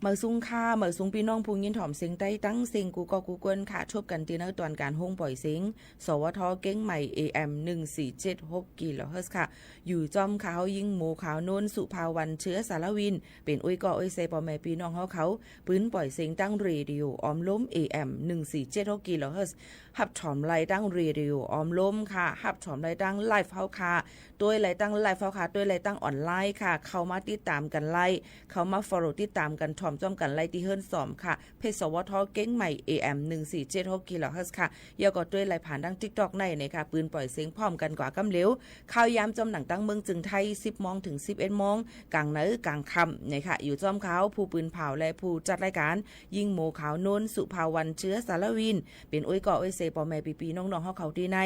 เมื่อซุ่งค่าเมื่อซุ่งพี่น้องผู้ยินถ่อมเสียงใต้ตั้งเสียงกูก็กูกวนค่ะชบกันตีนักตอนการห้องปล่อยเสียงสวทเก้งใหม่ AM 1476กิโลเฮิรตซ์ค่ะอยู่จอมขาวยิงหมูขาวโนนสุภาวันเชื้อสารวินเป็นอุ้ยก่ออุ้ยเซปอแม่พี่น้องเขาปืนปล่อยเสียงตั้งเรดิโอออมล้ม AM 1476กิโลเฮิรตซ์หับถ่อมไล่ตั้งเรดิโอออมล้มค่ะหับถ่อมไล่ตั้งไลฟ์เฮาค่ะด้วยไล่ตั้งไลฟ์เฮาค่ะด้วยไล่ตั้งออนไลน์ค่ะเข้ามาติดตามกันไล่เข้ามา follow ติดตามกันถ่อมจอมกันไล่ที่เฮิรนสอมค่ะเพจสวทเก้งใหม่ AM 1476กิโลเฮิรตซ์ค่ะยาวก็ด้วยไล่ผ่านดัง TikTok ในนะคะปืนปล่อยเสียงพร้อมกันกว่ากำเหลวข่าวยามจอมหนังตั้งเมืองจึงไทย 10 โมงถึง 11 โมงกลางมื้อกลางค่ำนะคะอยู่จอมขาวผู้ปืนเผาและผู้จัดรายการยิงหมูขาวโนนสุภาวันเชื้อสารวินเป็นอุ้ยก่ออุ้ยเซปอแม่ปีๆน้องๆเขาที่ใน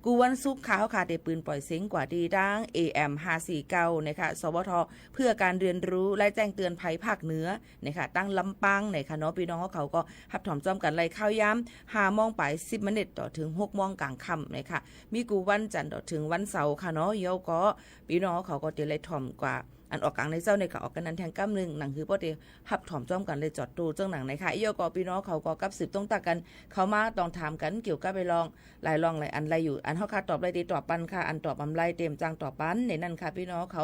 กูวันศุกร์ขาวค่ะได้ปืนปล่อยเสียงกว่าดีดัง AM 549นะคะสวทเพื่อการเรียนรู้และแจ้งเตือนภัยภาคเหนือนะคะตั้งลำปางนะคะเนาะพี่น้องเขาก็หับถอมจอมกันไล่ข้าวยาม5 โมงไป10 นาทีต่อถึง6 โมงกลางค่ำนะคะมีกูวันจันทร์ต่อถึงวันเสาร์ค่ะเนาะเยาก็พี่น้องเขาก็จะไล่ถอมกว่าอันออกกลางในเจ้าในก็ออกกันนั้นแทงก้ำหนึ่งหนังคือพอดีหับถอมจ้อมกันเลยจอดตูเจ้าหนังในค่ะเยาก็พี่น้องเขาก็กับสืบต้องตักกันเขามาต้องถามกันเกี่ยวกับไปลองหลายอันไรอยู่อันเขาค่ะตอบไรดีตอบปันค่ะอันตอบอำไรเต็มจังตอบปันในนั่นค่ะพี่น้องเขา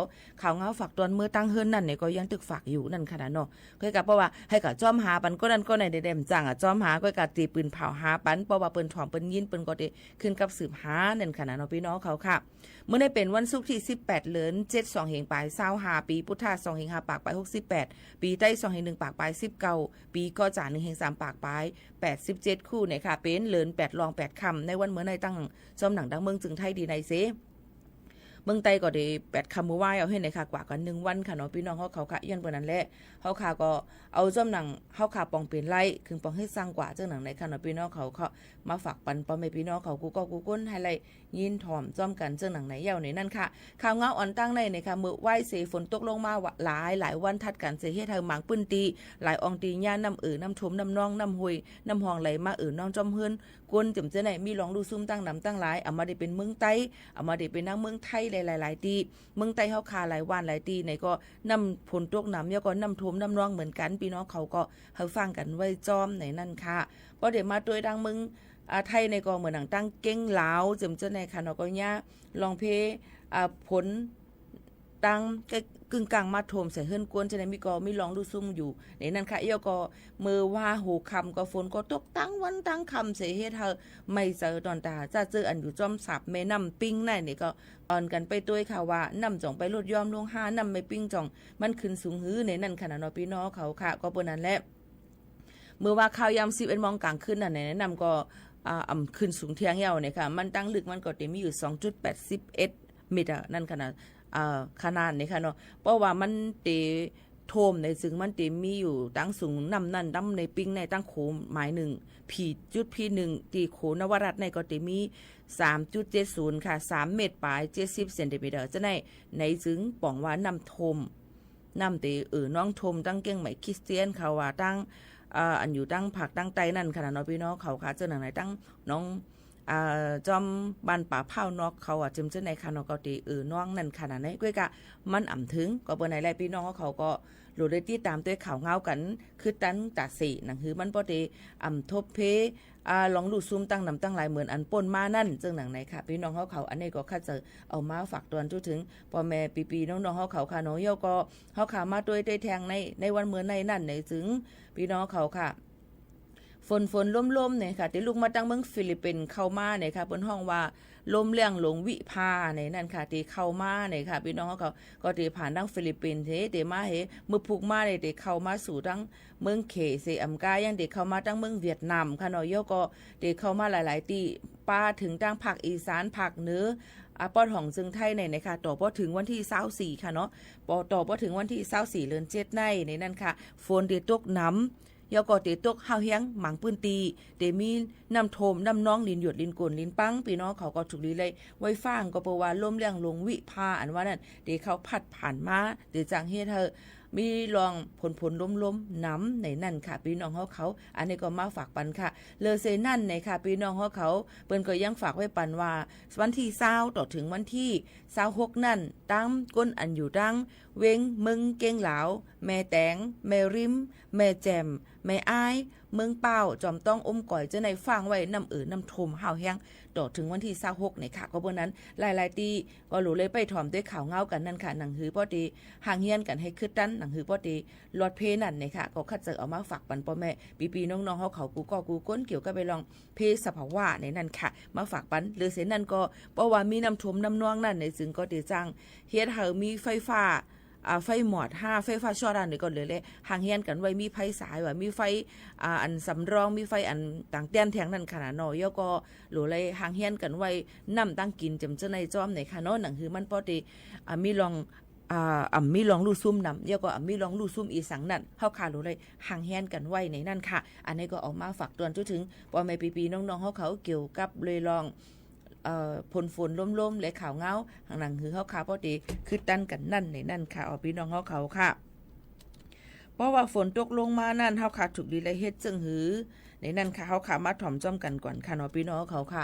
เงาฝากตอนมือตั้งเฮิรนนั่นเนี่ยก็ยังตึกฝากอยู่นั่นค่ะเนาะเคยกับเพราะว่าให้กับจ้อมหาปันก็นั่นก็ในเต็มจังจ้อมหาก็กับตีปืนเผาหาปันเพราะว่าเปิ้นถอมเปิ้นยินเปิ้นก็ได้ขึ้นกับสืบหานั่นค่ะเนาะพี่น้องเขาค่ะเมื่อได้เป็นวันศุกร์ที่18เดือน7 2เฮงปลาย25ปีพุทธศักราช2เฮง5ปากปลาย68ปีใต้2เฮง1ปากปลาย19ปีก็จ่า1เฮง3ปากปลาย87คู่เนี่ยค่ะเป็นเลิน8รอง8คำในวันเมื่อในตั้งจอมหนังดังเมืองจึงไทยดีในเซเมืองไต้ก็ได้8คำมือไหว้เอาให้ในค่ะกว่ากัน1วันค่ะเนาะพี่น้องเขาค่ะย้อนเปิ้นนั้นแหละเขาค่ะก็เอาจอมหนังเขาค่ะปองเป็นไล่คือปองให้สร้างกว่าจังหนังในค่ะเนาะพี่น้องเขามาฝากปันพ่อแม่พี่น้องเขากูก็กูก้นให้ไล่ยินถ่อมจอมกันจังหนังไหนยาวในนั่นค่ะข่าวเงาอ่อนตั้งในค่ะมื้อไหว้เสฝนตกลงมาหลายวันทัดกันเสเฮ็ดให้หมางปื้นตีหลายอองตีย่าน้ำน้ำทมน้ำนองน้ำห้วยน้ำหองไหลมาน้องจอมเฮือนกวนจำเจไหนมีลองดูซุ่มตั้งน้ำตั้งหลายเอามาได้เป็นเมืองไต้เอามาได้เป็นนางเมืองไทยหลายตีเมืองไต้เฮาคาหลายวันหลายตีในก็น้ำฝนตกน้ำแล้วก็น้ำท่วมน้ำนองเหมือนกันพี่น้องเขาก็เฮาฟังกันไว้จอมในนั่นค่ะบ่ได้มาด้วยดังเมืองไทยในก็เหมือนหนังตั้งเก้งลาวจำเจไหนค่ะเนาะก็ย่าลองเพผลตั้งกึ่งกลางมาโถมใส่เฮือนกวนจะได้มีลองดูซุ่มอยู่ในนั้นค่ะเอี้ยก็มือว่าหูคำก็ฝนก็ตกตั้งวันตั้งคำเสียเฮ็ดเธอไม่เจอตอนตาจะเจออันอยู่จอมสับแม่น้ำปิ้งนั่นนี่ก็อ่อนกันไปด้วยค่ะว่าน้ำจ่องไปลดยอมลง5น้ำไม่ปิ้งจ่องมันขึ้นสูงหื้อในนั้นขนาดเนาะพี่น้องเขาค่ะก็เปิ้นนั้นแหละเมื่อว่าข่าวยาม11 โมงกลางคืนนั่นแนะนำก็ขึ้นสูงเที่ยงยาวเนี่ยค่ะมันตั้งลึกมันก็มีอยู่ 2.81 เมตรนั่นขนาดขนาดนี้ค่ะเนาะเพราะว่ามันเตโทมในซึ่งมันเตมีอยู่ตั้งสูงน้ำนั่นตั้งในปิ้งในตั้งโขหมายหนึ่งผีจุดพีหนึ่งตีโขนวรัตน์ในก็เตมี 3.70 ค่ะ3 เมตรปลาย70 เซนติเมตรจะในซึ่งป่องว่าน้ำโทมน้ำเตน้องโทมตั้งเก้งใหม่คริสเตียนเขาว่าตั้งอันอยู่ตั้งผักตั้งไตนั่นขนาดเนาะพี่น้องเขาค่ะเจ้าหนังไหนตั้งน้องจอมบ้านป่าเผานอกเขาจำเจ้าในคานอกตีน้องนั่นขนาดไหนก้วยกะมันอ่ำถึงก็เบอร์ไหนแลพี่น้องเขาก็รู้ได้ที่ตามด้วยข่าวเงากันคือตั้งตาสีหนังคือมันพอดีอ่ำทบเพลองดูซุ่มตั้งนำตั้งหลายเหมือนอันป่นมานั่นเจ้าหนังไหนค่ะพี่น้องเขาอันนี้ก็ข้าจะเอามาฝากตอนทุกถึงพ่อแม่ปีน้องเขาค่ะน้องเยาก็เขาขามาด้วยได้แทงในวันเมื่อในนั่นในถึงพี่น้องเขาค่ะฝนล่มๆเนี่ยค่ะที่ลูกมาตั้งเมืองฟิลิปปินส์เข้ามาเนี่ยค่ะบนห้องว่าลมเลี่ยงหลงวิภาเนี่ยนั่นค่ะที่เข้ามาเนี่ยค่ะพี่น้องเขาก็ที่ผ่านทั้งฟิลิปปินส์ที่มามือผูกมาเนี่ยที่เข้ามาสู่ทั้งเมืองเขเซอัมกายังที่เข้ามาทั้งเมืองเวียดนามค่ะเนาะเยาก็ที่เข้ามาหลายๆที่ป้าถึงทั้งภาคอีสานภาคเหนือปอดของจึงไทยในนะคะต่อพอถึงวันที่24ค่ะเนาะต่อพอถึงวันที่24เดือน7ในนั่นค่ะฝนที่ตกน้ำยอก็เตตกห้าวเฮียงหมังปืนตีเตมีน้ำโทมน้ำน้องลินหยดลินกลลินปังพี่น้องเขาก็ถูกลีเลยไว้ฟังก็เพราะว่าล่มเรื่องลงวิภาอันว่านั่นเตเขาพัดผ่านมาเตจังเฮ็ดเธอมีลองผลล้มน้ำในนั่นค่ะพี่น้องเขาอันนี้ก็มาฝากปันค่ะเลอเซนั่นในค่ะพี่น้องเขาเปิ้นก็ยังฝากไว้ปันว่าวันที่20ต่อถึงวันที่26นั่นตั้งก้นอันอยู่ดัง เวงมึงเก้งเหลาแม่แตงแม่ริมแม่แจมแม่อ้ายเมืองเป้าจอมต้องอมก่อยจะในฟังไว้น้ำน้ำทมห่าวแห้งต่อถึงวันที่26เนี่ยค่ะก็เบิ่นั้นหลายๆตีก็รู้เลยไปถ่อมด้วยข่าวเงากันนั่นค่ะหนังหือพอดีห่างเฮียนกันให้คึดดันหนังหือพอดีลอดเพนั่นเนี่ยค่ะก็คัดเจอเอามาฝากปันพ่อแม่ปีๆน้องๆเขากูก็กูก้นเกี่ยวกับไปลองเพสภาวะในนั่นค่ะมาฝากปันหรือเสนั่นก็เพราะว่ามีน้ำท่วมน้ำนองนั่นในซึ่งก็ดีจังเฮ็ดให้มีไฟฟ้าไฟหมอด5ไฟฟ้าช็อตอันนี้ก่อนเลยห่างเฮียนกันไว้มีไฟสายว่ามีไฟอันสำรองมีไฟอันต่างแดนแทงนั่นขนาดน้อยยก็หรือเลยห่างเฮียนกันไว้นำตั้งกินจำเจในจอมในค่ะเนาะหนังคือมันพอดีมีลองมีลองลู่ซุ่มนำยก็มีลองลู่ซุ่มอีสังนั่นเฮาค่ะรู้เลยห่างเฮียนกันไว้ในนั่นค่ะอันนี้ก็ออกมาฝากตวนจนถึงพอแม่ปีๆน้องๆเขาเกี่ยวกับเลยลองผลฝนล้มๆและข่าวเงาทางหนังคือเขาขาพอดีคือตันกันนั่นในนั่นค่ะเอาพี่น้องเขาค่ะเพราะว่าฝนตกลงมานั่นเขาขาถูกดีเลยเฮ็ดจึงหือในนั่นค่ะเขาขามาถ่อมจ้อมกันก่อนค่ะเนาะพี่น้องเขาค่ะ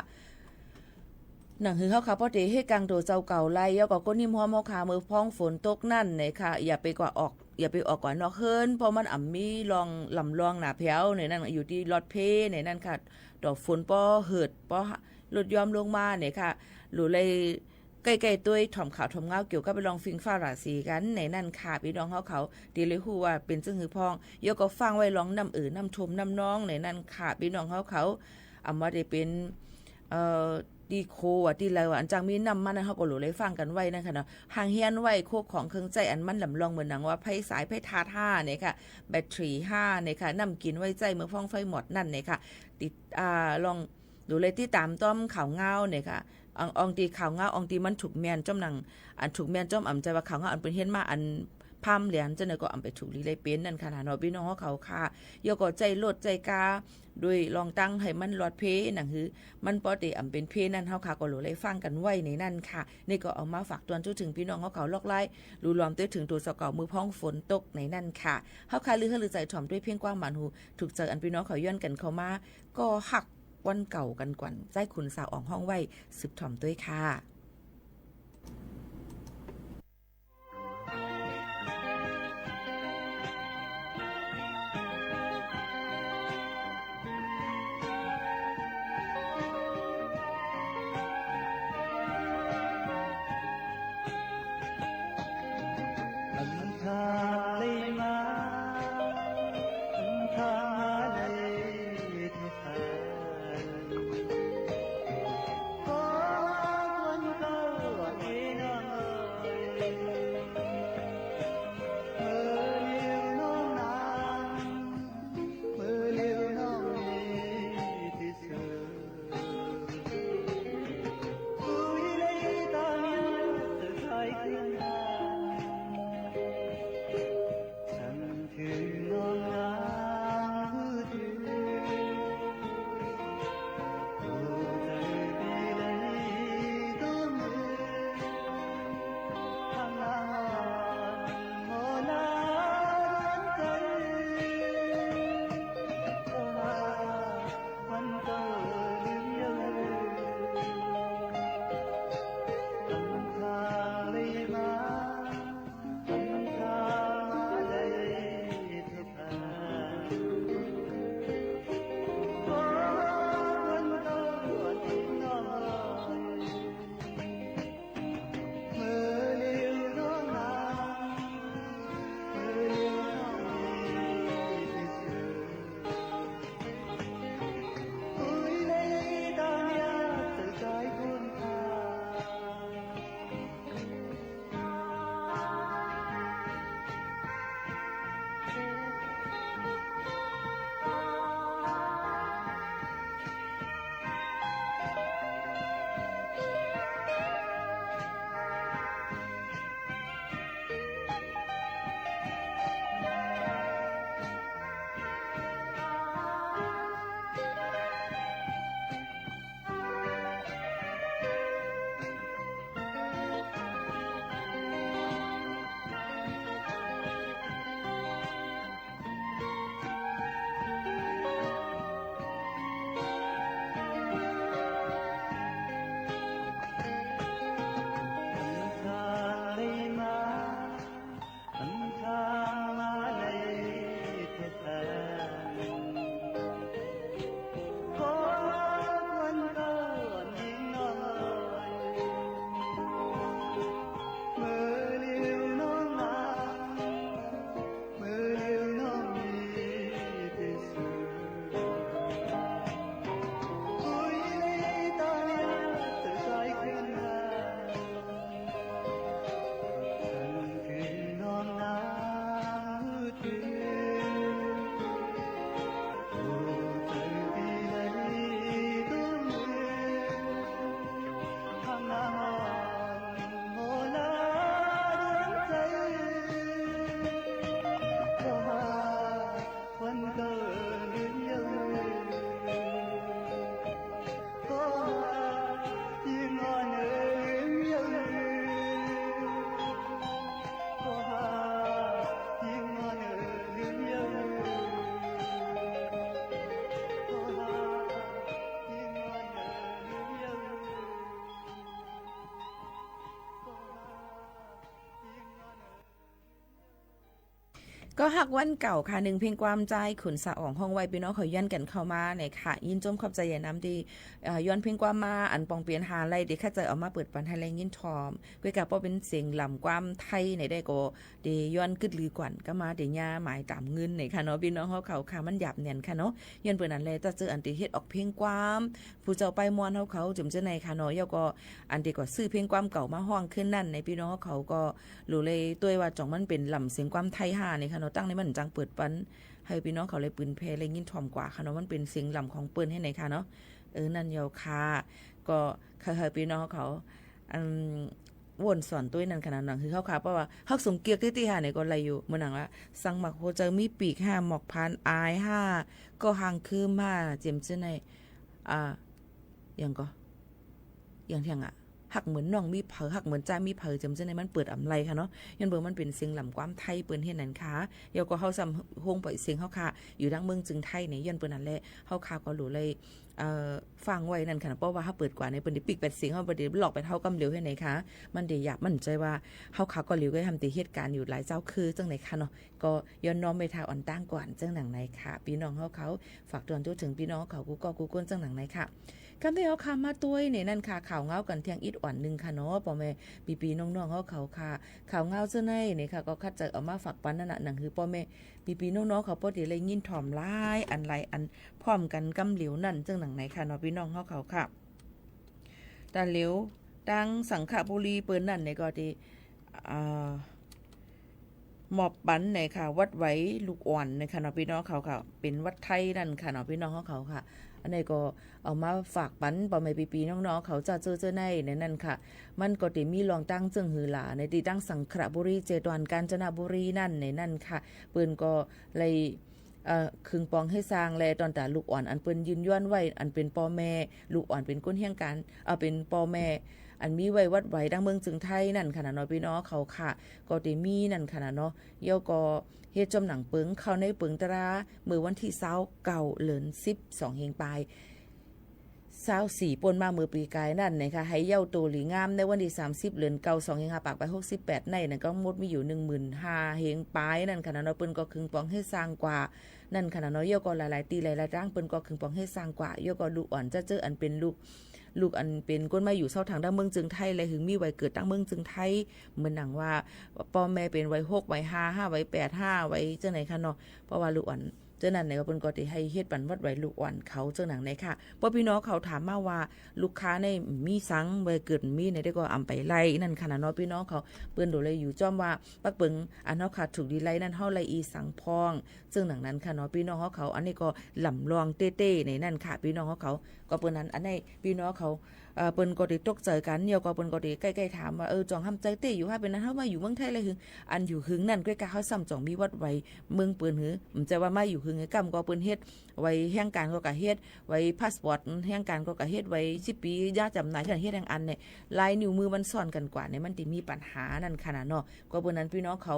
หนังหือเขาขาพอดีให้กลางโดเจ้าเก่าไล่ยก็ก้นนิ่มหอมเขาขามือพ้องฝนตกนั่นในค่ะอย่าไปออกก่อนนอกเฮิรนเพราะมันมีลองลำลองหนาแผ้วในนั่นอยู่ที่รถเพในนั่นค่ะดอกฝนป้อเหิดป้อลดยอมลงมาเนี่ยค่ะหรือเลยใกล้ๆตัวถ่อมข่าวถ่อมเงาเกี่ยวกับไปลองฟิงฟ้าราศีกันในนั่นค่ะพี่น้องเขาดีเลยฮู้ว่าเป็นจึงหือพองยกก็ฟังไว้ร้องน้ำน้ำชมน้ำน้องในนั่นค่ะพี่น้องเขาเอามาได้เป็นดีโคอ่ะที่ไรว่าอันจังมีน้ำมันเขาก็หลุเลยฟังกันไว้นะคะเนาะห่างเฮียนไว้โคของเครื่องใจอันมันลำลองเหมือนหนังว่าไพ่สายไพ่ทาท่าเนี่ยค่ะแบตเตอรี่5เนี่ยค่ะน้ำกินไว้ใจเมื่อฟ้องไฟหมดนั่นเนี่ยค่ะติดลองดูเลยที่ตามต้อมข่าวเงาเนี่ยค่ะองตีข่าวเงาองตีมันถูกแมนจ้อมหนังอันถูกแมนจ้อมอ่ำใจว่าข่าวเงาอันเป็นเฮียนมาอันพามเหรียญจะเนี่ยก็อ่ำไปถูกลีเลยเป็นนั่นค่ะเนาะพี่น้องเขาค่ะยกก็ใจโลดใจกาด้วยลองตั้งให้มันหลอดเพหนังคือมันปกติอ่ำเป็นเพนั่นเขาค่ะก็หลุเลยฟังกันไว้ในนั่นค่ะนี่ก็เอามาฝากตอนจุถึงพี่น้องเขาลอกไล่รู้รวมตัวถึงตัวสกอมือพ้องฝนตกในนั่นค่ะเขาค่ะลือใจถ่อมด้วยเพียงกว้างหมันหูถูกเจออันพี่น้องเขาย้อนกันเข้ามาก็หักวันเก่ากันกว่าใจคุณสาวอ่องห้องไว้สืบถ่อมด้วยค่ะ
ว
ก็หักวันเก่าค่ะหนึ่งเพลงความใจขุนสะอ่องห้องไว้พี่น้องเขาย้อนกันเข้ามาในค่ะยินจมขอบใจอย่าน้ำดีย้อนเพลงความมาอันปองเปลี่ยนหาอะไรเด็กข้าใจเอามาเปิดปันให้แรงยินทอมก้วยกับป้อเป็นเสียงลำความไทยในได้ก็เดย้อนกึดลือกวนก็มาเดียาหมายตามเงินในค่ะเนาะพี่น้องเขาค่ะมันหยาบเนียนค่ะเนาะย้อนเปิดอันเลยจะเจออันตีเฮ็ดออกเพลงความผู้เจ้าไปมวนเขาจุ่มเจ้าในค่ะเนาะแล้วก็อันตีก็ซื้อเพลงความเก่ามาห้องขึ้นนั่นในพี่น้องเขาก็รู้เลยตัวว่าจ่องมันเป็นลำเสียงความไทยห่าในค่ะเนาะตั้งในมันจังเปิดปันให้พี่น้องเขาเลยปืนเพลเลยยินถ่อมกว่าค่ะเนาะมันเป็นเสียงลำของปืนให้ไหนค่ะเนาะนั่นยาวค่ะก็ให้พี่น้องเขาวนสอนตัวนั่นขนาดนั้นคือเขาค่ะเพราะว่าฮักสงเกียกที่หาเนี่ยก็อะไรอยู่เมื่อหนังว่าสังหมักโฮเจอมีปีก5หมอกพานอาย5ก็ห่างคืม5เจียมเจ้าในอย่างก็อย่างเที่ยงหักเหมือนน้องมีเผอหักเหมือนจ้ามีเผอจำเจ้าในมันเปิดอำไรค่ะเนาะยันเบิ่งมันเป็นเสียงลำความไทยเปิ้นเฮ็ดนั่นค่ะเดี๋ยวก็เฮาซ้ำโฮงปล่อยเสียงเฮาค่ะอยู่ดังเมืองจึงไทยเนี่ยยันเปิ้นนั่นแหละเฮาค่ะก็รู้เลยฟังไว้นั่นค่ะเพราะว่าเฮาเปิดกว่าในเปิ้นได้ปิก8เสียงเฮาบ่ได้หลอกไปเท่ากำเหลียวให้ไหนค่ะมันได้อยากมั่นใจว่าเฮาค่ะก็เหลียวก็ทำติเหตุการณ์อยู่หลายเจ้าคือจังไหนค่ะเนาะก็ย้อนน้อมไปทางอ่อนตั้งก่อนจังหนังไหนค่ะพี่น้องเขาฝากเตือนตัวถึงพี่น้องเขากูก้นจังหนังไหนค่ะคำที่เขาคำมาตัวเนี่ยนั่นค่ะข่าวเงากันเที่ยงอิดอ่อนนึงค่ะเนาะพ่อแม่ปีน้องๆเขาค่ะข่าวเงาเจ้าในเนี่ยค่ะก็คัดใจเอามาฝากปันนั่นน่ะหนังคือพ่อแม่ปีน้องๆเขาพอดีเลยยินถ่อมหลายอันไรอันพร้อมกันกำเหลียวนั่นจังหนังไหนค่ะเนาะพี่น้องเขาค่ะแต่เหลียวดังสังขบุรีเปิ้นนั่นเนี่ยก็ดีหมอบปันเนี่ยค่ะวัดไว้ลูกอ่อนนะคะเนาะพี่น้องเขาค่ะเป็นวัดไทยนั่นค่ะเนาะพี่น้องเขาค่ะอันนี้ก็เอามาฝากปันปอไม่ปีน้องๆเขาจะเจอในนั่นค่ะมันก็ได้มีรองตั้งจึงหือหลาในที่ตั้งสังขบุรีเจดวนกาญจนบุรีนั่นในนั่นค่ะเปิ้นก็เลยคึงปองให้สร้างแลตอนแต่ลูกอ่อนอันเปิ้นยืนย้อนไว้อันเป็นพ่อแม่ลูกอ่อนเป็นก้นเฮียงกันเป็นพ่อแม่อันมีไว้วัดไว้ดังเมืองจึงไทยนั่นค่ะเนาะพี่น้องเขาค่ะก็ได้มีนั่นค่ะเนาะเยาก็เฮ็ดจำหนังเปิงเข้าในเปิงตรามื้อวันที่29เดือน12เฮงปลาย24ป่นมามื้อปีกายนั่นนะคะให้เย้าโตหลีงามในวันที่30เดือน9 2เฮง5ปากไป68ในนั่นก็หมดมีอยู่ 15,000 เฮงปลายนั่นค่ะเนาะเปิ้นก็คึงปองให้สร้างกว่านั่นค่ะเนาะเยาก็หลายๆตีหลายๆร่างเปิ้นก็คึงปองให้สร้างกว่าเยาก็ลูกอ่อนจะเจออันเป็นลูกอันเป็นก้นมาอยู่เศร้าทางดั้งเมืองจึงไทยเลยถึงมีไว้เกิดดั้งเมืองจึงไทยเหมือนหนังว่าพ่อแม่เป็นไว้6ไว้5ไว้8 5ไว้จังไหนคะเนาะเพราะว่าลูกอ่อนเจ้านั่นเนี่ยก็เป็นก็ที่ให้เฮ็ดปันวัดไว้ลูกอ่อนเขาเจ้าหนังไหนค่ะเพราะพี่น้องเขาถามมาว่าลูกค้าในมีสังไว้เกิดมีในได้ก็อำไปไล่นั่นค่ะเนาะพี่น้องเขาเปิ้นโดเลยอยู่จ้อมว่าปักเปิงอันเฮาขาดถูกดีไล่นั่นเฮาไล่อีสังพองซึ่งหนังนั้นค่ะเนาะพี่น้องเขาอันนี้ก็หล่ำรองเต้ๆในนั่นค่ะพี่น้องเขาก็เปิ้นนั้นอันนี้พี่น้องเขาเปิ้นก็ได้ตกใจกันเดี๋ยวก็เปิ้นก็ได้ใกล้ๆถามว่าจองห้ำใจเต้อยู่ว่าเป็นนั้นเฮามาอยู่เมืองไทยเลยหึอันอยู่หึงนั่นใกล้ๆเฮาซ้ำจ่องมีวัดไว้เมืองเปิ้นหึมันจะว่ามาอยู่หึงกำก็เปิ้นเฮ็ดไว้แห่งการก็เฮ็ดไว้พาสปอร์ตแห่งการก็เฮ็ดไว้10ปียาจำหน่ายที่เฮ็ดแห่งอันเนี่ยลายนิ้วมือมันซ่อนกันกว่าเนี่ยมันสิมีปัญหานั่นขนาดเนาะก็เปิ้นนั้นพี่น้องเขา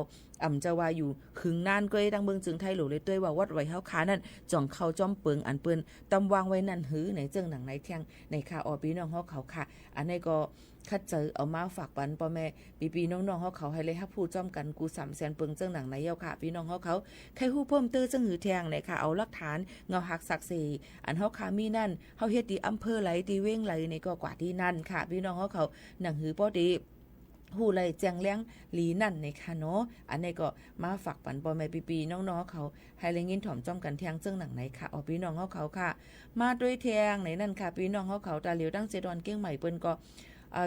จะว่าอยู่หึงนานก็ดังเมืองจึงไทยหลเลยต้วยว่าวัดไว้เฮาขานั่นจ่องเข้าจ้อมเปิงอันเปิ้นตำวางไว้นั่นหือในเจิงหนังในเที่ยงในค่ะพี่น้องเขาค่ะอันนี้ก็คัดเจอเอามาฝากปันพ่อแม่ปีน้องๆเขาให้เลยฮับผู้จ้อมกันกู300,000เปิงเจิงหนังในเยาค่ะพี่น้องเขาใครฮู้เพิ่มเติมจังหือแทงในค่ะเอาหลักฐานเงาหักศักดิ์ศรีอันเฮาค่ะมีนั่นเฮาเฮ็ดที่อำเภอไหลที่เว้งไหลในก็กว่าที่นั่นค่ะพี่น้องเขาหนังหือบ่ดีหู้เลยแจงเลี้ยงหลีนั่นในค่ะเนาะอันนี้ก็มาฝากปันพ่อแม่ปีน้องๆเขาให้เลยยินถ่อมจ้อมกันแทงเจิงหนังไหนค่ะเอาพี่น้องเขาค่ะมาด้วยแทงในนั่นค่ะพี่น้องเขาตาเหลียวตั้งเจดอนเก้งใหม่เปิ้นก็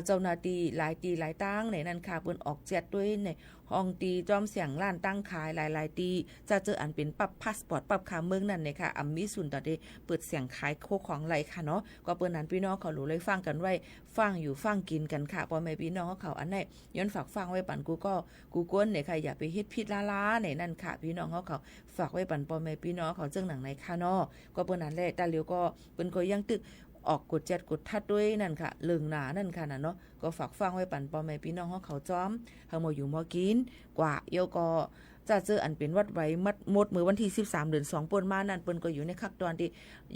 เจ้าหน้าที่หลายตั้งในนั่นค่ะเปิ้นออกแจดด้วยในห้องตีจอมเสียงล้านตั้งขายหลายตีจะเจออันเป็นปรับพาสปอร์ตปรับค่าเมืองนั่นเนี่ยค่ะมีศูนย์ตอนนี้เปิดเสียงขายโคของไหลค่ะเนาะก็เปิ้นนั้นพี่น้องเขารู้เลยฟังกันไว้ฟังอยู่ฟังกินกันค่ะพ่อแม่พี่น้องเขาอันไหนย้อนฝากฟังไว้ปั่นกูก้นเนี่ยค่ะอย่าไปเฮ็ดผิดล้าในนั่นค่ะพี่น้องเขาฝากไว้ปั่นพ่อแม่พี่น้องเขาเจิงหนังในค่ะเนาะก็เปิ้นนั้นแหละตาเหลียวก็เปิ้นก็ยังตึกออกกดแจดกดทัดด้วยนั่นค่ะเลิงหนานั่นค่ะเนาะก็ฝากฟังไว้ปั่นพ่อแม่พี่น้องเขาจ้อมเฮามาอยู่มากินกว่าเยาก็
จะเจออันเป็นวัดไว้มัดหมดมือวันที่13เดือน2ป่นมานั่นเปิ้นก็อยู่ในคักตอนที่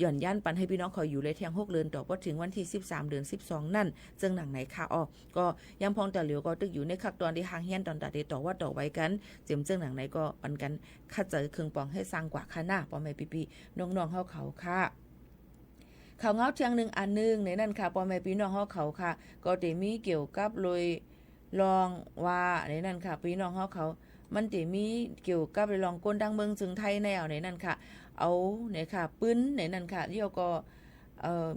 ย่อนย่านปันให้พี่น้องเขาอยู่เลยเที่ยง6เดือนต่อพอถึงวันที่13เดือน12นั่นจึงหนังไหนค่ะอ้อก็ยังพองแต่เหลียวก็ตึกอยู่ในคักตอนที่หางเฮียนตอนตาเดต่อว่าต่อไว้กันเจิมจึงหนังไหนก็ปันกันคัดเจอเครื่องปองให้สร้างกว่าค่ะหน้าป้อแม่พี่ๆน้องๆเฮาเขาค่ะข่าวเงาเทียงหนึ่งอันนึงในนั่นค่ะพ่อแม่พี่น้องเฮาเขาค่ะก็ได้มีเกี่ยวกับเลยลองว่าในนั่นค่ะพี่น้องเฮาเขามันได้มีเกี่ยวกับเลยลองก้นดังเมืองจึงไทยแนวในนั่นค่ะเอาเนี่ยค่ะปืนในนั่นค่ะที่ก็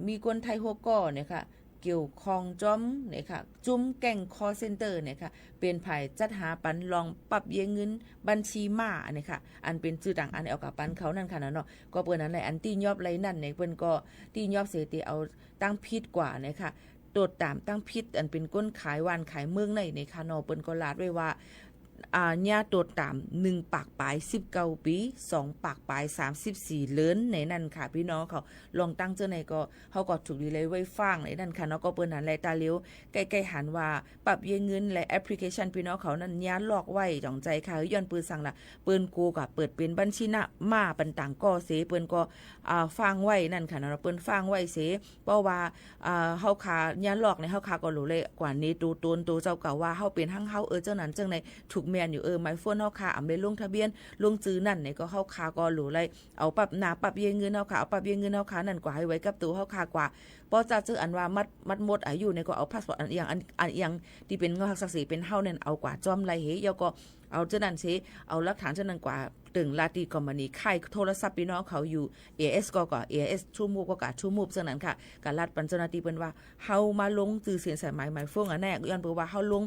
มีคนไทยหัวก้อเนี่ยค่ะเกี่ยวคองจ้อมเนี่ยค่ะจุ้มแก่งคอเซ็นเตอร์เนี่ยค่ะเป็นไผ่จัดหาปันลองปรับเยเงินบัญชีม้าอันนี้ค่ะอันเป็นชื่อต่างอันเอากับปันเขานั่นค่ะเนาะก็เปิ้นนั้นแหละอันที่ยอบไรนั่นเนี่ยเปิ้นก็ที่ยอบเสติเอาตั้งพิษกว่าเนี่ยค่ะโดดตามตั้งพิษอันเป็นก้นขายวันขายเมืองในค่ะเนาะเปิ้นก็ลาดไว้ว่าญาโดดตาม1ปากปลาย19ปี2ปากปลาย34เลินในนั่นค่ะพี่น้องเขาลองตั้งเจ้าไหนก็เฮาก็ถูกดีเลยไว้ฟังในนั่นค่ะเนาะก็เปิ้นนั้นแลตาเลี้ยวใกล้ๆหันว่าปรับเยเงินและแอปพลิเคชันพี่น้องเขานั้นญาหลอกไว้จ่องใจค่ะย้อนปืนสั่งล่ะเปิ้นกูก็เปิดเป็นบัญชีนะมาปันต่างก็เสเปิ้นก็ฟังไว้นั่นค่ะเนาะเปิ้นฟังไว้เสเพราะว่าเฮาขาญาหลอกในเฮาขาก็รู้เลยกว่านี้ตูตนตูเจ้าเก่าว่าเฮาเป็นหั่งเฮาเจ้านั้นจังในถูกแม่นอยู่ไมโฟนเฮาค่ะอำได้ลงทะเบียนลงจื้อนั่นเนี่ยก็เฮาค่ะก็รู้เลยเอาปรับหน้าปรับเยเงินเฮาค่ะเอาปรับเยเงินเฮาค่ะนั่นกว่าให้ไว้กับตัวเฮาค่ะกว่าบ่จะเจออันว่ามัดหมดอายุเนี่ยก็เอาพาสปอร์ตอันอีหยังที่เป็นเงาหักศักดิ์ศรีเป็นเฮานั่นเอากว่าจอมไรเฮยก็เอาเจ้านั้นสิเอาหลักฐานเจ้านั้นกว่าตึงลาติคอมพานีค่ายโทรศัพท์พี่น้องเขาอยู่ AS ก็ AS ชั่วโมงก็ชั่วโมงจังนั้นค่ะการลัดปัญเจ้าหน้าที่เปิ้นว่าเฮามาลงจื้อเสียนสายหมายฟงอันแน่ย้อนเปิ้นว่าเฮาลง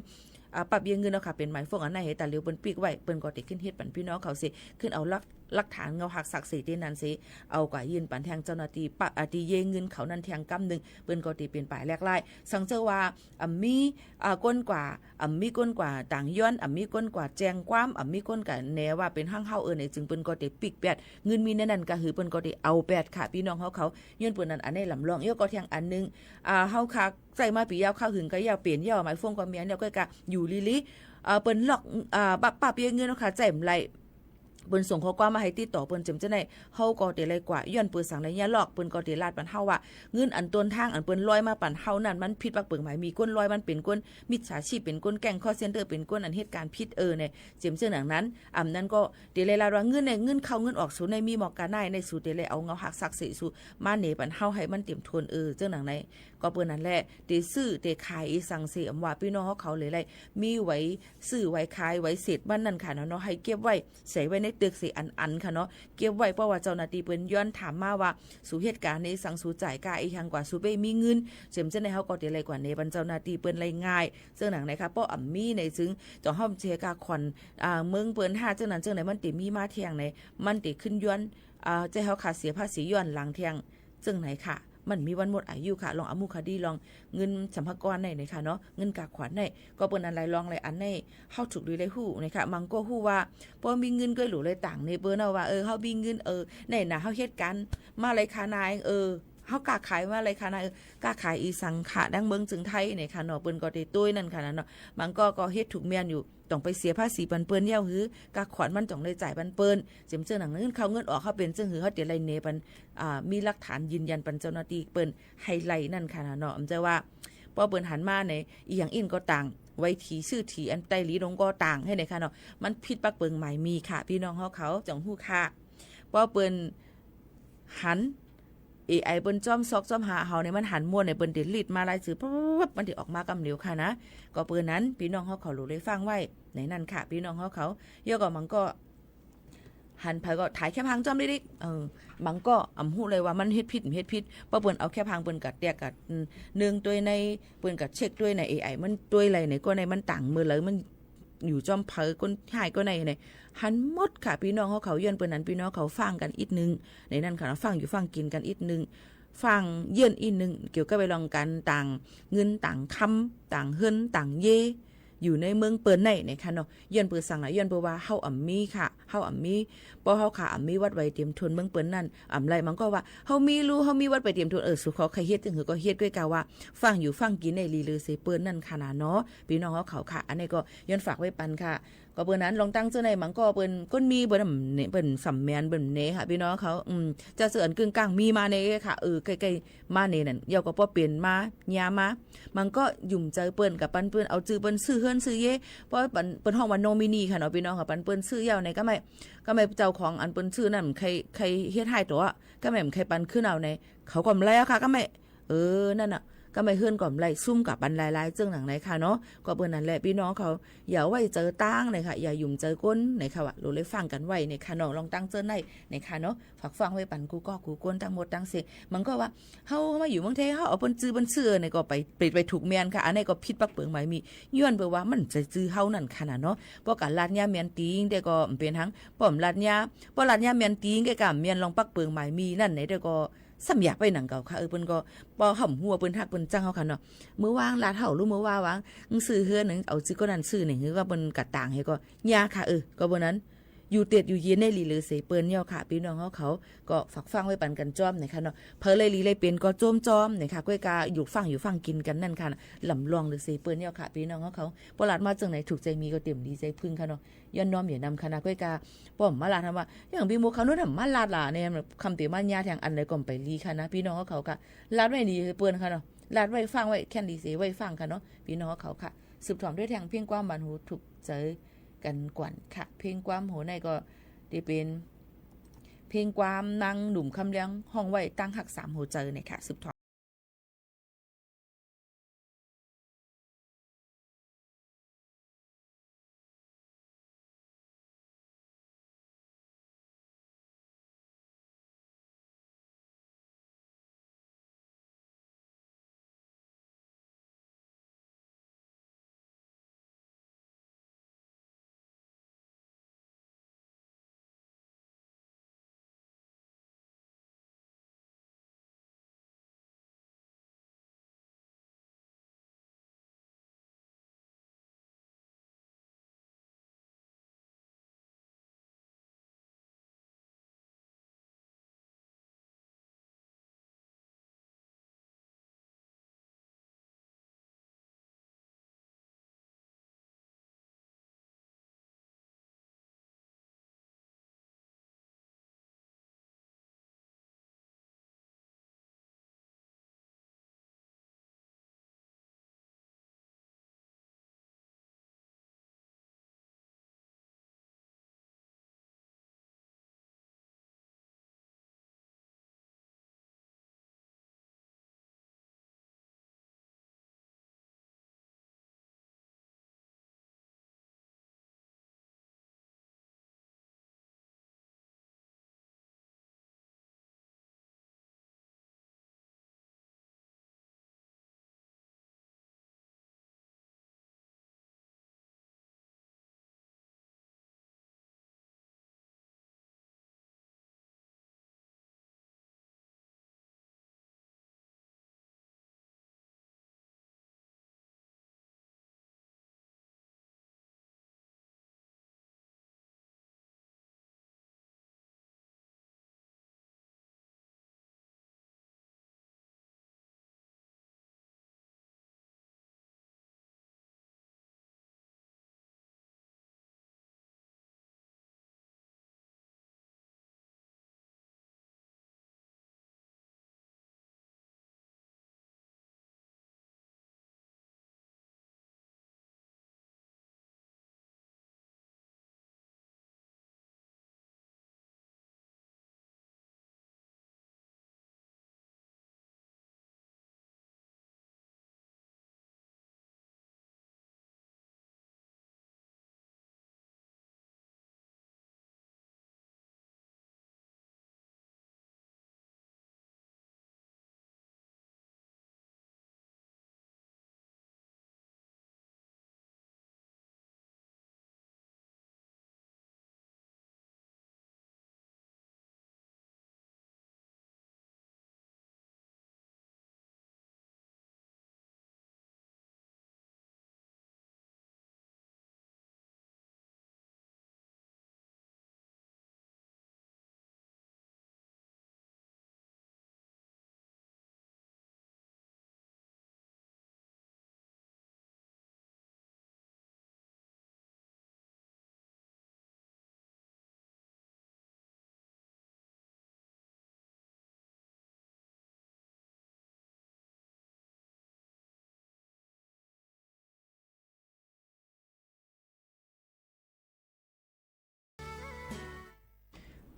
ปรับเยเงินเนาะค่ะเป็นหมายฟงอันไหนเฮตาเลียวเปิ้นปีกไว้เปิ้นก็ติขึ้นเฮ็ดปันพี่น้องเขาสิขึ้นเอาหลักฐานเงาหักศักดิ์ศรีที่นั้นสิเอากว่ายื่นปันแทงเจ้าหน้าที่ปะตีเยเงินเขานั้นแทงกำนึงเปิ้นก็ติเป็นปลายแลกไล่สังเจอว่ามีก้นกว่ามีก้นกว่าต่างย้อนมีก้นกว่าแจ้งความมีก้นกว่าแนว่าเป็นหั่งเฮาในจึงเปิ้นก็ติปิกแปดเงินมีนั่นก็คือเปิ้นก็ติเอาแปดค่ะพี่น้องเขาย้อนเปิ้นนั้นอันนี้ลำลองก็แทงอันนึงเฮาค่ะใส่มาปียาวข้าวหึงก็ยาวเปลี่ยนยาวหมายฟงก็เมียเนี่ยก็กะอยู่ลิเปิ้นหลอกปรับเยเงินเนาะค่ะใจมไรเปิ้นส่งข้อความมาให้ติดต่อเปิ้นจำจังได๋เฮาก็ได้เลยกว่าย้อนเปิ้นสั่งได้ยาหลอกเปิ้นก็ได้ลาดปันเฮาว่าเงินอันต้นทางอันเปิ้นลอยมาปันเฮานั่นมันผิดปักเปิงหมายมีก้นลอยมันเป็นก้นมิจฉาชีพเป็นก้นแก๊งคอลเซ็นเตอร์เป็นก้นอันเหตุการณ์ผิดเนี่ยเจิมเจ้าหนังนั้นนั้นก็ได้เลยลาดว่าเงินในเงินเข้าเงินออกสู่ในมีหมอกกาในในสู่ได้เลยเอาเงาหักศักดิ์ศรีสู่มาเหนปันเฮาให้มันเต็มทวนเจ้าหนังไหนก็เปิ้นนั่นแหละได้ซื้อได้ขายสั่งเสียอำว่าพี่น้องเขาเลยเลยมีไว้ซื้อไว้ขายไว้เศษบ้านนั่นค่ะเนาะให้เก็บไว้ใส่ไว้ในตึกสิอันค่ะเนาะเก็บไว้เพราะว่าเจ้าหน้าที่เปิ้นย้อนถามมาว่าสู่เหตุการณ์ในสังสู่จ่ายกาอีหยังกว่าสู่ไปมีเงินเจิมจังได๋เฮาก็ได้เลยกว่าในบรรเจ้าหน้าที่เปิ้นเลยง่ายซึ่งหนังไหนค่ะเพราะมีในซึ่งเจ้าฮ้อมเชกาขวัญเมืองเปิ้น5จังนั้นจังได๋มันติมีมาเที่ยงในมันติขึ้นย้อนใจเฮาขาดเสียภาษีย้อนหลังเที่ยงจังไหนค่ะมันมีวันหมดอายุค่ะลองอมุคดีลองเงินสัมภาระในค่ะเนาะเงินกากขวัญในก็เปิ้นอะไรลองอะไรอันในเฮาถูกดูเลยฮู้นะคะมังก็ฮู้ว่าพอมีเงินก็หลูเลยต่างในเปิ้นว่าเฮามีเงินในน่ะเฮาเฮ็ดกันมาเลยค่ะนายเฮากล้าขายมาเลยค่ะนายกล้าขายอีสังขะดังเมืองจึงไทยในค่ะเนาะเปิ้นก็ได้ตุ้ยนั่นค่ะเนาะมันก็เฮ็ดถูกแม่นอยู่ต้องไปเสียภาษีปันเปิ้นยาวหือกากขวัญมันต้องได้จ่ายปันเปิ้นเจิมเจ้าหนังเงินเข้าเงินออกเขาเป็นจึงหือเฮาได้ไล่เนปันมีหลักฐานยืนยันปันเจ้าหน้าที่เปิ้นให้ไล่นั่นค่ะเนาะอำจะว่าพอเปิ้นหันมาในอีหยังอินก็ต่างไว้ทีชื่อทีอันใต้ลีลงก็ต่างให้ในค่ะเนาะมันผิดปักเปิงหมายมีค่ะพี่น้องเขาจ่องฮู้ค่ะพอเปิ้นหันAI เปิ้นจ้อมซอกจ้อมหาเฮาในมันหันม่วนในเปิ้นได้ลิดมาลายสื่อปั๊บมันสิออกมากำเหลียวค่ะนะก็เปิ้นนั้นพี่น้องเขารู้เลยฟังไว้ในนั้นค่ะพี่น้องเขาย่อก็มันก็หันไผก็ถ่ายแค่พังจ้อมดิมันก็อำฮู้เลยว่ามันเฮ็ดผิดเพราะเปิ้นเอาแค่พังเปิ้นกัดแตกกัดนึงตัวในเปิ้นกัดเช็คด้วยใน AI มันตัวอะไรในก็ในมันต่างมือเลยมันอยู่จอมเผอคนหายก็ในหันหมดค่ะพี่น้องเขาย้อนเปิ้นนั้นพี่น้องเขาฟังกันอีกนึงในนั้นค่ะฟังอยู่ฟังกินกันอีกนึงฟังเยื่นอีกนึงเกี่ยวกับไปลองกันต่างเงินต่างคำต่างเฮิรนต่างเยอยู่ในเมืองเปิ้นในค่ะเนาะย้อนเปิ้นสั่งย้อนเปิ้นว่าเฮามีค่ะเฮามีบ่เฮาค่ะมีวัดไว้เตรียมทุนเมืองเปิ้นนั่นไรมันก็ว่าเฮามีรู้เฮามีวัดไปเตรียมทุนสุขอใครเฮ็ดจังหือก็เฮ็ดด้วยกะว่าฟังอยู่ฟังกินในลีลือเสเปิ้นนั่นค่ะเนาะพี่น้องเขาค่ะอันนี้ก็ย้อนฝากไว้ปันค่ะ ก็เปิ้นนั้นลองตั้งเจ้าในมันก็เปิ้นก้นมีเปิ้นเปิ้นสำแมนเปิ้นเนค่ะพี่น้องเขาจะเสือนกึ่งกลางมีมาในค่ะใกล้ๆมาในนั่นเยาก็บ่เปลี่ยนมายามามันก็ยุ่มใจเปิ้นกับปันเปิ้นเอาจื้อเปิ้นซื้อเฮือนซื้อเย่เพราะเปิ้นห้องว่าโนมินีค่ะเนาะพี่น้องค่ะปันเปิ้นซื้อยาวในก็ไม่เจ้าของอันเปิ้นซื้อนั่นใครเฮ็ดให้ตัวก็ไม่ใครปันขึ้นเอาในเขาก็แล้วค่ะก็ไม่นั่นน่ะก็ไม่เฮือนก่อมไล่ซุ่มกับบันลายๆเจ้งหนังไหนค่ะเนาะก็เปิ้นนั่นแหละพี่น้องเขาอย่าไว้เจอตั้งเลยค่ะอย่ายุ่มเจอก้นในค่ะว่ารู้เลยฟังกันไว้ในค่ะเนาะลองตั้งเจอในค่ะเนาะฝากฟังไว้ปันกูก็กูก้นทั้งหมดทั้งเสียมันก็ว่าเฮามาอยู่เมืองไทยเฮาเอาเปิ้นจื้อเปิ้นเชื่อเนี่ยก็ไปถูกแม่นค่ะอันนี้ก็ผิดปักเปิงหมายมีย้อนเพื่อว่ามันจะจื้อเฮานั่นค่ะเนาะเพราะการลาดยาแม่นติงแต่ก็เป็นทั้งป้อมลาดยาบ่ลาดยาแม่นติงแกก็แม่นลองปักเปิงหมายมีนั่นไหนแต่ก็สำอยากไปหนังเก่าค่ะเปิ้นก็บ่ห่ำหัวเปิ้นฮักเปิ้นจังเฮาค่ะเนาะมื้อวางลาดเฮารู้มื้อวางซื้อเฮือนนึงเอาจิก็นั่นซื้อนี่คือว่าเปิ้นกะต่างให้ก็ยาค่ะก็บ่นั้นอยู่เตียดอยู่เย็นในลีเลยเสเปิ้นเหี่ยวค่ะพี่น้องเขาก็ฝากฟังไว้ปันกันจ้อมนะคะเนาะเพอเลยลีเลยเป็นก็โจมจ้อมนะคะก้อยกาอยู่ฟังกินกันนั่นค่ะลำลองหรือเสเปิ้นเหี่ยวค่ะพี่น้องเขาปลาดมาจังไหนถูกใจมีก็เต็มดีใจพึ่งค่ะเนาะย้อนน้อมอย่านำคณะก้อยกาป้อมมาลาทำว่าอย่างพี่โมเขาโน้นทำมาลาดล่ะเนี่ยคำเตมันยาแทงอันใดก็ไปลีค่ะนะพี่น้องเขาค่ะลาดไว้ดีเปิ้นค่ะเนาะลาดไว้ฟังไว้แค่ดีเสไว้ฟังค่ะเนาะพี่น้องเขาค่ะสืบถอมด้วยแทงเพียงความบานหูถูกใจกันกวนค่ะเพียงความโหในก็ได้เป็นเพลงความนางหนุ่มคำเลี้ยงห้องไว้ตั้งหัก3หัวใจเนี่ยค่ะสืบทอด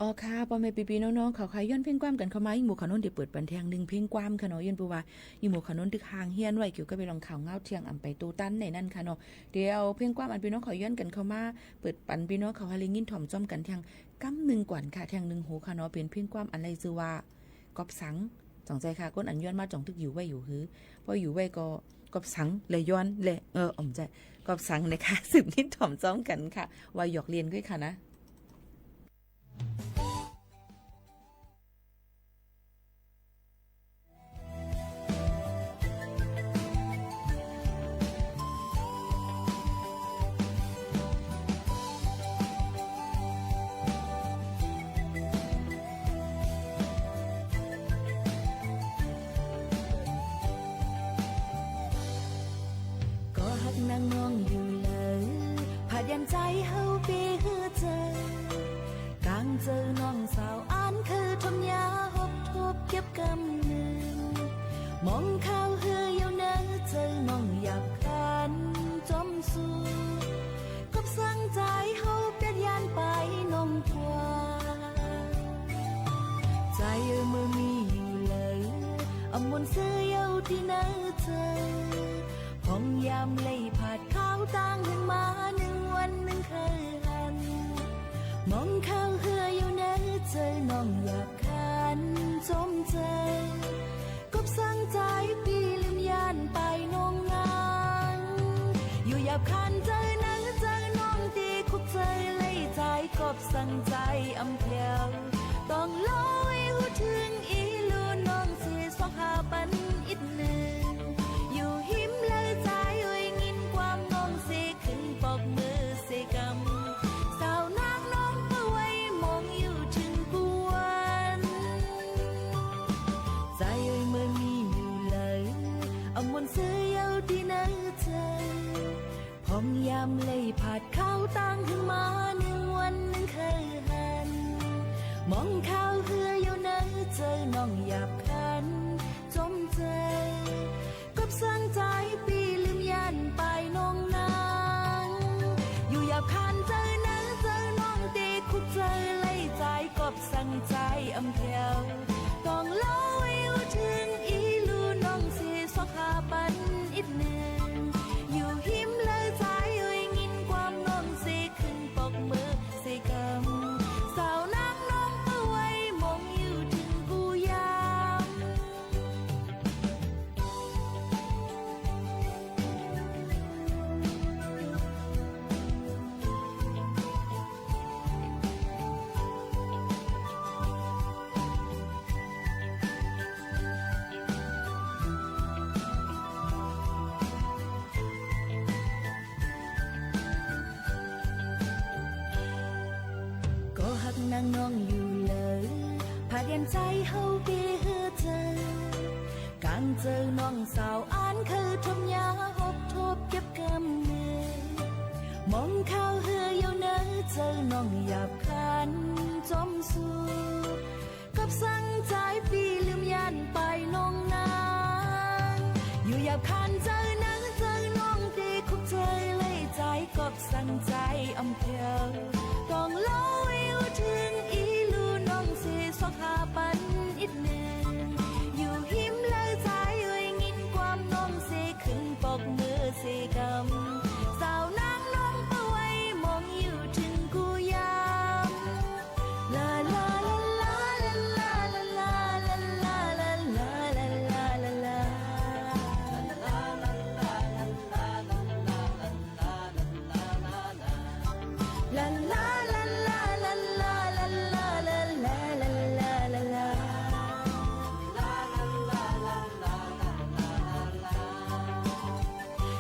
อ๋อค่ะพ่อแม่พี่ๆน้องๆเขาย้อนเพลงความกันเข้ามาอีหมู่ขานนที่เปิดบันเทิง1เพลงความค่ะเนาะย้อนปูว่าอีหมู่ขานนตึกห่างเฮียนไว้เกี่ยวกับไปลองข่าวเงาเที่ยงอำไปตูตันในนั่นค่ะเนาะเดี๋ยวเพลงความอันพี่น้องเขาย้อนกันเข้ามาเปิดปันพี่น้องเขาหาลิงินถ่อมจ้อมกันเที่ยงกำ1กว่าค่ะเที่ยง1หูค่ะเนาะเป็นเพลงความอันไรชื่อว่ากอบสังจ่องใจค่ะก้นอันย้อนมาจ่องตึกอยู่ไว้อยู่หือพออยู่ไว้ก็กอบสังเลยย้อนเลยอ่อมใจกอบสังนะคะสืบนิดถ่อมจ้อมกันค่ะว่าหยอกเรียนด้วยค่ะนะ
นางมองอยู่เลยพายันใจเฮาปีฮือเจอกลางเจอน้องสาวอ่านคือทมยาหบทบเก็บกำหนึ่งมองข้าวเฮืออยู่เนอเจอน้องหยาบคันจมสู้กับสั่งใจเฮาเปียดยานไปน้องกว่าใจเมื่อมีอยู่เลยอำมนต์เสื้อเยาที่เนอเจอห้องยามเลยผาดข้าวต่างขึ้นมา1วัน1เคยหันมองข้าวเหืออยู่ในเจอน้องอยากคันจมใจกบสั่งใจปีลืมยานไปน้องงานอยู่อยากคันเจอนังเจอน้องตีคุกใจเลยใจกบสั่งใจอำเพียวต้องลอยหูถึงอีลูน้องเสียสองหาปันอีกหนึ่งอยู่หิมเลยใจเอ้ยงินความน้องเสขึ้นปอกมือเสกำสาวนางน้องเพื่อไว้มองอยู่ถึงกวนใจเอ้ยเมื่อมีอยู่เลยเอามนเสื้อเยาที่ไหนเธอพร้อมยามเลยผาดข้าวตั้งขึ้นมา1วัน1เคยหันมองข้าวเหืออยู่ไหนเจอน้องหยาบคันจมใจกับสั่งใจปีลืมยานไปน้องนางอยู่หยาบคันเจอนังเจอน้องตีคุกใจไล่ใจกบสั่งใจอำเพียวต้องเล่าอยู่ถึงอีลูน้องเสียสองหาปันอีกหนึ่งอยู่หิมเลยใจเอ้ยงินความน้องเสียขึ้นปอกมือเสียกำสาวนางน้องเพื่อไว้มองอยู่ถึงกูยามก็หักนางน้องอยู่เลยพายันใจเฮาปีฮือเจอกลางเจอน้องสาวอ่านคือทมยาหบทบเก็บกำเนิดมองข้าวเหืออยู่เนอเจอน้องหยาบคันจมสู้กับสั่งใจปีลืมยานไปน้องนางอยู่หยาบคันเจอนังเจอน้องตีคุกใจเลยใจกบสั่งใจอำเพียวต้องเล่าอยู่ถึงอีลูน้องเสียสองหาปันอีกหนึ่งอยู่หิมเลยใจเอ้ยงินความน้องเสียขึ้นปอกมือเสียกำสาวนางน้องเพื่อไว้มองอยู่ถึงกูยามลาลาลาลาลาลาลาลาลาลาลาลาลาลาลา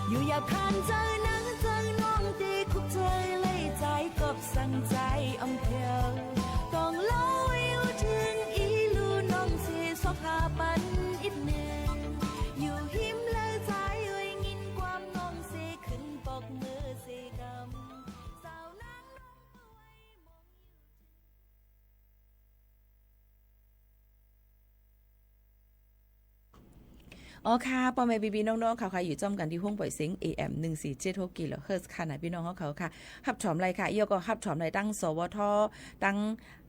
อยู่อยากคันเจอนังเจอน้องตีคุกใจเลยใจกบสั่งใจอำเพียวต้องเล่าอยู่ถึงอีลูน้องเสียสองหาปันอีกหนึ่งอยู่หิมเลยใจเอ้ยงินความน้องเสียขึ้นปอกมือเสียกำสาวนางน้องเพื่อไว้มองอยู่
อ๋อค่ะปอแม่บีบีน้องๆค่ะอยู่จ้อมกันที่ห้องปล่อยเสียง AM 147 กิโลเฮิรตซ์ค่ะนะพี่น้องเขาค่ะหับถอมไรค่ะเอียวก็หับถอมไรตั้งสวทตั้ง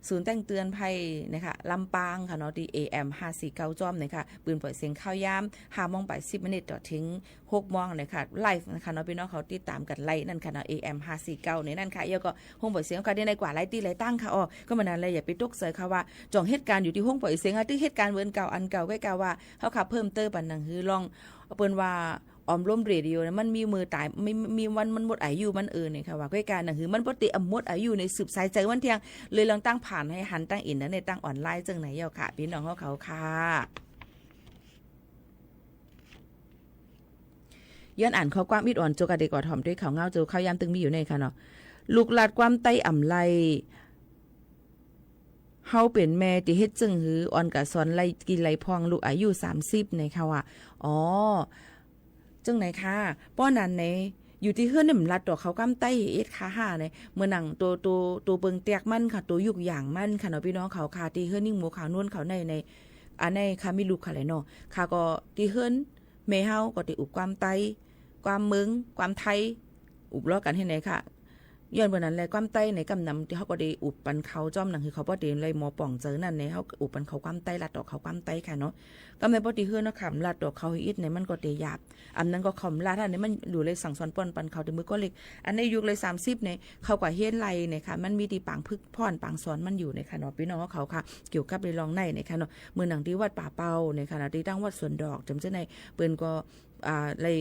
ศูนย์แจ้งเตือนภัยนะคะลำปางค่ะเนาะที่ AM 549จ้อมนะคะปืนปล่อยเสียงข้าวยาม5 โมงไป10 นาทีต่อถึง6 โมงนะคะไลฟ์นะคะเนาะพี่น้องเขาติดตามกันไลฟ์นั่นค่ะเนาะ AM 549ในนั่นค่ะแล้วก็ห้องปล่อยเสียงก็ได้ในกว่าไลฟ์ตีไลฟ์ตั้งค่ะอ๋อก็มันนั้นเลยอย่าไปตกเสยค่ะว่าจ่องเหตุการณ์อยู่ที่ห้องปล่อยเสียงที่เหตุการณ์เวิร์นเก่าอันเก่าใกล้ๆว่าเขาขับเพิ่มเติมปันนังคือลองเปิ้นว่าออมร่มเรดิโอนะมันมีมือตายไม่มีวันมันหมดอายุมันเนี่ยค่ะว่าใกล้กันนะคือมันปกติหมดอายุในสืบสายใจวันเที่ยงเลยลองตั้งผ่านให้หันตั้งอินนะในตั้งออนไลน์จังไหนเยาค่ะพี่น้องเขาค่ะย้อนอ่านข้อความมิดอ่อนโจกะเดกอถ่อมด้วยเขาเงาโจข้าวยามตึงมีอยู่ในค่ะเนาะลูกหลาดความใต้อ่ำไลเฮาเป็นแม่ที่เฮ็ดจึงหืออ่อนกะสอนไล่กินไล่พองลูกอายุ30ในค่ะว่าอ๋อจังไหนค่ะป้อนั้นในอยู่ที่เฮือนนี่มันลัดดอกเขากำใต้เอ็ดค่ะ5ในเมื่อหนังตัวเปิงแตกมันค่ะตัวยุกอย่างมันค่ะเนาะพี่น้องเขาค่ะที่เฮือนนิ่งหมูขาวนวลเขาในอันในค่ะมีลูกค่ะแหละเนาะค่ะก็ที่เฮือนแม่เฮาก็ที่อุบความไตความเมืองความไทยอุบล้อกันให้ไหนค่ะย้อนวันนั้นแหละความใต้ในกำนำที่เขาก็ได้อุบปันเขาจ้อมหนังคือเขาบ่ได้เลยหมอป่องเจอนั่นในเขาอุบปันเขาความใต้ลัดดอกเขาความใต้ค่ะเนาะก็ไม่บ่ได้เฮือนนะค่ะลัดดอกเขาอีดในมันก็ได้หยาบอันนั้นก็คำลาดอันนี้มันอยู่เลยสั่งสอนป้อนปันเขาแต่มือก็เล็กอันในยุคเลย30เนี่ยเขากว่าเฮ็ดไล่เนี่ยค่ะมันมีที่ปางพึกพ่อนปางสอนมันอยู่ในค่ะเนาะพี่น้องเขาค่ะเกี่ยวกับในรองในเนี่ยค่ะเนาะมื้อหนังที่วัดป่าเปาเนี่ยค่ะที่ตั้งวัดสวนดอกจำเจ้าในเปิ้นก็เลย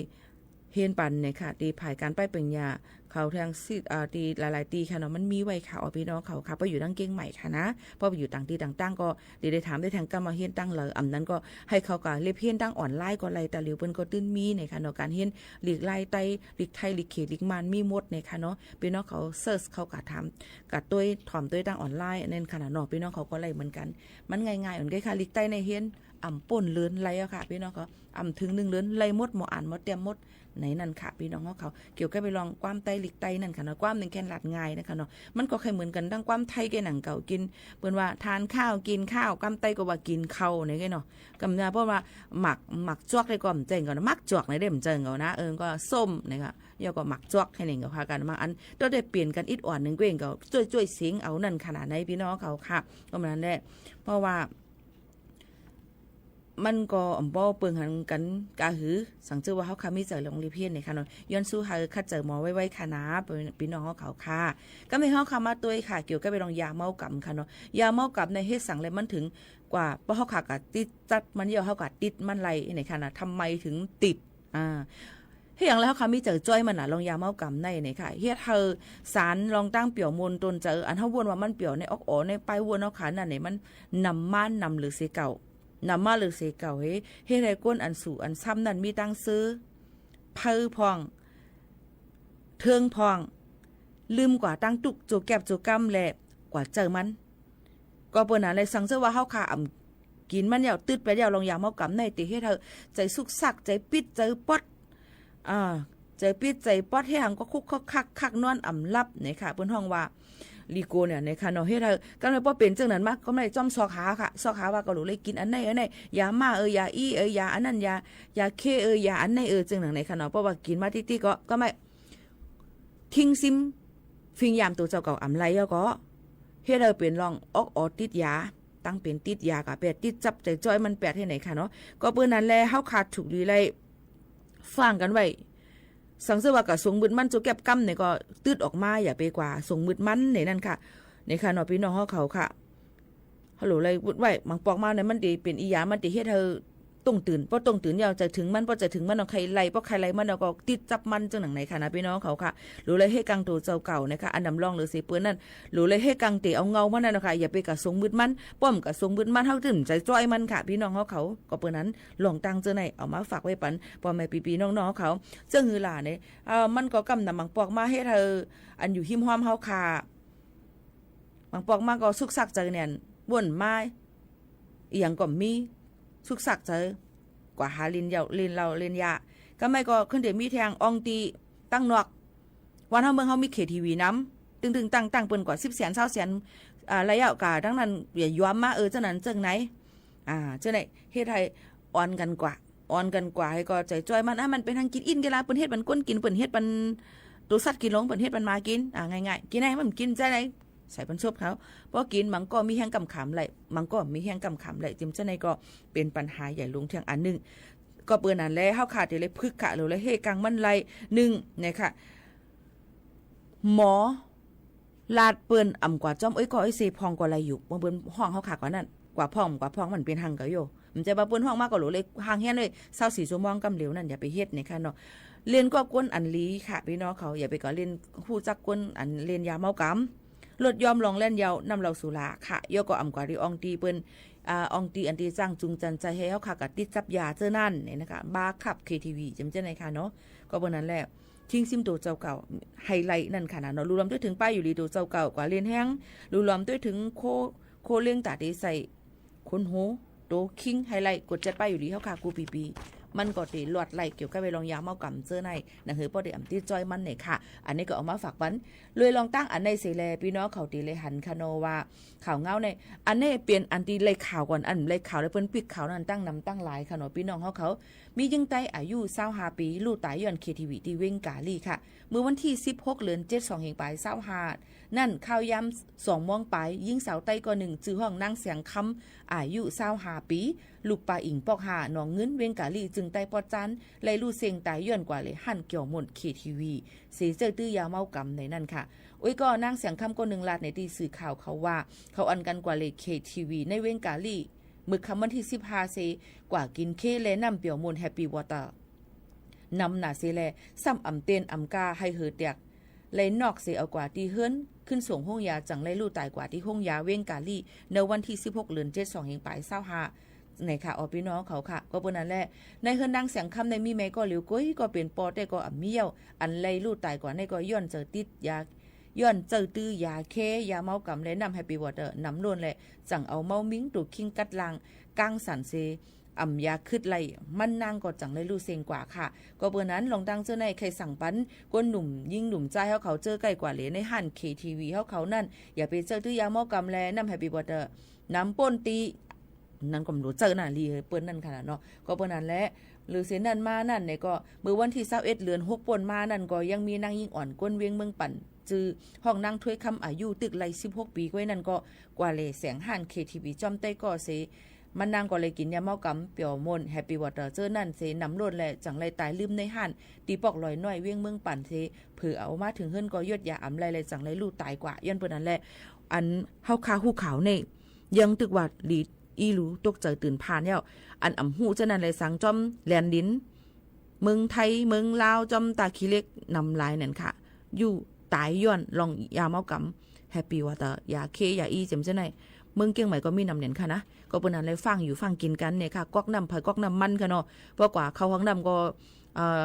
เฮียนปันเนี่ยค่ะตีผ่ายการไปเป็นยาเขาทางซีตีหลายๆตีค่ะเนาะมันมีไว้ค่ะพี่น้องเขาค่ะไปอยู่ตั้งเก้งใหม่ค่ะนะพอไปอยู่ต่างที่ต่างๆก็ได้ถามได้ทางกรรมเฮียนตั้งเลยอันนั้นก็ให้เขาก็เรียบเฮียนตั้งออนไลน์ก็ไรแต่เหลียวเปิ้นก็ตื้นมีในค่ะเนาะการเฮียนหลีกไล่ไตหลีกไทยหลีกเขตหลีกมันมีหมดในค่ะเนาะพี่น้องเขาเซิร์ชเขาก็ถามกับตัวถ่อมตัวตั้งออนไลน์นั่นค่ะเนาะพี่น้องเขาก็ไล่เหมือนกันมันง่ายๆเหมือนกันค่ะหลีกไตในเฮียนป่นเลือนไรอะค่ะพี่น้องเขาถึง1เลือนไรหมดหมออ่านหมดเต็มหมดไหนนั่นค่ะพี่น้องเขาเกี่ยวกับไปลองความไตหลีกไตนั่นค่ะเนาะความนึงแค่หลัดง่ายนะคะเนาะมันก็เคยเหมือนกันทั้งความไทยแกหนังเก่ากินเปิ้นว่าทานข้าวกินข้าวความไตก็ว่ากินข้าวนี่ไงเนาะกำนาเพราะว่าหมักจวกได้ก็เจ๋งก่อนมักจวกในเด้มเจ๋งเอานะก็ส้มนะคะยก็หมักจวกให้นี่ก็พากันมาอันตัวได้เปลี่ยนกันอิดอ่อนนึงเว้งก็ช่วยเสียงเอานั่นขนาดไหนพี่น้องเขาค่ะก็มันนั่นแหละเพราะว่ามันก็บ่เปิงหันกันกาหือสังเจอว่าเขาค่ะมีเจอโรงเรียนเพียนนี่ค่ะเนาะย้อนสู้หาคัดเจอหมอไว้ๆค่ะนะพี่น้องเขาค่ะก็มีเฮาค่ะมาตัวค่ะเกี่ยวกับไปลองยาเมากำค่ะเนาะยาเมากำในเฮ็ดสังเลยมันถึงกว่าเพราะเฮาค่ะก็ติดจัดมันเยอะเฮาก็ติดมันไหลนี่ค่ะนะทำไมถึงติดเฮ็ดอย่างแล้วค่ะมีเจอจ้อยมันน่ะลองยาเมากำในนี่ค่ะเฮ็ดเฮาสารลองตั้งเปี่ยวมนตนเจออันเฮาวนว่ามันเปี่ยวในออกในปลายวนเฮาค่ะนั่นนี่มันนำม่านนำหรือสิเก่านำมาหรือเสเก่าเฮ้ให้ก้นอันสู่อันซ้ำนั่นมีตังซื้อเพอพองเทิงพองลืมกว่าตั้งตุกจูแก็บจูกำแหละกว่าเจอมันก็เปิ้นน่ะเลยสั่งเสื้อว่าเฮาค่ะกินมันยาวตึดไปยาวลองยาเมากำในติเฮ็ดเธอใจสุกสักใจปิดใจปอดใจปิดใจปอดให้หังก็คุกคักนอนลับนี่ค่ะเปิ้นห้องว่าลีโกเนี่ยในค่ะเนาะเฮ็ดให้ก็เลยบ่เป็นจังนั้นมาก็ไม่จ้อมซอกหาค่ะซอกหาว่าก็รู้เลยกินอันไหนยามายาอียาอันนั้นยาเคยาอันไหนจังนั้นในค่ะเนาะเพราะว่ากินมาติก็ไม่ทิ้งซิมฟิงยามตัวเจ้าเก่าไรก็เฮ็ดให้เป็นลองออกติดยาตั้งเป็นติดยากะแปดติดจับใจจ้อยมันแปดให้ไหนค่ะเนาะก็เปิ้นนั้นแลเฮาขาดถูกดีเลยฟังกันไว้สังเสว่ากับสงมืดมันจุแก็บกำเนี่ยก็ตืดออกมาอย่าไปกว่าสงมืดมันเนี่ยนั่นค่ะในค่ะเนาะพี่น้องเขาค่ะฮัลโหลเลยวุดไว้มังปอกมาเนี่ยมันดีเป็นอีหยามันดีเฮ็ดเธอต้องตื่นเพราะต้องตื่นยาวใจถึงมันเพราะใจถึงมันเอาใครไล่เพราะใครไล่มันเอาก็ติดจับมันจังหนังไหนค่ะนะพี่น้องเขาค่ะรู้เลยให้กังตัวเจ้าเก่านะคะอันดำร่องหรือสีเปื้อนนั่นรู้เลยให้กังเตะเอาเงามันนั่นนะคะอย่าไปกับสงมืดมันป้อมกับสงมืดมันเท่าตื่นใจจ้อยมันค่ะพี่น้องเขาก็เปื้อนนั้นหลงตังเจอไหนเอามาฝากไว้ปันพ่อแม่ปีน้องเขาเจ้าหือหล่าเนี่ยมันก็กำนำมังปอกมาให้เธออันอยู่หิมห้อมเขาค่ะมังปอกมาก็สุกสักเจอเนี่ยบ่นไม้อีหยังก็มีสุกสักเจอกว่าหาลินยาก็ไม่ก็ขึ้นเดี๋ยวมีแทงอองตีตั้งนอกวันเฮาเมืองเฮามีเขตทีวีน้ำตึงตั้งเปิ้นกว่า10 แสน20 แสนระยะกาดังนั้นอย่าย้อมมาจังนั้นจังไหนจังไหนเฮ็ดให้อ่อนกันกว่าให้ก็ใจจ้อยมันเป็นทางกินอินกีฬาเปิ้นเฮ็ดมันก้นกินเปิ้นเฮ็ดมันตัวสัตว์กินลงเปิ้นเฮ็ดมันมากินง่ายๆกินไหนมันกินใจไหน ใส่ปันชบเขาพอกินมันก็มีแห้งกำขำไหลมันก็มีแห้งกำขำไหลจิมเจ้าในก็เป็นปัญหาใหญ่ลงเทียงอันหนึ่งก็เปิดนั้นแล้วเฮาขาดเลยพึกกะหรือเลยเฮกังมันไหล1นะคะหมอลาดเปิ้นอ่ำกว่าจ้อมก็ไอ้เซพองกว่าไรอยู่บ่เปิ้นห้องเฮาขากว่านั้นกว่าพองมันเป็นหังก็อยู่มันจะบ่เปิ้นห้องมากก็หลเลยห่างเฮียนเลย24ชั่วโมงกำเหลวนั่นอย่าไปเฮ็ดนะคะเนาะเรียนก็กวนอันลีค่ะพี่น้องเขาอย่าไปก็เรียนฮู้จักกวนอันเรียนยาเมากำลดยอมลองเล่นยาวนำเราสุราค่ะย่อก็อ่ำกว่าที่อองตีเปิ้นอองตีอันที่จ้างจุงจันใจให้เฮาค่ะก็ติดจับยาเจ้านั่นนี่นะคะบาขับ KTV จำเจ้าไหนค่ะเนาะก็เปิ้นนั้นแหละทิ้งซิมตัวเจ้าเก่าไฮไลท์นั่นค่ะนะเนาะรู้ลำด้วยถึงป้ายอยู่ดีตัวเจ้าเก่ากว่าเรียนแห้งรู้ลำด้วยถึงโคเลี้ยงตาดีใส่คนโหโตคิงไฮไลท์กดจัดป้ายอยู่ดีเฮาค่ะกูปีมันก็ตีลวดไหลเกี่ยวกับไปลองยาเมากำเจอในหนังหือป้อได้อ่ำตีจอยมันเนี่ยค่ะอันนี้ก็เอามาฝากวันเลยลองตั้งอันในเสแลพี่น้องเขาตีเลยหันคาโนว่าข่าวเงาในอันนี้เปลี่ยนอันตีเลยข่าวก่อนอันเลยข่าวเลยเพิ่นปิดข่าวนั้นตั้งนำตั้งหลายค่ะเนาะพี่น้องเขามียังไตอายุ25ปีลูกตายย้อน KTV ที่เว้งกาลีค่ะเมื่อวันที่16เดือน7 2เฮงปลาย25นั่นข่าวยำ2 ม่วงปลายยิงสาวไต้ก็1จื้อห้องนางเสียงคำอายุ25ปีลูกปลาอิงปอกหาหนองเงินเว้งกาลีจึงไต้ปอดจันไล่ลูกเสียงตายย้อนกว่าเลยหั่นเกี่ยวหมด KTV เสียเจอตื้อยาเมากำในนั่นค่ะโอ้ยก็นางเสียงคำก็1ลาดในที่สื่อข่าวเขาว่าเขาอันกันกว่าเลย KTV ในเว้งกาลีมื้อค่ำวันที่15เซกว่ากินเคและน้ำเปียวมูลแฮปปี้วอเตอร์นำหนาเซแลซ้ำอ่ำเต้นอ่ำกาให้เหือแตกเลยนอกเสเอากว่าที่เฮิรนขึ้นส่งห้องยาจังไล่ลู่ตายกว่าที่ห้องยาเว้งกาลีในวันที่16เดือน7 2เฮงปลาย25ในค่ะอพี่น้องเขาค่ะก็เปิ้นนั่นแหละในเฮิรนดังเสียงคำในมีแม่ก็เหลียวก้อยก็เป็นปอได้ก็อ่ำเมี่ยวอันไล่ลู่ตายกว่าในก็ย้อนเจอติดยาย้อนเจอตื้อยาเคยาเมากำและนำแฮปปี้วอเตอร์นำล้วนแหละจังเอาเมามิ้งตูคิงกัดลางก้างสันเซอ่ำยาคืดไหลมันนางก็จังเลยรู้เซ็งกว่าค่ะก็เบอร์นั้นลองตั้งเจ้าในใครสั่งปันก้นหนุ่มยิ่งหนุ่มใจเขาเจอใกล้กว่าเหลในหัน KTV เขานั่นอย่าไปเจอตื้อยาเมากำแลน้ำแฮปปี้วอเตอร์น้ำป่นตีนั่นก็รู้เจอน่ะลีเปิ้นนั่นขนาดเนาะก็เปิ้นนั้นแหละหรือเส้นนั้นมานั่นเนี่ยก็เมื่อวันที่21เดือน6ป่นมานั่นก็ยังมีนางยิ่งอ่อนก้นเวียงเมืองปั่นจือห้องนางถ้วยคำอายุตึกไหล16ปีก้วยนั่นก็กว่าเลยแสงหัน KTV จอมใต้ก็เสมันนางก็เลยกินยาเมากำเปียวมนแฮปปี้วอเตอร์เจอนั่นเสนำล้นแหละจังไรตายลืมในหันตีปอกลอยน้อยเวียงเมืองปั่นเสเผื่อเอามาถึงเฮิรนก็ยดยาอำไรเลยจังไรลูกตายกว่าย้อนเปิ้นนั่นแหละอันเฮาคาหูขาวนี่ยังตึกว่าลีดอีหลูตกใจตื่นผ่านแล้วอันอ่ำหูเจ้านั่นเลยสังจอมแลนดินเมืองไทยเมืองลาวจอมตาขี้เล็กนำลายนั่นค่ะอยู่ตายย้อนลองยาเมากำแฮปปี้วอเตอร์ยาเคยาอีจำเจ้าไหนเมืองเกียงใหม่ก็มีนำเน่นค่ะนะก็เป็นนั้นเลยฟังอยู่ฟังกินกันเนี่ยค่ะกอกน้ำไผ่กอกน้ำมันค่ะเนาะเพราะกว่าเขาห้องน้ำก็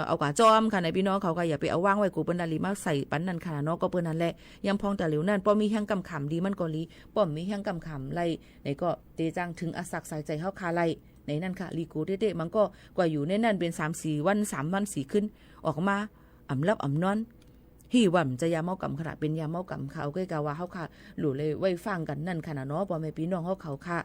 เอากว่าจอมค่ะในพี่น้องเขาก็อย่าไปเอาว่างไว้กูเป็นนาลีมาใส่ปันนั่นค่ะเนาะก็เป็นนั้นแหละยังพองแต่เหลวนั่นป้อมีแห้งกำขำดีมันก็ลีป้อมมีแห้งกำขำไล่ในก็เตจังถึงอสักใส่ใจเฮาคาไล่ในนั่นค่ะลีกูเด็ดๆมันก็กว่าอยู่ในนั่นเป็น3-4 วัน3 วัน4ขึ้นออกมาอ่ำรับอ่ำนอนฮี่ว่ามันจะยาเมากำขนาดเป็นยาเมากำเขาก็กะว่าเขาค่ะหลุเลยไว้ฟังกันนั่นค่ะเนาะพอแม่พี่น้องเขาค่ะ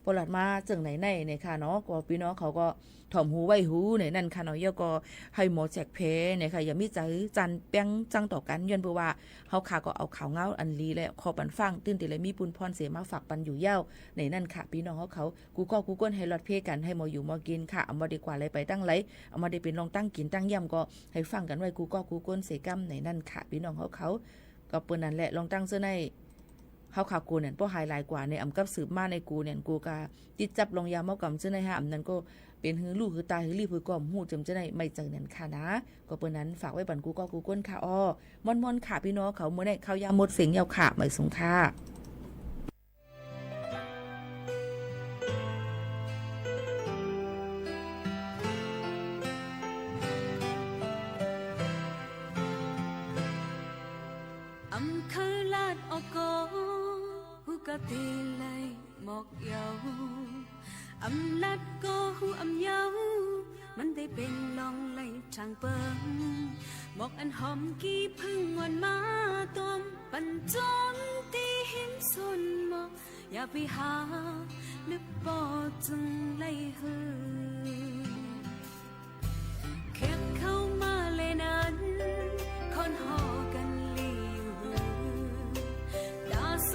พอหลัดมาจังไหนเนี่ยค่ะเนาะก็พี่น้องเขาก็ถ่อมหูไว้หูในนั่นค่ะเนาะย่อก็ให้หมอแจกเพเนี่ยค่ะอย่ามีใจจันแป้งจังต่อกันย้อนเพราะว่าเขาค่ะก็เอาข่าวเงาอันลีและขอปันฟังตื่นติเลยมีปุนพรเสียมาฝากปันอยู่เย้าในนั่นค่ะพี่น้องเขากูก็กูก้นให้รอดเพกันให้หมออยู่หมอกินค่ะเอามาดีกว่าอะไรไปตั้งไรเอามาได้เป็นลองตั้งกินตั้งย่ำก็ให้ฟังกันไว้กูก็กูก้นเสกัมในนั่นค่ะพี่น้องเขาก็เปิ้นนั่นแหละลองตั้งเสื้อในเขาขากูเนี่ยป้อไฮไลท์กว่าในอำกับสืบมาในกูเนี่ยกูกาติดจับลงยาเมากำเสื้อในฮะอำนั้นก็เป็นหือลูกหือตาหือรีหือกอมหูจำเจ้าในไม่เจอนั่นค่ะนะก็เปิ้นนั้นฝากไว้บันกูก็กูก้นค่ะอ้อม่อนๆค่ะพี่น้องเขาเมื่อได้เขายาหมดเสียงยาวค่ะไม่สงค่ะ
ตีไลหมอกเยาอำลัดก็หูอำเยามันได้เป็นลองไล่ทางเปิงหมอกอันหอมกี่พึ่งวันมาตอมปันจนตีเห็นสนหมอกอย่าไปหานึกบ่จึงไล่หือแคบเข้ามาเลยนั้นคนหอกันลีอยู่ดาส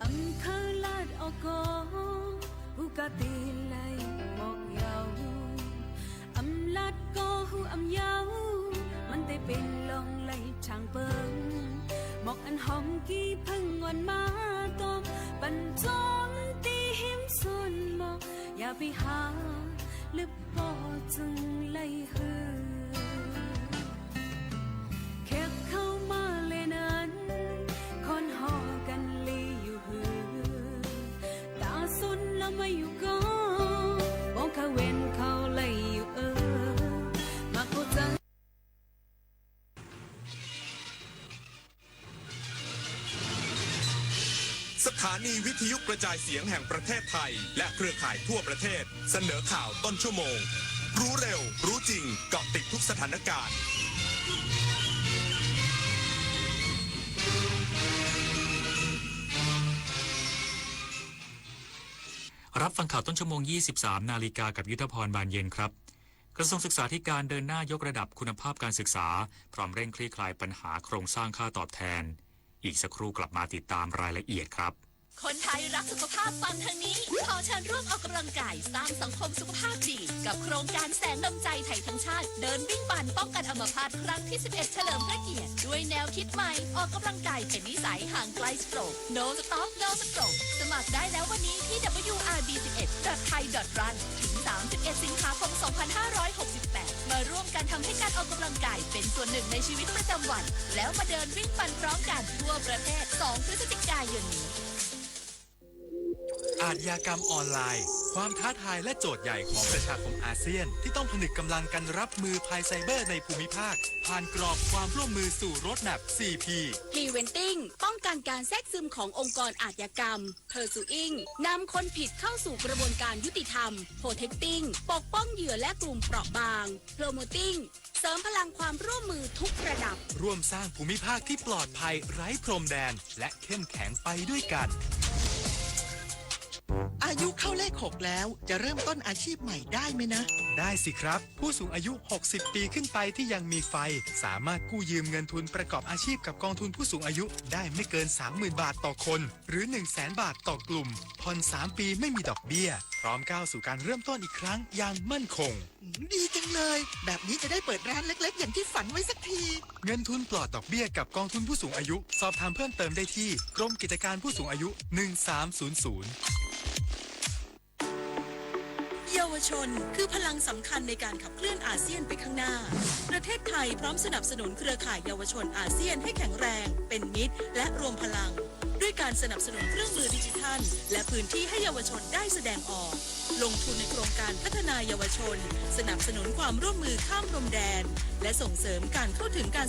âm khơi lát ở có hu ca tì lay một dạo âm lát có hu âm dạoมันได้เป็นลองไล่ทางเปิงบอกอันหอมกี่พึ่งวันมาตอมปันจอมตีหิมส่วนบอกอย่าไปหาหรือพอจึงไล่หือแค่เข้ามาเลยนั้นคนหอกันลีอยู่หือตาสุนแล้วไม่อยู่ก็บอกเขาเว้นเขาไล่อยู่มาโคจัง
สถานีวิทยุกระจายเสียงแห่งประเทศไทยและเครือข่ายทั่วประเทศเสนอข่าวต้นชั่วโมงรู้เร็วรู้จริงเกาะติดทุกสถานการณ์
รับฟังข่าวต้นชั่วโมง 23 นาฬิกากับยุทธพรบานเย็นครับกระทรวงศึกษาธิการเดินหน้ายกระดับคุณภาพการศึกษาพร้อมเร่งคลี่คลายปัญหาโครงสร้างค่าตอบแทนอีกสักครู่กลับมาติดตามรายละเอียดครับ
คนไทยรักสุขภาพฟังทางนี้ขอเชิญร่วมออกกำลังกายสร้างสังคมสุขภาพดีกับโครงการแสงดำใจไทยทั้งชาติเดินวิ่งปั่นป้องกันอัมพาตครั้งที่ 11 เฉลิมพระเกียรติด้วยแนวคิดใหม่ออกกำลังกายเป็นนิสัยห่างไกลสโตรก No Stop No Stroke สมัครได้แล้ววันนี้ที่ wrb11.thai.run ถึง 31 สิงหาคม 2568 มาร่วมกันทำให้การออกกำลังกายเป็นส่วนหนึ่งในชีวิตประจำวันแล้วมาเดินวิ่งปั่นพร้อมกันทั่วประเทศ 2 พฤศจิกายนนี้
อาชญากรรมออนไลน์ความท้าทายและโจทย์ใหญ่ของประชาคมอาเซียนที่ต้องผนึกกำลังกันรับมือภัยไซเบอร์ในภูมิภาคผ่านกรอบความร่วมมือสู่รถแมพ 4P
Preventing ป้องกันการแทรกซึมขององค์กรอาชญากรรม Pursuing นำคนผิดเข้าสู่กระบวนการยุติธรรม Protecting ปกป้องเหยื่อและกลุ่มเปราะบาง Promoting เสริมพลังความร่วมมือทุกระดับ
ร่วมสร้างภูมิภาคที่ปลอดภัยไร้พรมแดนและเข้มแข็งไปด้วยกัน
อายุเข้าเลข 6 แล้วจะเริ่มต้นอาชีพใหม่ได้ไหมนะ
ได้สิครับผู้สูงอายุ60 ปีขึ้นไปที่ยังมีไฟสามารถกู้ยืมเงินทุนประกอบอาชีพกับกองทุนผู้สูงอายุได้ไม่เกิน 30,000 บาทต่อคนหรือ 100,000 บาทต่อกลุ่มผ่อน3 ปีไม่มีดอกเบี้ยพร้อมก้าวสู่การเริ่มต้นอีกครั้งอย่างมั่นคง
ดีจังเลยแบบนี้จะได้เปิดร้านเล็กๆอย่างที่ฝันไว้สักที
เงินทุนปลอดดอกเบี้ยกับกองทุนผู้สูงอายุสอบถามเพิ่มเติมได้ที่กรมกิจการผู้สูงอายุ 1300
เยาวชนคือพลังสำคัญในการขับเคลื่อนอาเซียนไปข้างหน้าประเทศไทยพร้อมสนับสนุนเครือข่ายเยาวชนอาเซียนให้แข็งแรงเป็นมิตรและรวมพลังด้วยการสนับสนุนเครื่องมือดิจิทัลและพื้นที่ให้เยาวชนได้แสดงออกลงทุนในโครงการพัฒนาเยาวชนสนับสนุนความร่วมมือข้ามพรมแดนและส่งเสริมการเข้าถึงการ